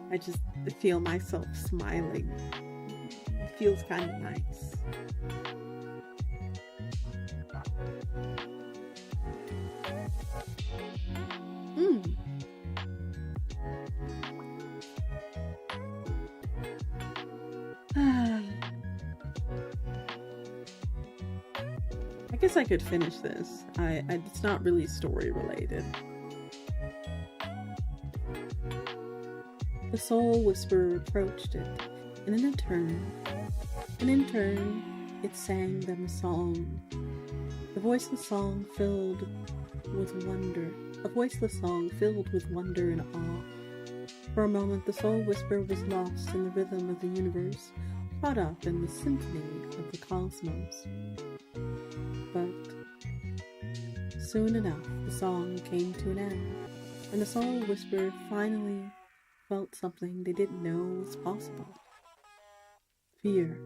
I just feel myself smiling. It feels kind of nice. I guess I could finish this. It's not really story related. The soul whisperer approached it, and in turn, it sang them a song. The voiceless song filled with wonder and awe. For a moment, the soul whisperer was lost in the rhythm of the universe, caught up in the symphony of the cosmos. But soon enough, the song came to an end, and the soul whisperer finally felt something they didn't know was possible. Fear.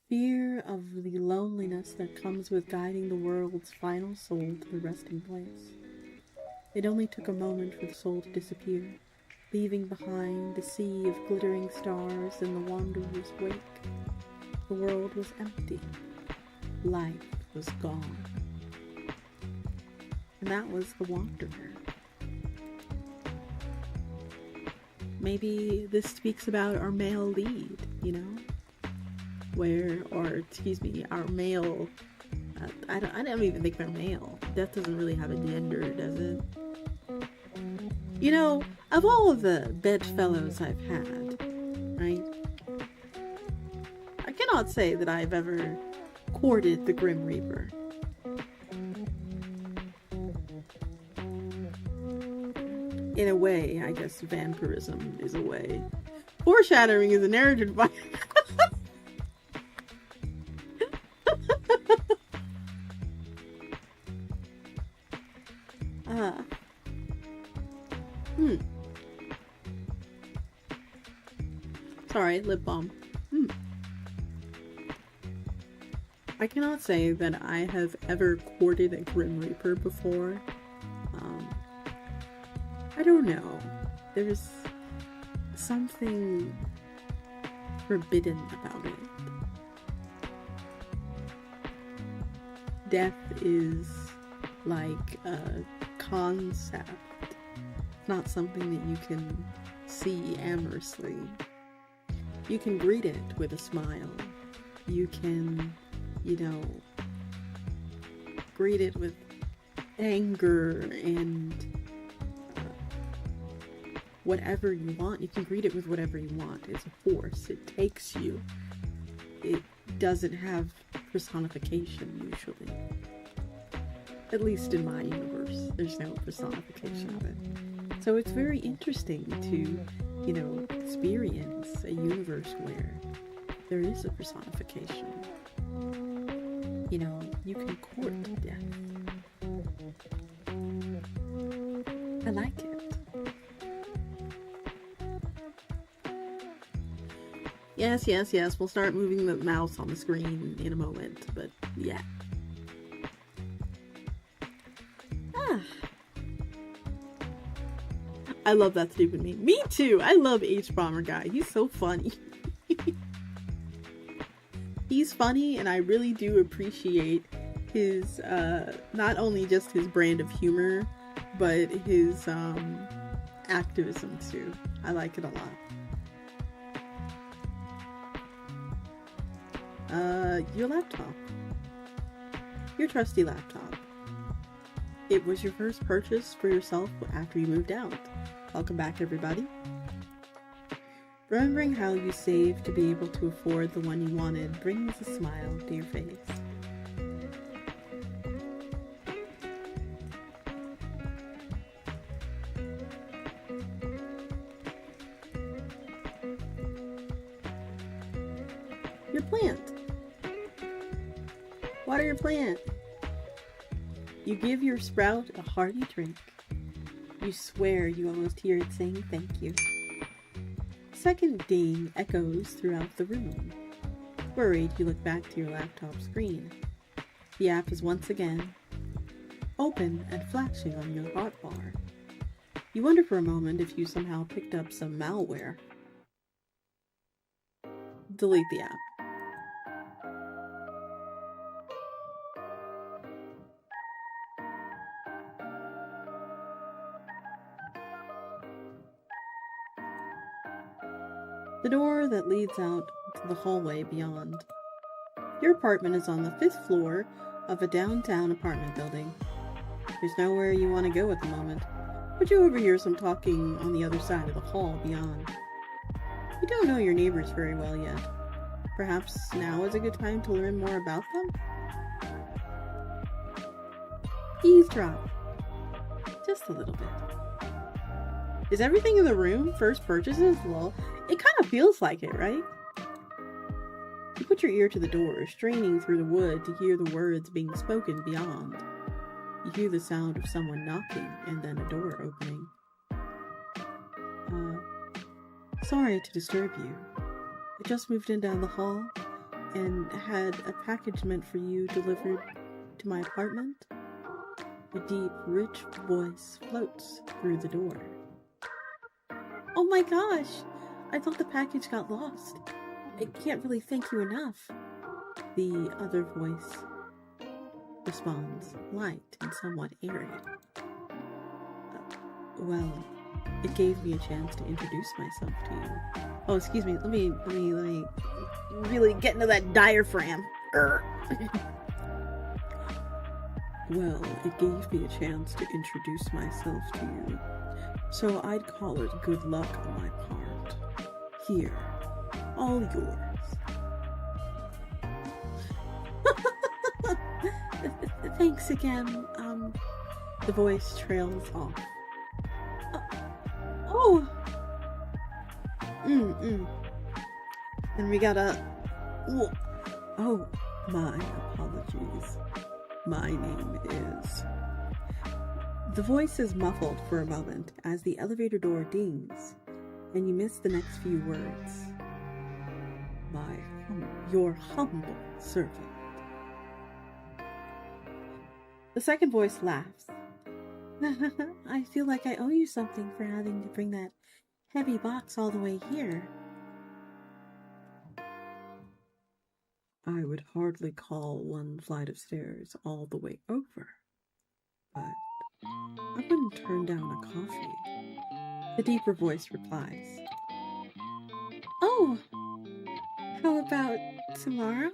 Fear of the loneliness that comes with guiding the world's final soul to the resting place. It only took a moment for the soul to disappear, leaving behind a sea of glittering stars in the wanderer's wake. The world was empty. Life was gone. And that was the wanderer. Maybe this speaks about our male lead, you know? Our male, I don't even think they're male. Death doesn't really have a gender, does it? You know, of all of the bedfellows I've had, right? I cannot say that I've ever courted the Grim Reaper. In a way, I guess vampirism is a way. Foreshadowing is a narrative device. Sorry, lip balm. I cannot say that I have ever courted a Grim Reaper before. I don't know. There's something forbidden about it. Death is like a concept, not something that you can see amorously. You can greet it with a smile. You can, greet it with anger and whatever you want. You can greet it with whatever you want. It's a force. It takes you. It doesn't have personification usually. At least in my universe, there's no personification of it. So it's very interesting to, experience a universe where there is a personification. You can court death. I like it. Yes, we'll start moving the mouse on the screen in a moment, but yeah. I love that stupid meme. Me too! I love H-Bomber guy. He's so funny. He's funny, and I really do appreciate his, not only just his brand of humor, but his, activism too. I like it a lot. Your laptop. Your trusty laptop. It was your first purchase for yourself after you moved out. Welcome back, everybody. Remembering how you saved to be able to afford the one you wanted brings a smile to your face. Your plant. Water your plant. You give your sprout a hearty drink. You swear you almost hear it saying thank you. Second ding echoes throughout the room. Worried, you look back to your laptop screen. The app is once again open and flashing on your hotbar. You wonder for a moment if you somehow picked up some malware. Delete the app. The door that leads out to the hallway beyond. Your apartment is on the 5th floor of a downtown apartment building. There's nowhere you want to go at the moment, but you overhear some talking on the other side of the hall beyond. You don't know your neighbors very well yet. Perhaps now is a good time to learn more about them? Eavesdrop. Just a little bit. Is everything in the room first purchases? Well, it kind of feels like it, right? You put your ear to the door, straining through the wood to hear the words being spoken beyond. You hear the sound of someone knocking and then a door opening. Sorry to disturb you. I just moved in down the hall and had a package meant for you delivered to my apartment. A deep, rich voice floats through the door. Oh my gosh! I thought the package got lost. I can't really thank you enough. The other voice responds, light and somewhat airy. Well, it gave me a chance to introduce myself to you. Oh, excuse me. Let me really get into that diaphragm. Well, it gave me a chance to introduce myself to you. So I'd call it good luck on my part. Here, all yours. Thanks again. The voice trails off. And we got a... Oh, my apologies. My name is... The voice is muffled for a moment as the elevator door dings, and you miss the next few words. Your humble servant. The second voice laughs. I feel like I owe you something for having to bring that heavy box all the way here. I would hardly call one flight of stairs all the way over, but I wouldn't turn down a coffee. The deeper voice replies. Oh, how about tomorrow?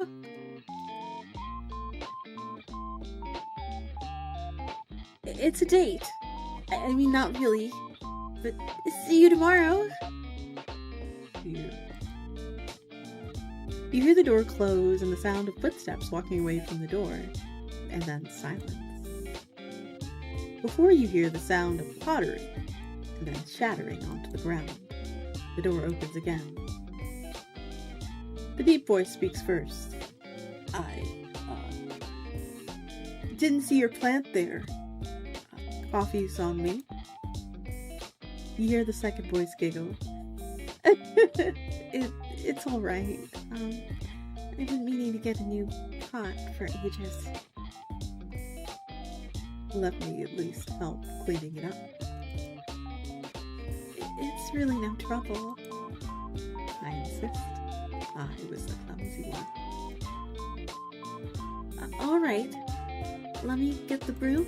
It's a date. I mean, not really, but see you tomorrow. You hear the door close and the sound of footsteps walking away from the door, and then silence. Before you hear the sound of pottery, and then shattering onto the ground. The door opens again. The deep voice speaks first. I didn't see your plant there. Coffee's on me. You hear the second voice giggle. It's all right. I've been meaning to get a new pot for ages. Let me at least help cleaning it up. It's really no trouble. I insist. I was the clumsy one. All right. Let me get the broom.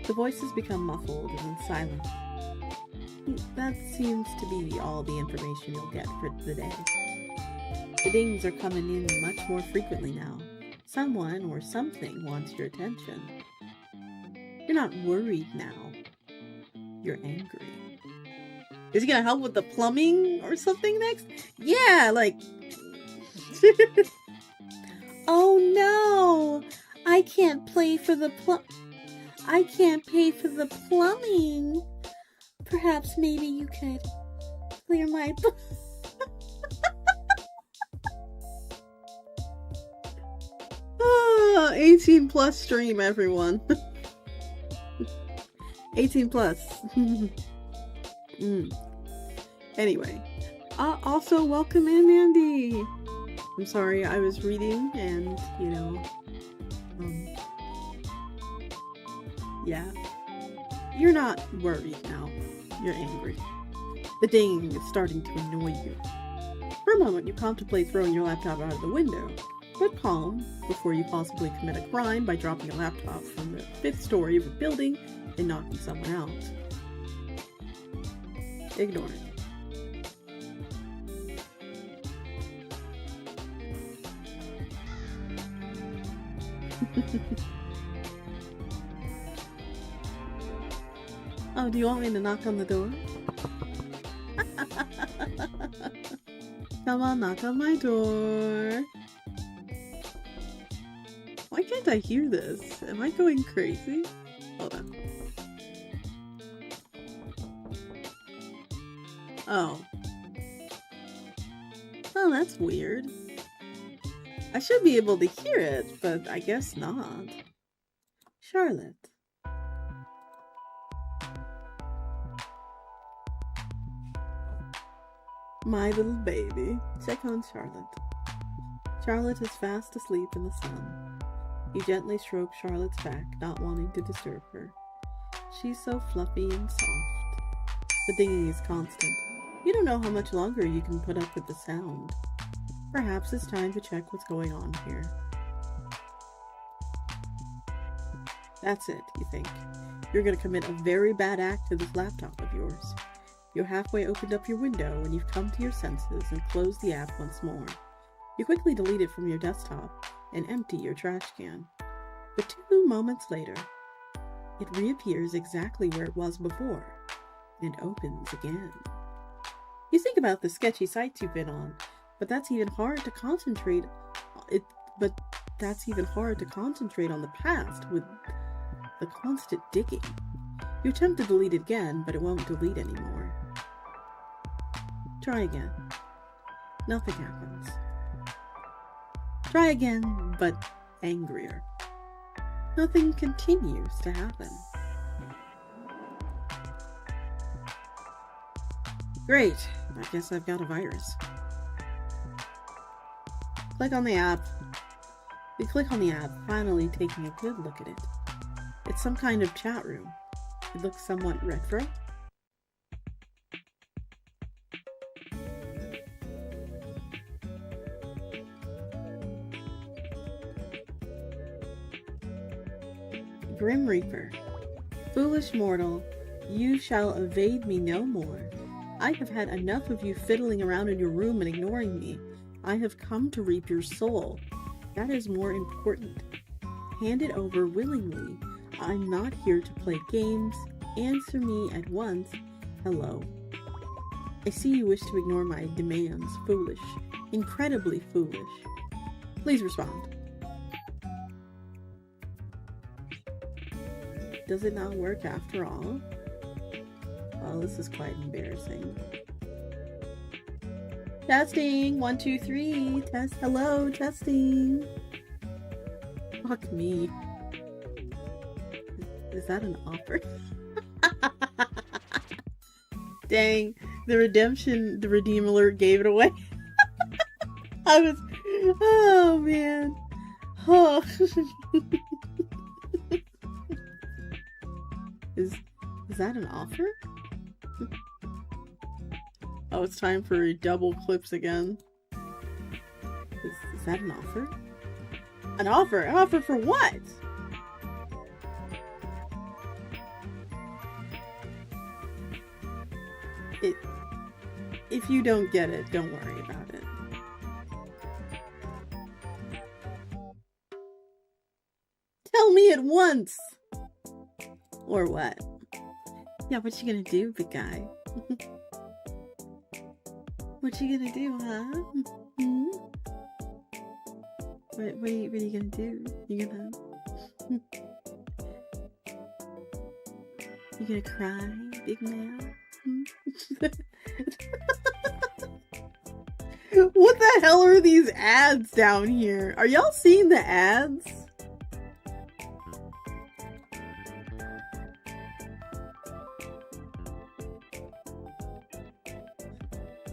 The voices become muffled and then silent. That seems to be all the information you'll get for the day. The dings are coming in much more frequently now. Someone or something wants your attention. You're not worried now. You're angry. Is he gonna help with the plumbing or something next? Yeah, like... Oh no! I can't pay for the plumbing. Perhaps maybe you could clear my 18 plus stream, everyone. 18 plus. Anyway, also welcome in, Mandy. I'm sorry, I was reading and, yeah. You're not worried now. You're angry. The ding is starting to annoy you. For a moment, you contemplate throwing your laptop out of the window, but calm before you possibly commit a crime by dropping a laptop from the 5th story of a building and knocking someone out. Ignore it. Oh, do you want me to knock on the door? Come on, knock on my door. Why can't I hear this? Am I going crazy? Hold on. Oh. Oh, that's weird. I should be able to hear it, but I guess not. Charlotte. My little baby. Check on Charlotte. Charlotte is fast asleep in the sun. You gently stroke Charlotte's back, not wanting to disturb her. She's so fluffy and soft. The dinging is constant. You don't know how much longer you can put up with the sound. Perhaps it's time to check what's going on here. That's it, you think. You're going to commit a very bad act to this laptop of yours. You're halfway opened up your window when you've come to your senses and closed the app once more. You quickly delete it from your desktop and empty your trash can. But 2 moments later, it reappears exactly where it was before and opens again. You think about the sketchy sites you've been on, but that's even hard to concentrate on the past with the constant digging. You attempt to delete it again, but it won't delete anymore. Try again. Nothing happens. Try again, but angrier. Nothing continues to happen. Great. I guess I've got a virus. Click on the app. We click on the app, finally taking a good look at it. It's some kind of chat room. It looks somewhat retro. Grim Reaper. Foolish mortal, you shall evade me no more. I have had enough of you fiddling around in your room and ignoring me. I have come to reap your soul. That is more important. Hand it over willingly. I'm not here to play games. Answer me at once. Hello. I see you wish to ignore my demands. Foolish. Incredibly foolish. Please respond. Does it not work after all? Well, this is quite embarrassing. Testing! 1, 2, 3. Test. Hello, testing. Fuck me. Is that an offer? Dang, the redeem alert gave it away. Oh man. Oh. Is that an offer? Oh, it's time for double clips again. Is that an offer? An offer? An offer for what? If you don't get it, don't worry about it. Tell me at once! Or what? Yeah, what you gonna do, big guy? What you gonna do, huh? Hmm? What are you gonna do? You gonna cry, big man? Hmm? What the hell are these ads down here? Are y'all seeing the ads?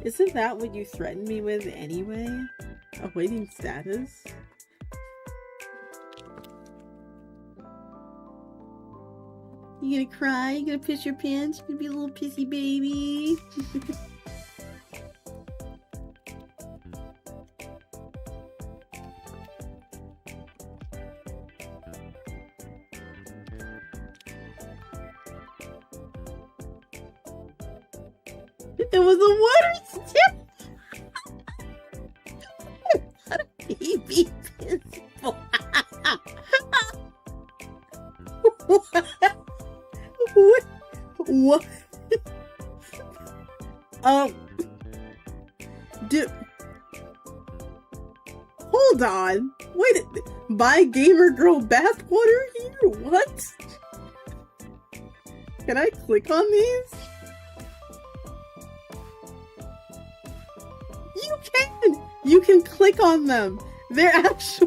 Isn't that what you threatened me with anyway? Awaiting status? You gonna cry? You gonna piss your pants? You gonna be a little pissy baby? It was a water step. Baby pistol. What? Hold on. Wait. Buy gamer girl bathwater here? What? Can I click on these? You can click on them. They're ads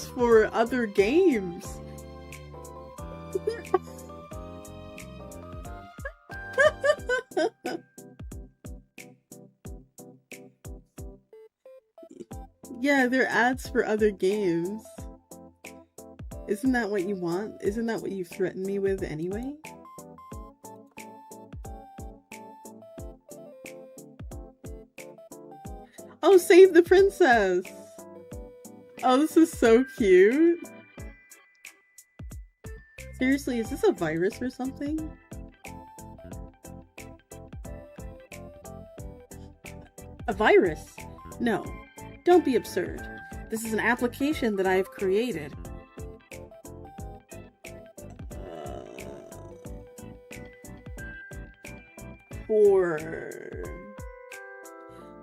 for other games. Yeah, they're ads for other games. Isn't that what you want? Isn't that what you threatened me with anyway? Oh, save the princess! Oh, this is so cute. Seriously, is this a virus or something? A virus? No, don't be absurd. This is an application that I have created. For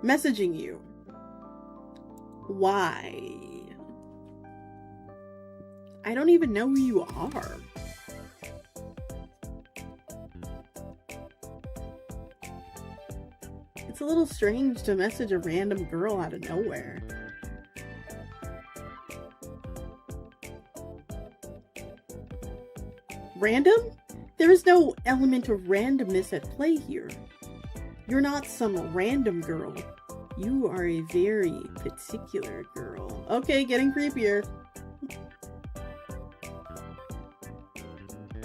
messaging you. Why? I don't even know who you are. It's a little strange to message a random girl out of nowhere. Random? There is no element of randomness at play here. You're not some random girl. You are a very particular girl. Okay, getting creepier.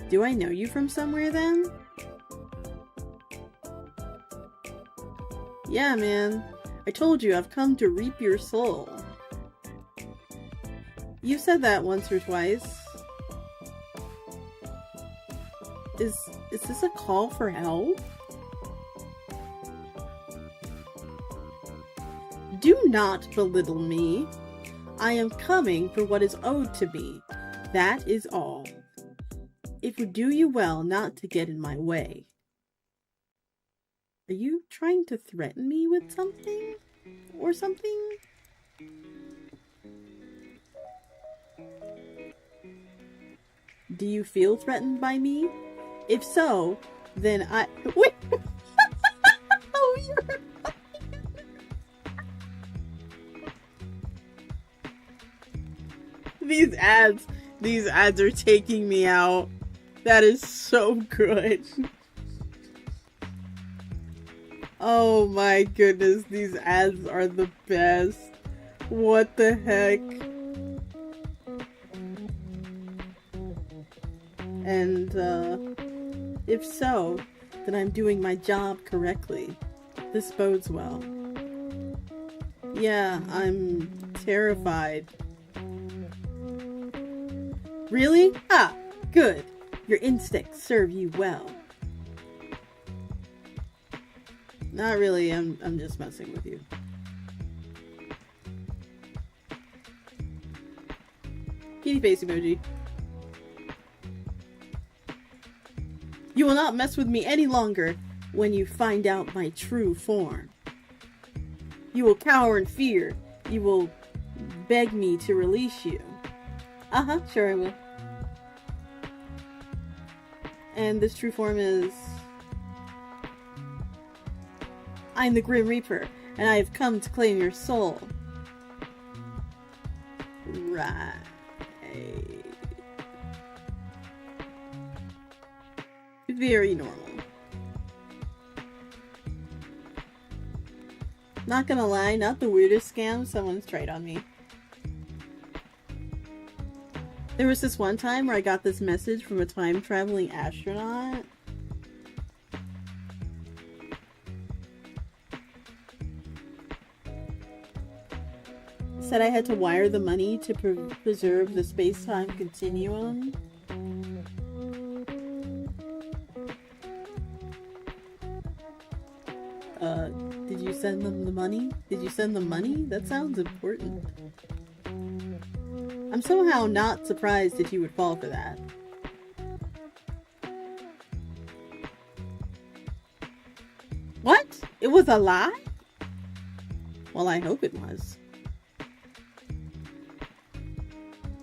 Do I know you from somewhere then? Yeah, man. I told you I've come to reap your soul. You said that once or twice. Is this a call for help? Do not belittle me. I am coming for what is owed to me. That is all. It would do you well not to get in my way. Are you trying to threaten me with something? Or something? Do you feel threatened by me? If so, then I... Wait! Oh, you're... These ads are taking me out. That is so good. Oh my goodness, these ads are the best. What the heck? And, if so, then I'm doing my job correctly. This bodes well. Yeah, I'm terrified. Really? Ah, good. Your instincts serve you well. Not really, I'm just messing with you. Kitty face emoji. You will not mess with me any longer when you find out my true form. You will cower in fear. You will beg me to release you. Uh-huh, sure I will. And this true form is... I'm the Grim Reaper, and I have come to claim your soul. Right. Very normal. Not gonna lie, not the weirdest scam someone's tried on me. There was this one time where I got this message from a time-traveling astronaut. Said I had to wire the money to preserve the space-time continuum. Did you send them the money? Did you send them money? That sounds important. I'm somehow not surprised that you would fall for that. What? It was a lie? Well, I hope it was.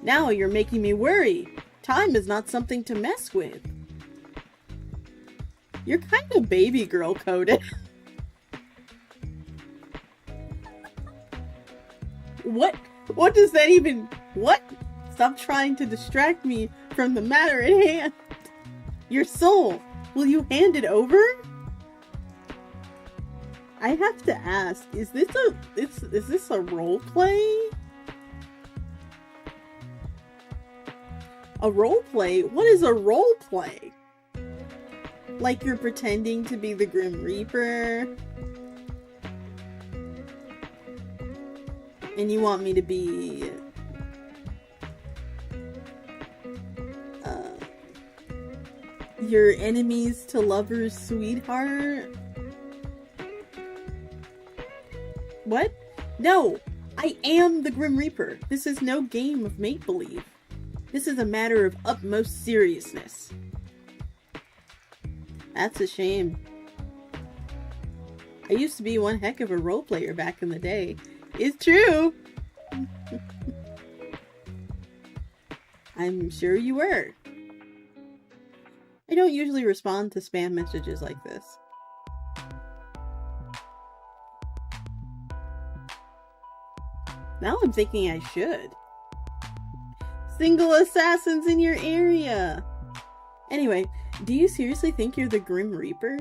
Now you're making me worry. Time is not something to mess with. You're kind of baby girl coded. What does that even... What? Stop trying to distract me from the matter at hand. Your soul. Will you hand it over? I have to ask, is this a role play? A role play? What is a role play? Like you're pretending to be the Grim Reaper? And you want me to be... your enemies to lovers sweetheart? What? No! I am the Grim Reaper. This is no game of make-believe. This is a matter of utmost seriousness. That's a shame. I used to be one heck of a role player back in the day. It's true! I'm sure you were. I don't usually respond to spam messages like this. Now I'm thinking I should. Single assassins in your area! Anyway, do you seriously think you're the Grim Reaper?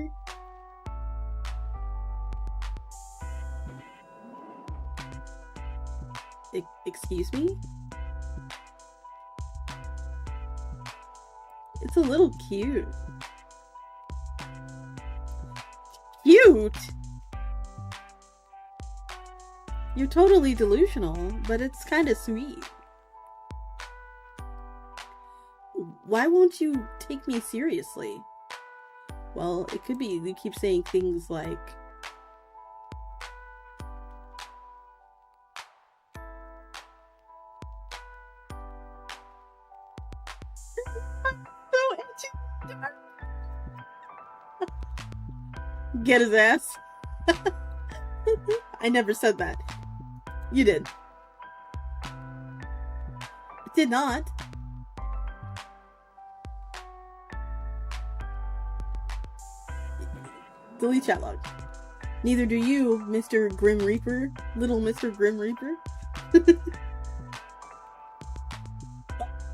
Excuse me? It's a little cute. Cute? You're totally delusional, but it's kind of sweet. Why won't you take me seriously? Well, it could be you keep saying things like, get his ass. I never said that. You did. Did not. Delete chat log. Neither do you, Mr. Grim Reaper. Little Mr. Grim Reaper.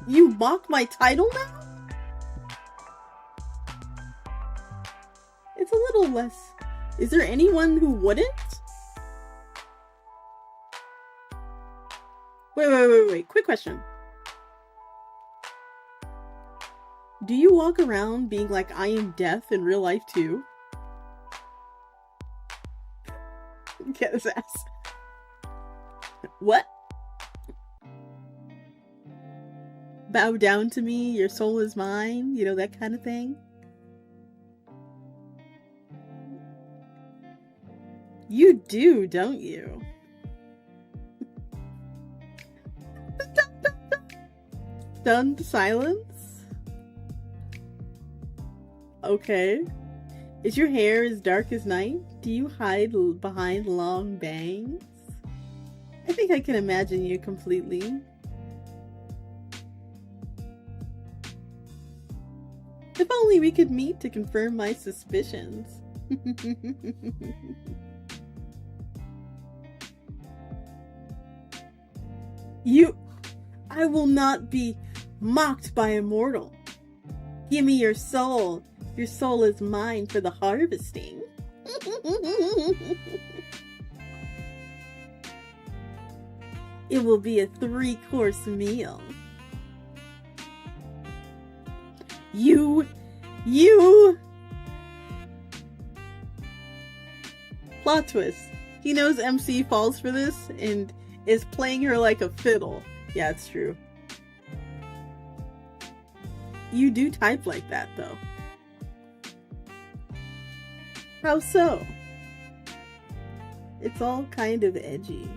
You mock my title now? It's a little less. Is there anyone who wouldn't? Wait. Quick question. Do you walk around being like, I am death in real life too? Get his ass. What? Bow down to me, your soul is mine, you know, that kind of thing. You do, don't you? Stunned silence? Okay. Is your hair as dark as night? Do you hide behind long bangs? I think I can imagine you completely. If only we could meet to confirm my suspicions. I will not be mocked by a mortal. Give me your soul. Your soul is mine for the harvesting. It will be a 3-course meal. You! Plot twist. He knows MC falls for this and is playing her like a fiddle. Yeah, it's true. You do type like that, though. How so? It's all kind of edgy.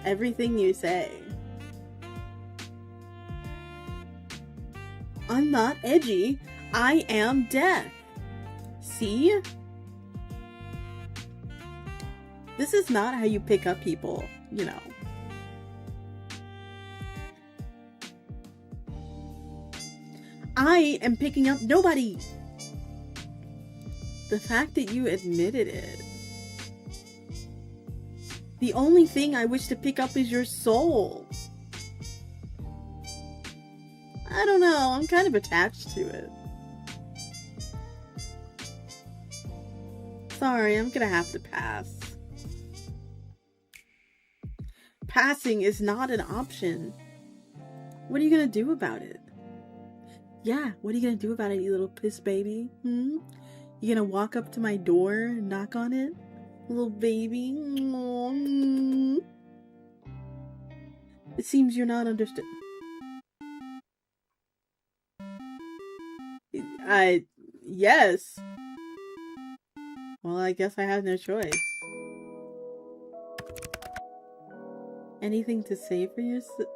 Everything you say. I'm not edgy. I am death. See? This is not how you pick up people, you know. I am picking up nobody. The fact that you admitted it. The only thing I wish to pick up is your soul. I don't know, I'm kind of attached to it. Sorry, I'm gonna have to pass. Passing is not an option. What are you gonna do about it? Yeah, what are you gonna do about it, you little piss baby? You gonna walk up to my door and knock on it? Little baby? It seems you're not understood. Yes. Well, I guess I have no choice. Anything to say for yourself?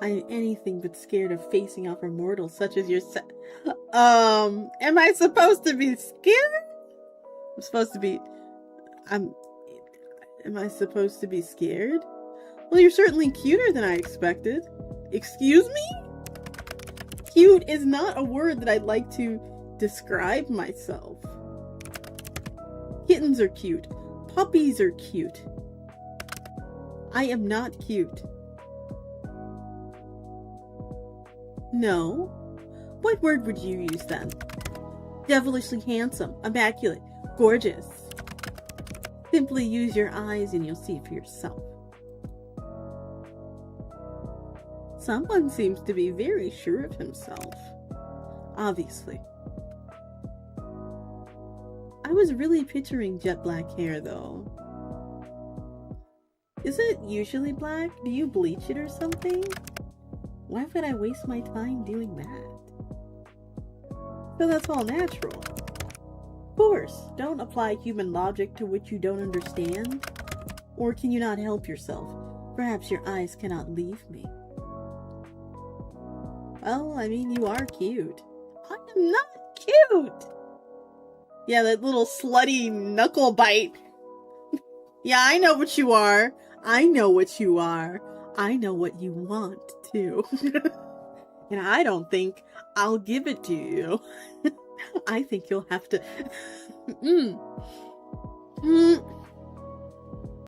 I'm anything but scared of facing off a mortal such as yourself. Am I supposed to be scared? Am I supposed to be scared? Well, you're certainly cuter than I expected. Excuse me? Cute is not a word that I'd like to describe myself. Kittens are cute. Puppies are cute. I am not cute. No. What word would you use then? Devilishly handsome, immaculate, gorgeous. Simply use your eyes and you'll see for yourself. Someone seems to be very sure of himself. Obviously. I was really picturing jet black hair, though. Is it usually black? Do you bleach it or something? Why would I waste my time doing that? So that's all natural. Of course, don't apply human logic to which you don't understand. Or can you not help yourself? Perhaps your eyes cannot leave me. Well, I mean, you are cute. I am not cute! Yeah, that little slutty knuckle bite. Yeah, I know what you are. I know what you are. I know what you want, too. And I don't think I'll give it to you. I think you'll have to...